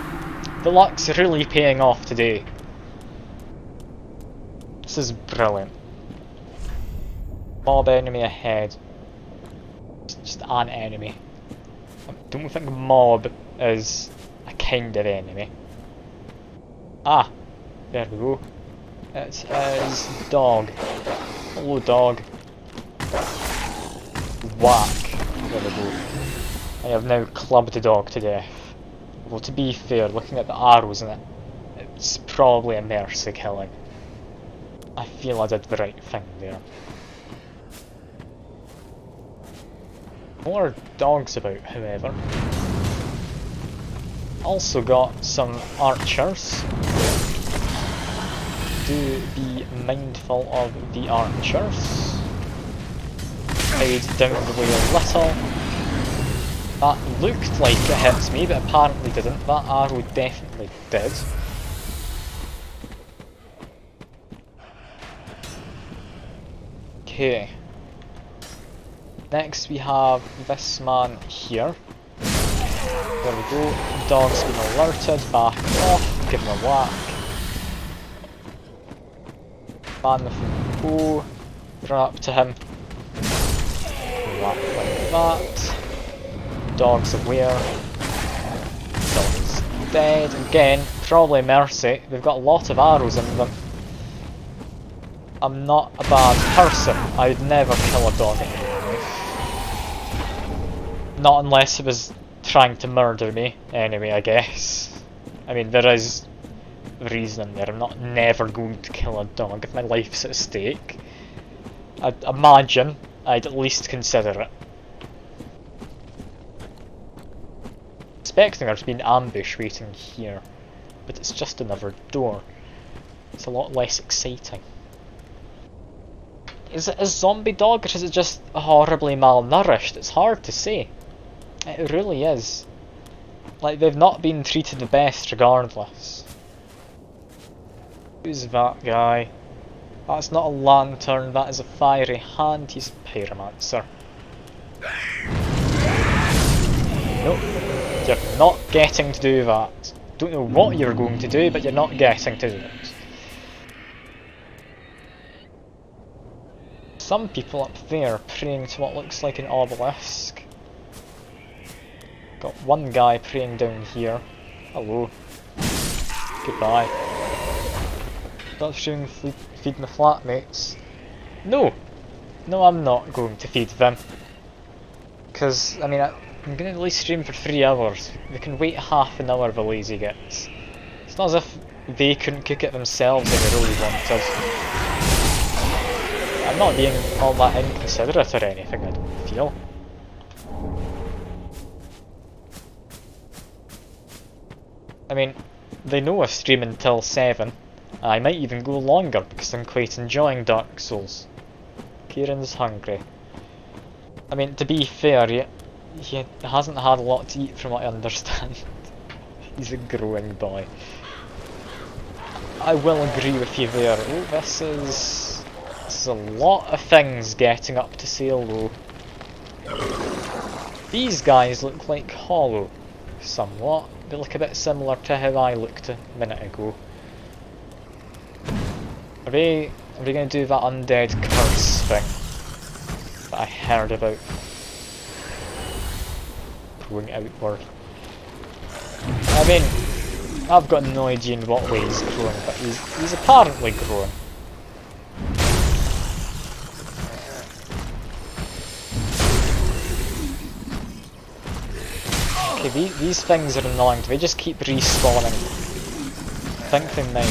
The luck's really paying off today. This is brilliant. Mob enemy ahead. It's just an enemy. I don't think mob is a kind of enemy. Ah, there we go. It is dog. Hello, dog. Whack. There we go. I have now clubbed the dog to death. Well, to be fair, looking at the arrows in it, it's probably a mercy killing. I feel I did the right thing there. More dogs about, however. Also got some archers. Do be mindful of the archers. Hide down the way a little. That looked like it hit me, but apparently didn't. That arrow definitely did. Okay. Next we have this man here. There we go. Dog's been alerted. Back off. Give him a whack. Ban the foe. Run up to him. Whack like that. Dog's aware. Dog's dead. Again, probably mercy. They've got a lot of arrows in them. I'm not a bad person. I'd never kill a dog in real life. Not unless it was trying to murder me. Anyway, I guess. I mean, there is reason there. I'm not never going to kill a dog if my life's at stake. I'd imagine I'd at least consider it. Expecting there to be an ambush waiting here, but it's just another door. It's a lot less exciting. Is it a zombie dog, or is it just horribly malnourished? It's hard to say. It really is. Like, they've not been treated the best regardless. Who's that guy? That's not a lantern, that is a fiery hand. He's a pyromancer. Nope. You're not getting to do that. Don't know what you're going to do, but you're not getting to do it. Some people up there praying to what looks like an obelisk. Got one guy praying down here. Hello. Goodbye. Not showing feed my flatmates. No! No, I'm not going to feed them. Because, I mean, I'm going to at least stream for 3 hours. They can wait half an hour, the lazy gits. It's not as if they couldn't cook it themselves if they really wanted. I'm not being all that inconsiderate or anything, I don't feel. I mean, they know I stream until 7. I might even go longer because I'm quite enjoying Dark Souls. Kieran's hungry. I mean, to be fair, he hasn't had a lot to eat from what I understand. He's a growing boy. I will agree with you there. Oh, this is a lot of things getting up to sale though. These guys look like hollow, somewhat. They look a bit similar to how I looked a minute ago. Are they going to do that undead curse thing that I heard about? Going outward. I mean, I've got no idea in what way he's growing, but he's apparently growing. Okay, these things are annoying. They just keep respawning. think they might.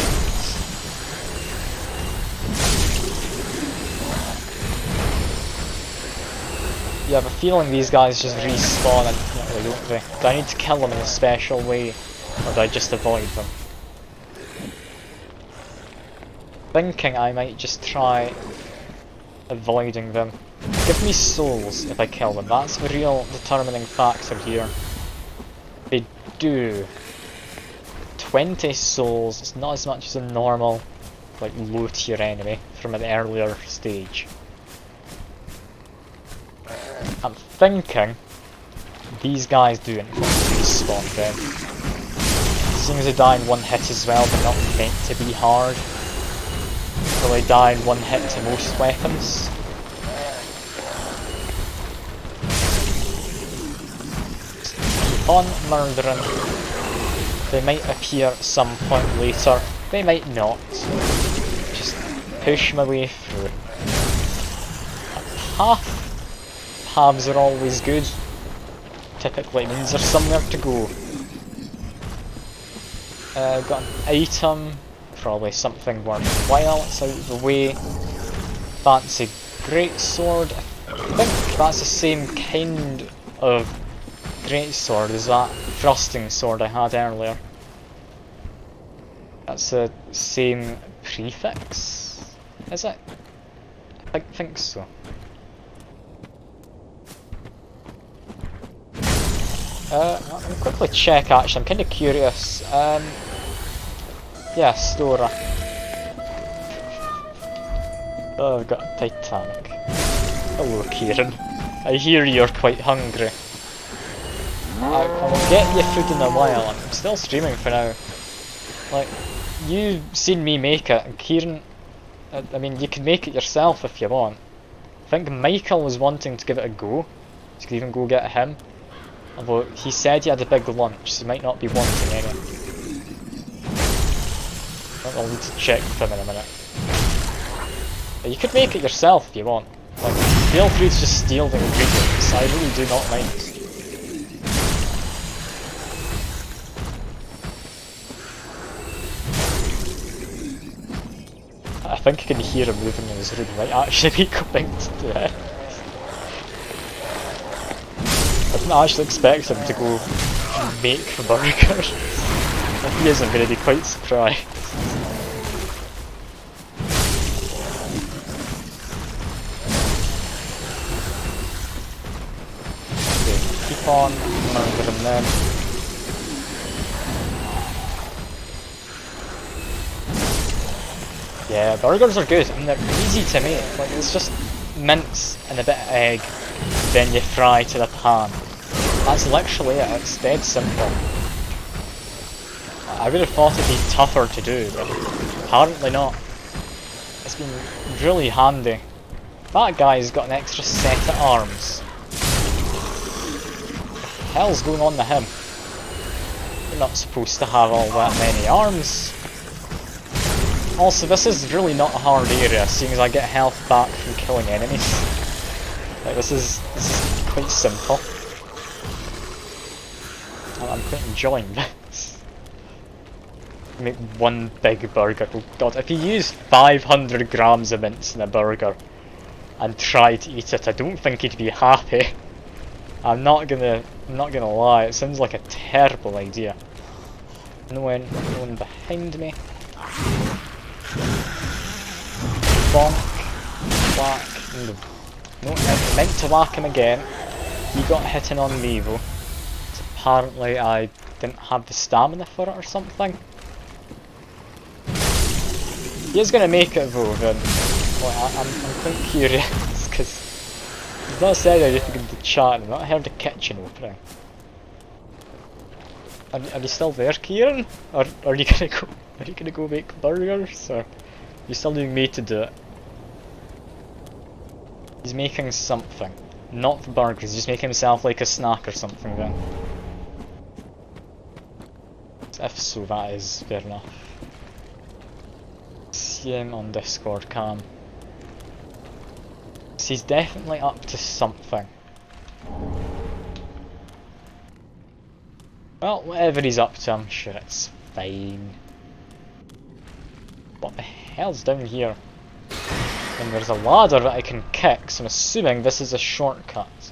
You have a feeling these guys just respawn infinitely, don't they? Do I need to kill them in a special way, or do I just avoid them? Thinking I might just try avoiding them. Give me souls if I kill them, that's the real determining factor here. They do. 20 souls, it's not as much as a normal, like, low tier enemy from an earlier stage. I'm thinking these guys do in respawn then. Seeing as they die in one hit as well, they're not meant to be hard. So they die in one hit to most weapons. Keep on murdering. They might appear at some point later. They might not. Just push my way through. A path. Paths are always good. Typically it means there's somewhere to go. Got an item. Probably something worthwhile. It's out of the way. Fancy greatsword. I think that's the same kind of greatsword as that thrusting sword I had earlier. That's the same prefix, is it? I think so. Let me quickly check actually, I'm kind of curious. Yeah, Stora. Oh, I've got a Titanic. Hello, Kieran. I hear you're quite hungry. I will get you food in a while. I'm still streaming for now. Like, you've seen me make it, and Kieran, I mean, you can make it yourself if you want. I think Michael was wanting to give it a go. You could even go get him. Although he said he had a big lunch, so he might not be wanting any. I'll need to check with him in a minute. But you could make it yourself if you want. Like, feel free to just steal the ingredients. I really do not mind. I think I can hear him moving in his room. Might actually be coming to it. I didn't actually expect him to go make the burgers. If he is, I'm going to be quite surprised. Okay, keep on murdering them. Yeah, burgers are good. I mean, they're easy to make. Like, it's just mince and a bit of egg, then you fry to the pan. That's literally it. It's dead simple. I would have thought it'd be tougher to do, but apparently not. It's been really handy. That guy's got an extra set of arms. What the hell's going on to him? You're not supposed to have all that many arms. Also, this is really not a hard area, seeing as I get health back from killing enemies. Like, this is quite simple. I'm quite enjoying this. Make one big burger. Oh god, if you use 500 grams of mince in a burger and try to eat it, I don't think he'd be happy. I'm not gonna lie, it sounds like a terrible idea. No one behind me. Bonk, whack, no, I meant to whack him again. He got hitting on me though. So apparently I didn't have the stamina for it or something. He is gonna make it though, then. Well, I'm quite curious, because he's not said anything in the chat, I've not heard the kitchen opening. Are you still there, Kieran? Or are you gonna go make burgers? Or are you still doing me to do it? He's making something. Not the burgers, he's just making himself like a snack or something then. If so, that is fair enough. See him on Discord cam. So he's definitely up to something. Well, whatever he's up to, I'm sure it's fine. what the hell's down here? And there's a ladder that I can kick, so I'm assuming this is a shortcut.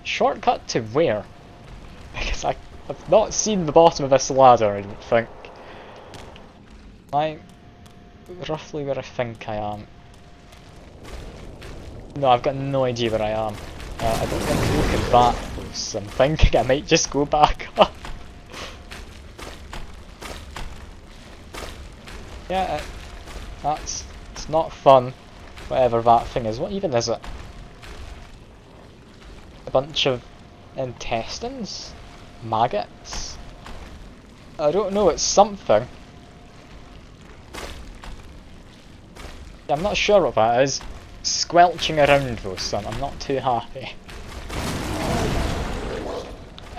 Shortcut to where? Because I've not seen the bottom of this ladder, I don't think. I'm roughly where I think I am. No, I've got no idea where I am. I don't want to look at that close. I'm thinking I might just go back up. Yeah, it's not fun, whatever that thing is. What even is it? A bunch of intestines? Maggots? I don't know, it's something. Yeah, I'm not sure what that is. Squelching around though, so I'm not too happy.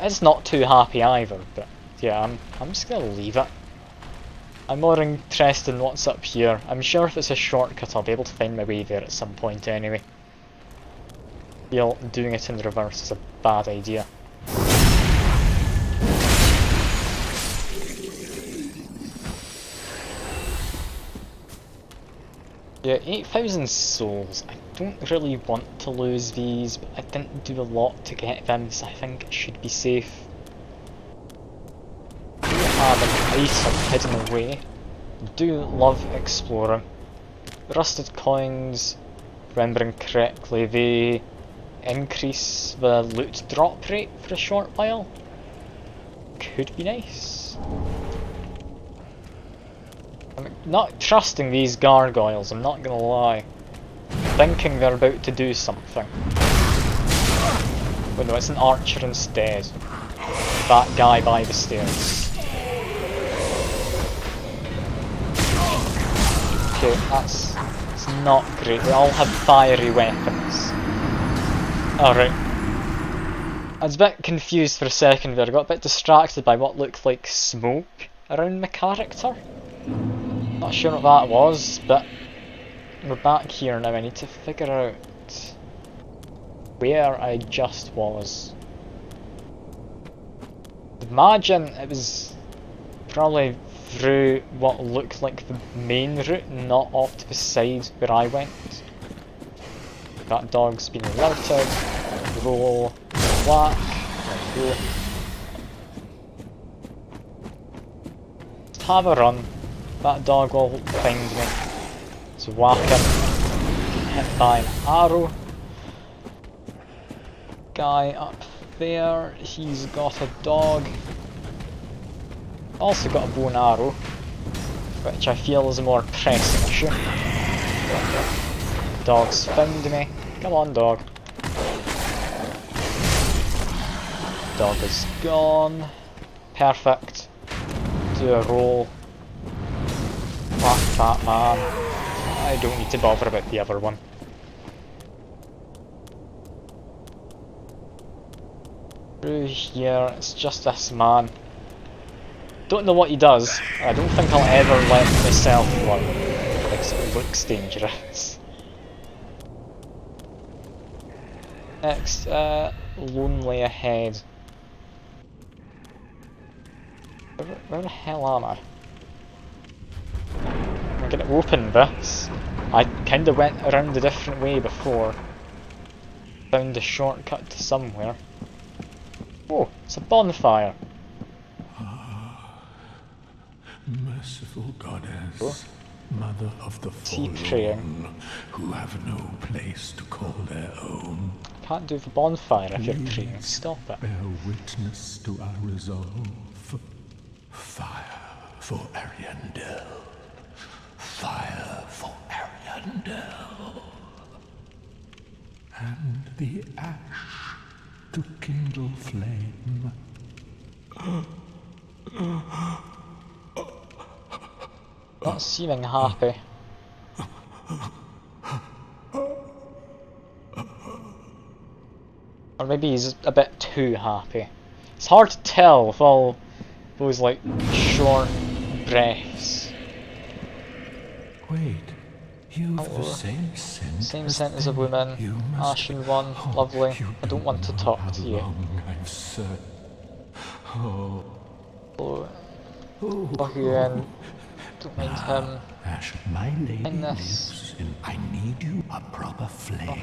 It's not too happy either, but yeah, I'm just gonna leave it. I'm more interested in what's up here. I'm sure if it's a shortcut I'll be able to find my way there at some point anyway. Feel doing it in reverse is a bad idea. Yeah, 8,000 souls. I don't really want to lose these, but I didn't do a lot to get them, so I think it should be safe. I do have an item hidden away. I do love exploring. Rusted coins, remembering correctly, they increase the loot drop rate for a short while. Could be nice. I'm not trusting these gargoyles, I'm not gonna lie. Thinking they're about to do something. But no, it's an archer instead. That guy by the stairs. Okay, that's not great. They all have fiery weapons. Alright. I was a bit confused for a second there. I got a bit distracted by what looked like smoke around my character. Not sure what that was, but we're back here now. I need to figure out where I just was. Imagine it was probably through what looked like the main route, not off to the side where I went. That dog's been alerted. Roll, whack, there we go. Just have a run. That dog will find me. So whack him. Hit by an arrow. Guy up there, he's got a dog. Also got a bow and arrow, which I feel is a more pressing issue. Dog's found me. Come on, dog. Dog is gone. Perfect. Do a roll. Whack that man. I don't need to bother about the other one. Through here, it's just this man. Don't know what he does. I don't think I'll ever let myself learn, because it looks dangerous. Next, lonely ahead. Where the hell am I? I'm gonna open this. I kinda went around a different way before. Found a shortcut to somewhere. Oh, it's a bonfire. Merciful goddess, mother of the praying? forlorn, who have no place to call their own. Can't do the bonfire if you're praying. Stop it. Bear witness to our resolve. Fire for Ariandel. Fire for Ariandel. And the ash to kindle flame. Not seeming happy. Or maybe he's a bit too happy. It's hard to tell with all those like short breaths. Wait, you've the same scent. Same scent as a woman. Ashen one, lovely. I don't want to talk to you. I've searched. Oh. Again. Don't mind him. Ash, my lady In lives, and I need you a proper flame.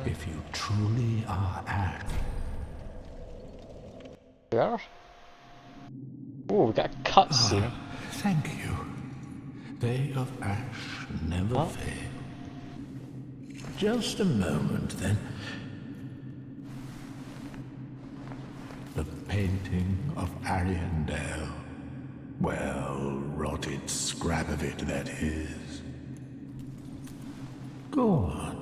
If you truly are Ash. There. Oh, we got a cutscene. Thank you. They of Ash never fail. Just a moment, then. The painting of Ariandel. Well, rotted scrap of it, that is. Go on.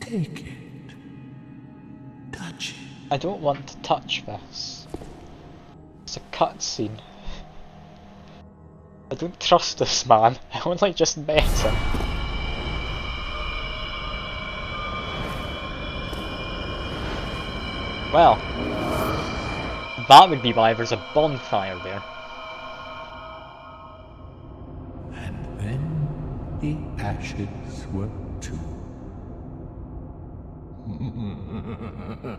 Take it. Touch it. I don't want to touch this. It's a cutscene. I don't trust this man. I only just met him. Well, that would be why there's a bonfire there. And then the ashes were too.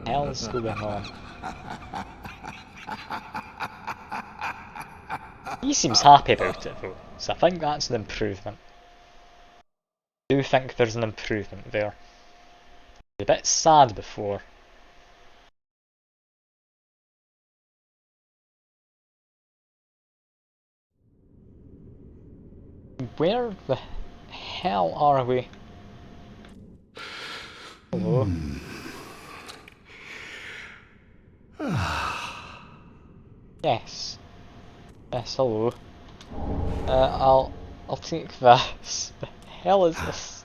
Hell's going on? He seems happy about it though, so I think that's an improvement. I do think there's an improvement there. He was a bit sad before. Where the hell are we? Hello? Yes. Yes, hello. I'll take this. The hell is this?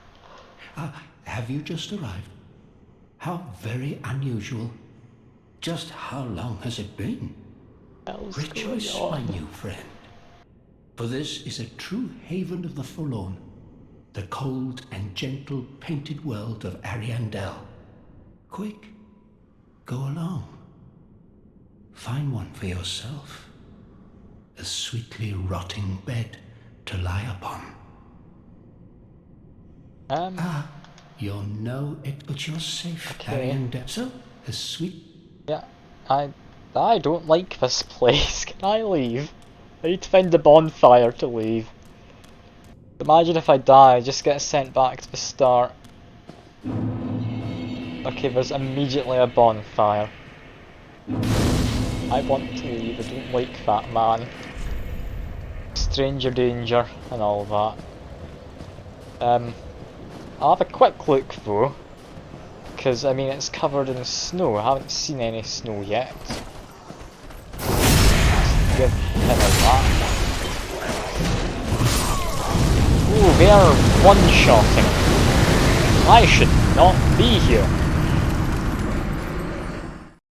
Have you just arrived? How very unusual. Just how long has it been? Rejoice, my new friend. For this is a true haven of the forlorn, the cold and gentle painted world of Ariandel. Quick, go along. Find one for yourself. A sweetly rotting bed to lie upon. You'll know it, but you're safe, Ariandel. So, a sweet... Yeah, I don't like this place. Can I leave? I need to find the bonfire to leave. Imagine if I die, I just get sent back to the start. Okay, there's immediately a bonfire. I want to leave, I don't like that man. Stranger danger and all that. I'll have a quick look though. Because, I mean, it's covered in snow. I haven't seen any snow yet. Give him a that. Ooh, they're one-shotting. I should not be here.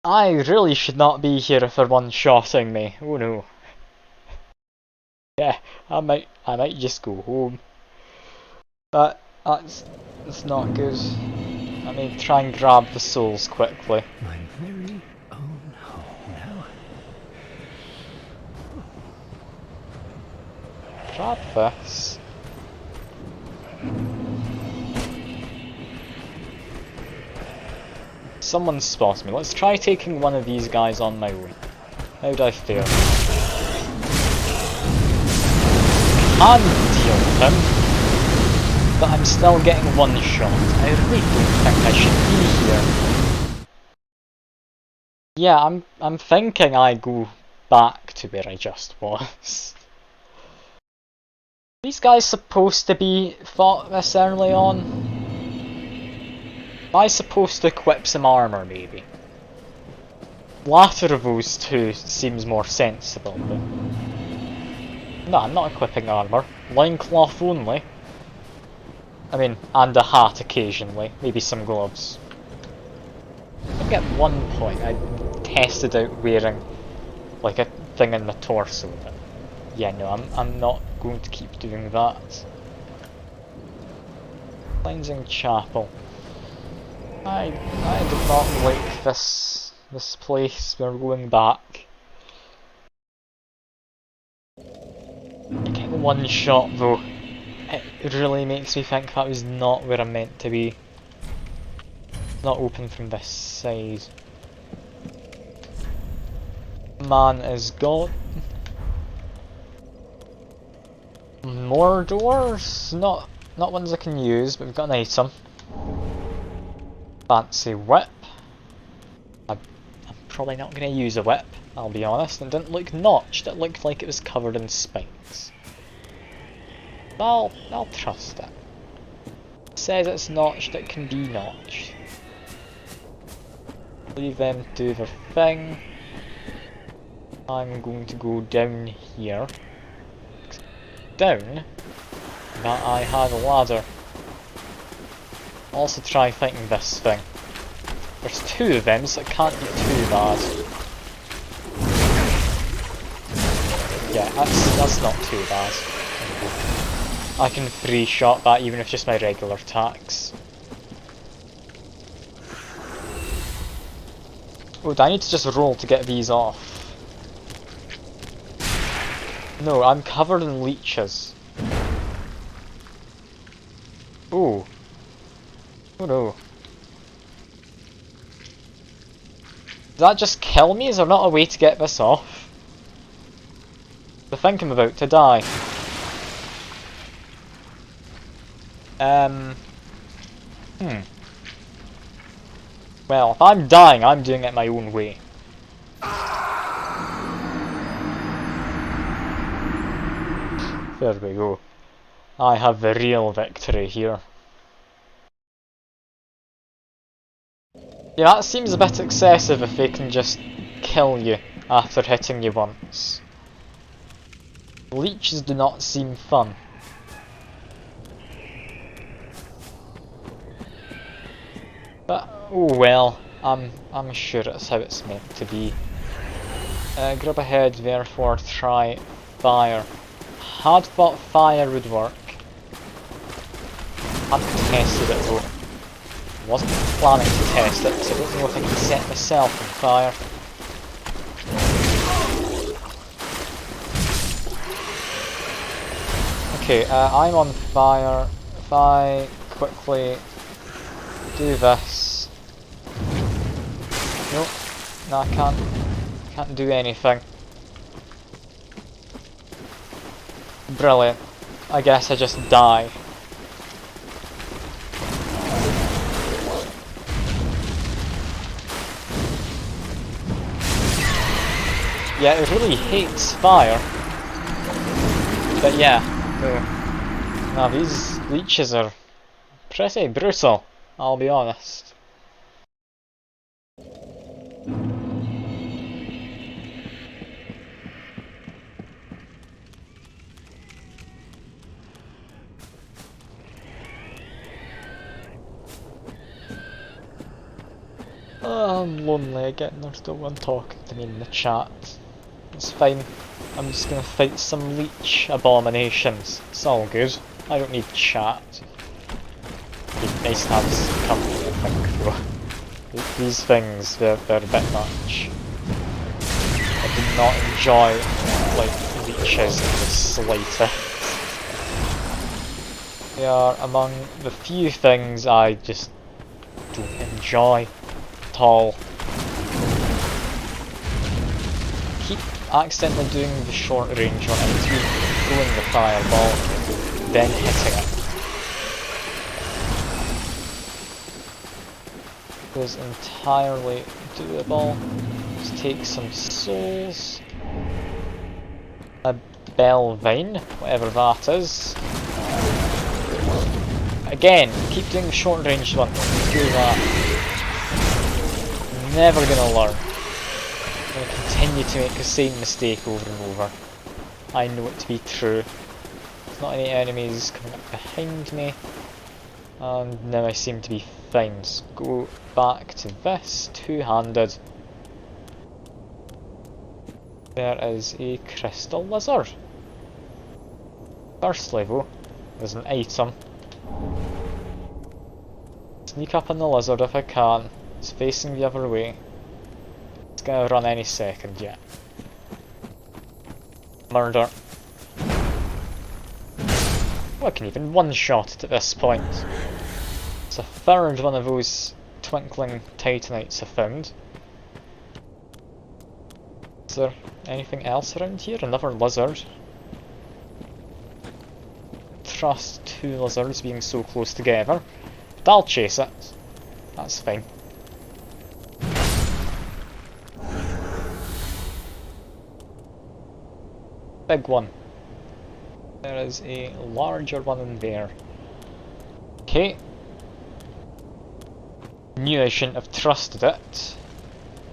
I really should not be here if they're one-shotting me. Oh no. Yeah, I might just go home. But that's not good. I may try and grab the souls quickly. My very own home now. Grab this. Someone spots me. Let's try taking one of these guys on my own. How'd I fare? Can deal with him, but I'm still getting one shot. I really don't think I should be here. Yeah, I'm thinking I go back to where I just was. These guys supposed to be fought this early on? Am I supposed to equip some armour maybe? Latter of those two seems more sensible, but... No, I'm not equipping armour. Loincloth only. I mean, and a hat occasionally. Maybe some gloves. I think at one point I tested out wearing like a thing in my torso, but yeah, no, I'm not going to keep doing that. Cleansing Chapel. I did not like this place. We're going back. Getting one shot though, it really makes me think that was not where I'm meant to be. Not open from this side. Man is gone. More doors? Not ones I can use, but we've got an item. Fancy whip. I'm probably not going to use a whip, I'll be honest. It didn't look notched, it looked like it was covered in spikes. I'll trust it. It says it's notched, it can be notched. Leave them do their thing. I'm going to go down here. Down, that I have a ladder. Also try fighting this thing. There's two of them, so it can't be too bad. Yeah, that's not too bad. I can three-shot that even if just my regular attacks. Oh, do I need to just roll to get these off? No, I'm covered in leeches. Ooh. Oh no. Does that just kill me? Is there not a way to get this off? I think I'm about to die. Well, if I'm dying, I'm doing it my own way. There we go. I have the real victory here. Yeah, that seems a bit excessive if they can just kill you after hitting you once. Leeches do not seem fun. But, oh well, I'm sure it's how it's meant to be. Grab ahead, therefore try fire. Had thought fire would work. Hadn't tested it though. Wasn't planning to test it, so I don't know if I can set myself on fire. Okay, I'm on fire. If I quickly do this. Nope. No, I can't do anything. Brilliant. I guess I just die. Yeah, it really hates fire. But yeah, now these leeches are pretty brutal, I'll be honest. Oh, I'm lonely again, there's no one talking to me in the chat. It's fine, I'm just gonna fight some leech abominations. It's all good. I don't need chat. It'd be nice to have some company, I think, though. These things, they're a bit much. I do not enjoy, like, leeches in the slightest. They are among the few things I just don't enjoy at all. Keep accidentally doing the short range one. I need to be throwing the fireball, then hitting it. It is entirely doable. Let's take some souls. A bell vine, whatever that is. Again, keep doing the short range one. Do that. Never gonna learn. I'm going to continue to make the same mistake over and over. I know it to be true. There's not any enemies coming up behind me. And now I seem to be fine. So go back to this, two-handed. There is a crystal lizard. First level, there's an item. Sneak up on the lizard if I can. It's facing the other way. It's gonna run any second, yeah. Murder. Oh, I can even one-shot it at this point. It's a third one of those twinkling Titanites I found. Is there anything else around here? Another lizard. trust two lizards being so close together, but I'll chase it. That's fine. Big one. There is a larger one in there. Okay. Knew I shouldn't have trusted it.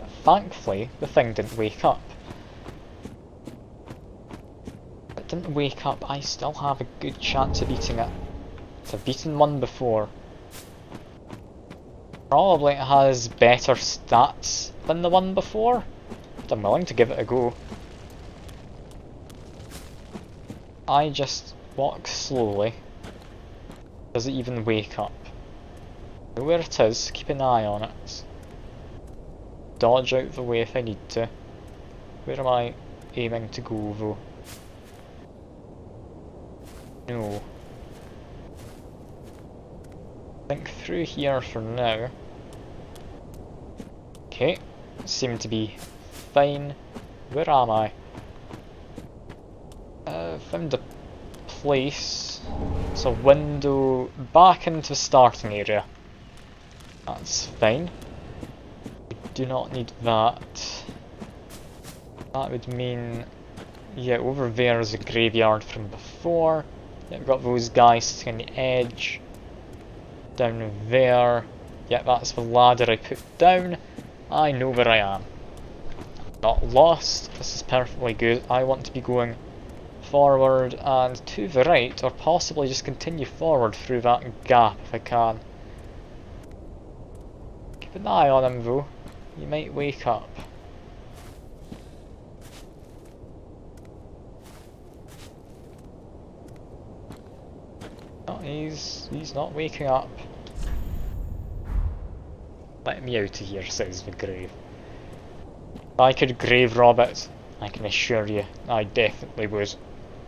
But thankfully, the thing didn't wake up. If it didn't wake up, I still have a good chance of beating it. I've beaten one before. Probably it has better stats than the one before, but I'm willing to give it a go. I just walk slowly. Does it even wake up? Know where it is, keep an eye on it. Dodge out the way if I need to. Where am I aiming to go though? No. Think through here for now. Okay, seem to be fine. Where am I? Found a place. It's a window back into the starting area. That's fine. We do not need that. That would mean, yeah, over there is a graveyard from before. Yeah, we've got those guys sitting on the edge. Down there. Yeah, that's the ladder I put down. I know where I am. Not lost. This is perfectly good. I want to be going forward and to the right, or possibly just continue forward through that gap if I can. Keep an eye on him though. He might wake up. No, he's not waking up. Let me out of here, says the grave. If I could grave rob it, I can assure you, I definitely would.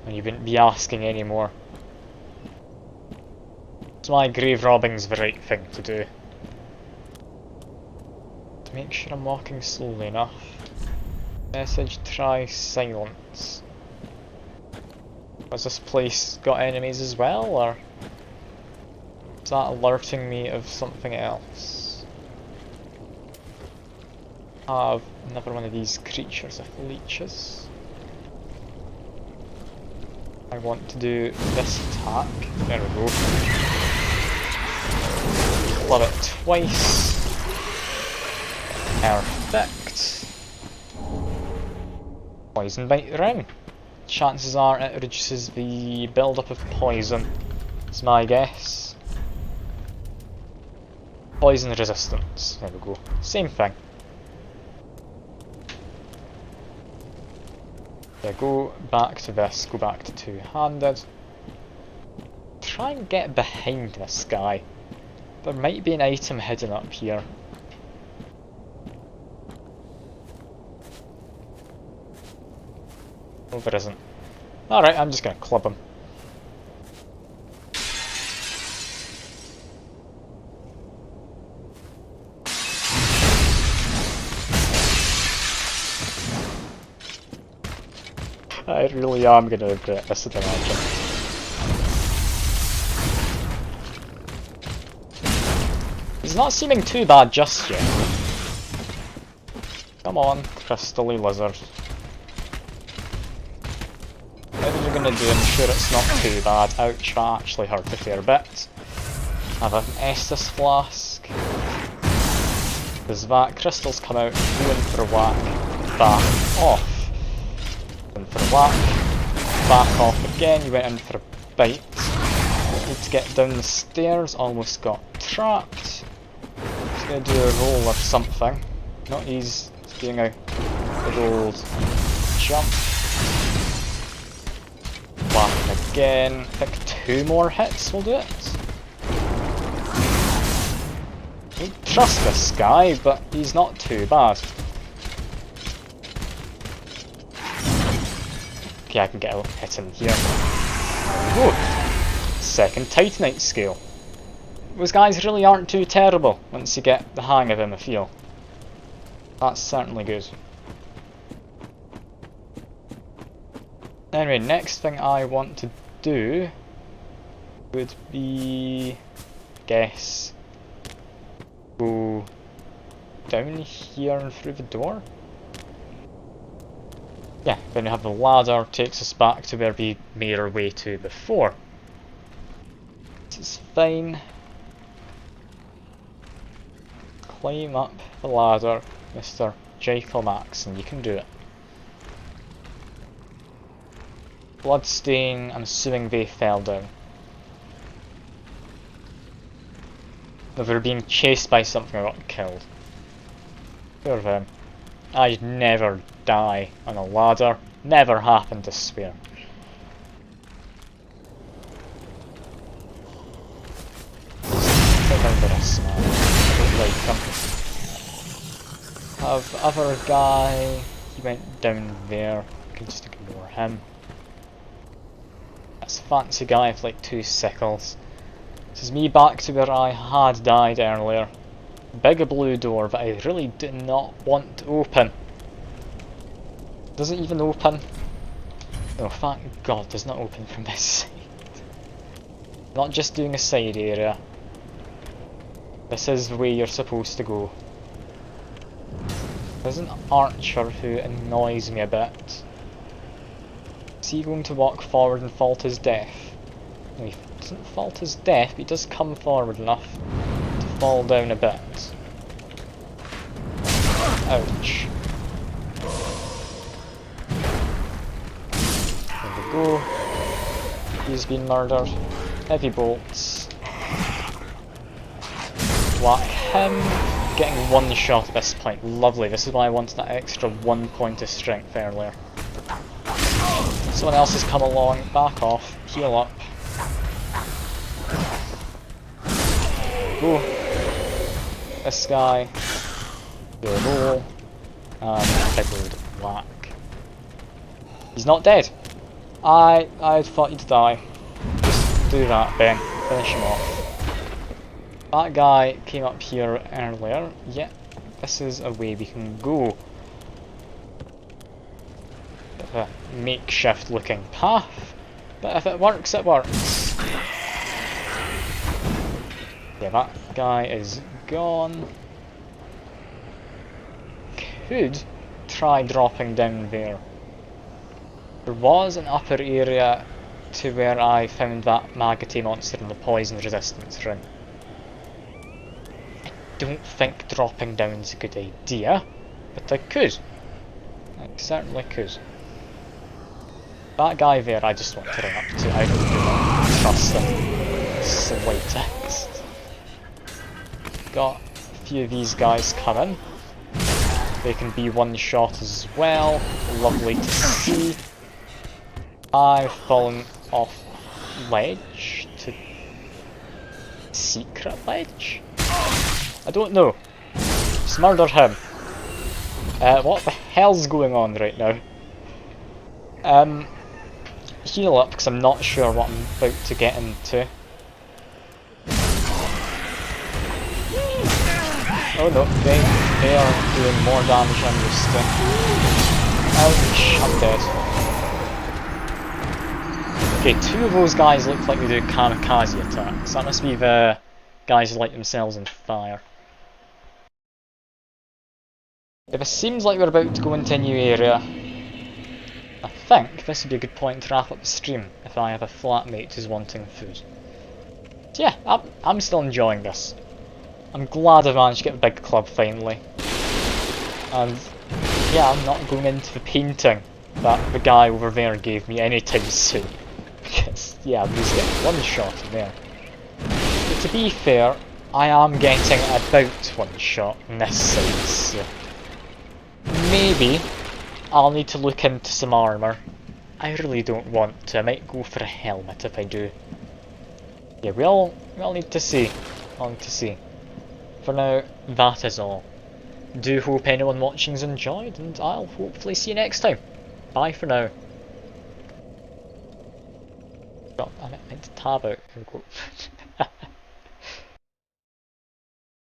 And you wouldn't be asking anymore. That's why grave robbing's the right thing to do. To make sure I'm walking slowly enough. Message, try silence. Has this place got enemies as well, or is that alerting me of something else? I have another one of these creatures with leeches. I want to do this attack. There we go. Club it twice. Perfect. Poison bite ring. Chances are it reduces the build-up of poison. That's my guess. Poison resistance. There we go. Same thing. Yeah, go back to this, go back to two-handed. Try and get behind this guy. There might be an item hidden up here. Oh, there isn't. Alright, I'm just gonna club him. I really am gonna regret this, I'd imagine. He's not seeming too bad just yet. Come on, crystally lizard. Whatever you're gonna do, I'm sure it's not too bad. Ouch, that actually hurt a fair bit. I have an Estus flask. There's that, crystals come out, go in for a whack, back off. In for a whack, back off again, you went in for a bite. Need to get down the stairs, almost got trapped. He's gonna do a roll or something. No, he's doing a good old jump. Whack again. I think 2 more hits will do it. I don't trust this guy, but he's not too bad. Okay, I can get a hit in here. Whoa! Second Titanite scale. Those guys really aren't too terrible once you get the hang of them, I feel. That's certainly good. Anyway, next thing I want to do would be, I guess, go down here and through the door. Yeah, then we have the ladder, takes us back to where we made our way to before. This is fine. Climb up the ladder, Mr. Jekyll Max, and you can do it. Bloodstain, I'm assuming they fell down. If they were being chased by something or got killed. Poor them. I'd never die on a ladder. Never happened, I swear. Remember us, man. I don't like them. Have other guy. He went down there. I can just ignore him. That's a fancy guy with like 2 sickles. This is me back to where I had died earlier. Big blue door that I really did not want to open. Does it even open? Oh, thank God, it does not open from this side. Not just doing a side area. This is the way you're supposed to go. There's an archer who annoys me a bit. Is he going to walk forward and fall to his death? No, he doesn't fall to his death, but he does come forward enough to fall down a bit. Ouch. There we go. He's been murdered. Heavy bolts. Whack him. Getting 1 shot at this point. Lovely. This is why I wanted that extra 1 point of strength earlier. Someone else has come along. Back off. Heal up. Go. This guy. Do a roll. And big load of whack. He's not dead. I thought he'd die. Just do that, Ben. Finish him off. That guy came up here earlier. Yeah, this is a way we can go. Bit of a makeshift looking path. But if it works, it works. Yeah, that guy is gone. Could try dropping down there. There was an upper area to where I found that maggoty monster in the poison resistance room. I don't think dropping down is a good idea, but I could. I certainly could. That guy there I just want to run up to. I don't really trust him slightest. Got a few of these guys coming. They can be 1 shot as well. Lovely to see. I've fallen off ledge to secret ledge? I don't know. Just murder him. What the hell's going on right now? Heal up because I'm not sure what I'm about to get into. Oh no, they are doing more damage than I'm used to. Ouch, I'm dead. Okay, 2 of those guys look like they do kamikaze attacks. That must be the guys who light themselves on fire. If it seems like we're about to go into a new area, I think this would be a good point to wrap up the stream if I have a flatmate who's wanting food. So yeah, I'm still enjoying this. I'm glad I managed to get the big club finally. And yeah, I'm not going into the painting that the guy over there gave me anytime soon. Because yeah, I'm just getting 1 shot in there. But to be fair, I am getting about 1 shot in this side, so maybe I'll need to look into some armour. I really don't want to. I might go for a helmet if I do. Yeah, we all need to see. I'll need to see. For now, that is all. Do hope anyone watching's enjoyed, and I'll hopefully see you next time. Bye for now. God, I meant to tab out. Here we go.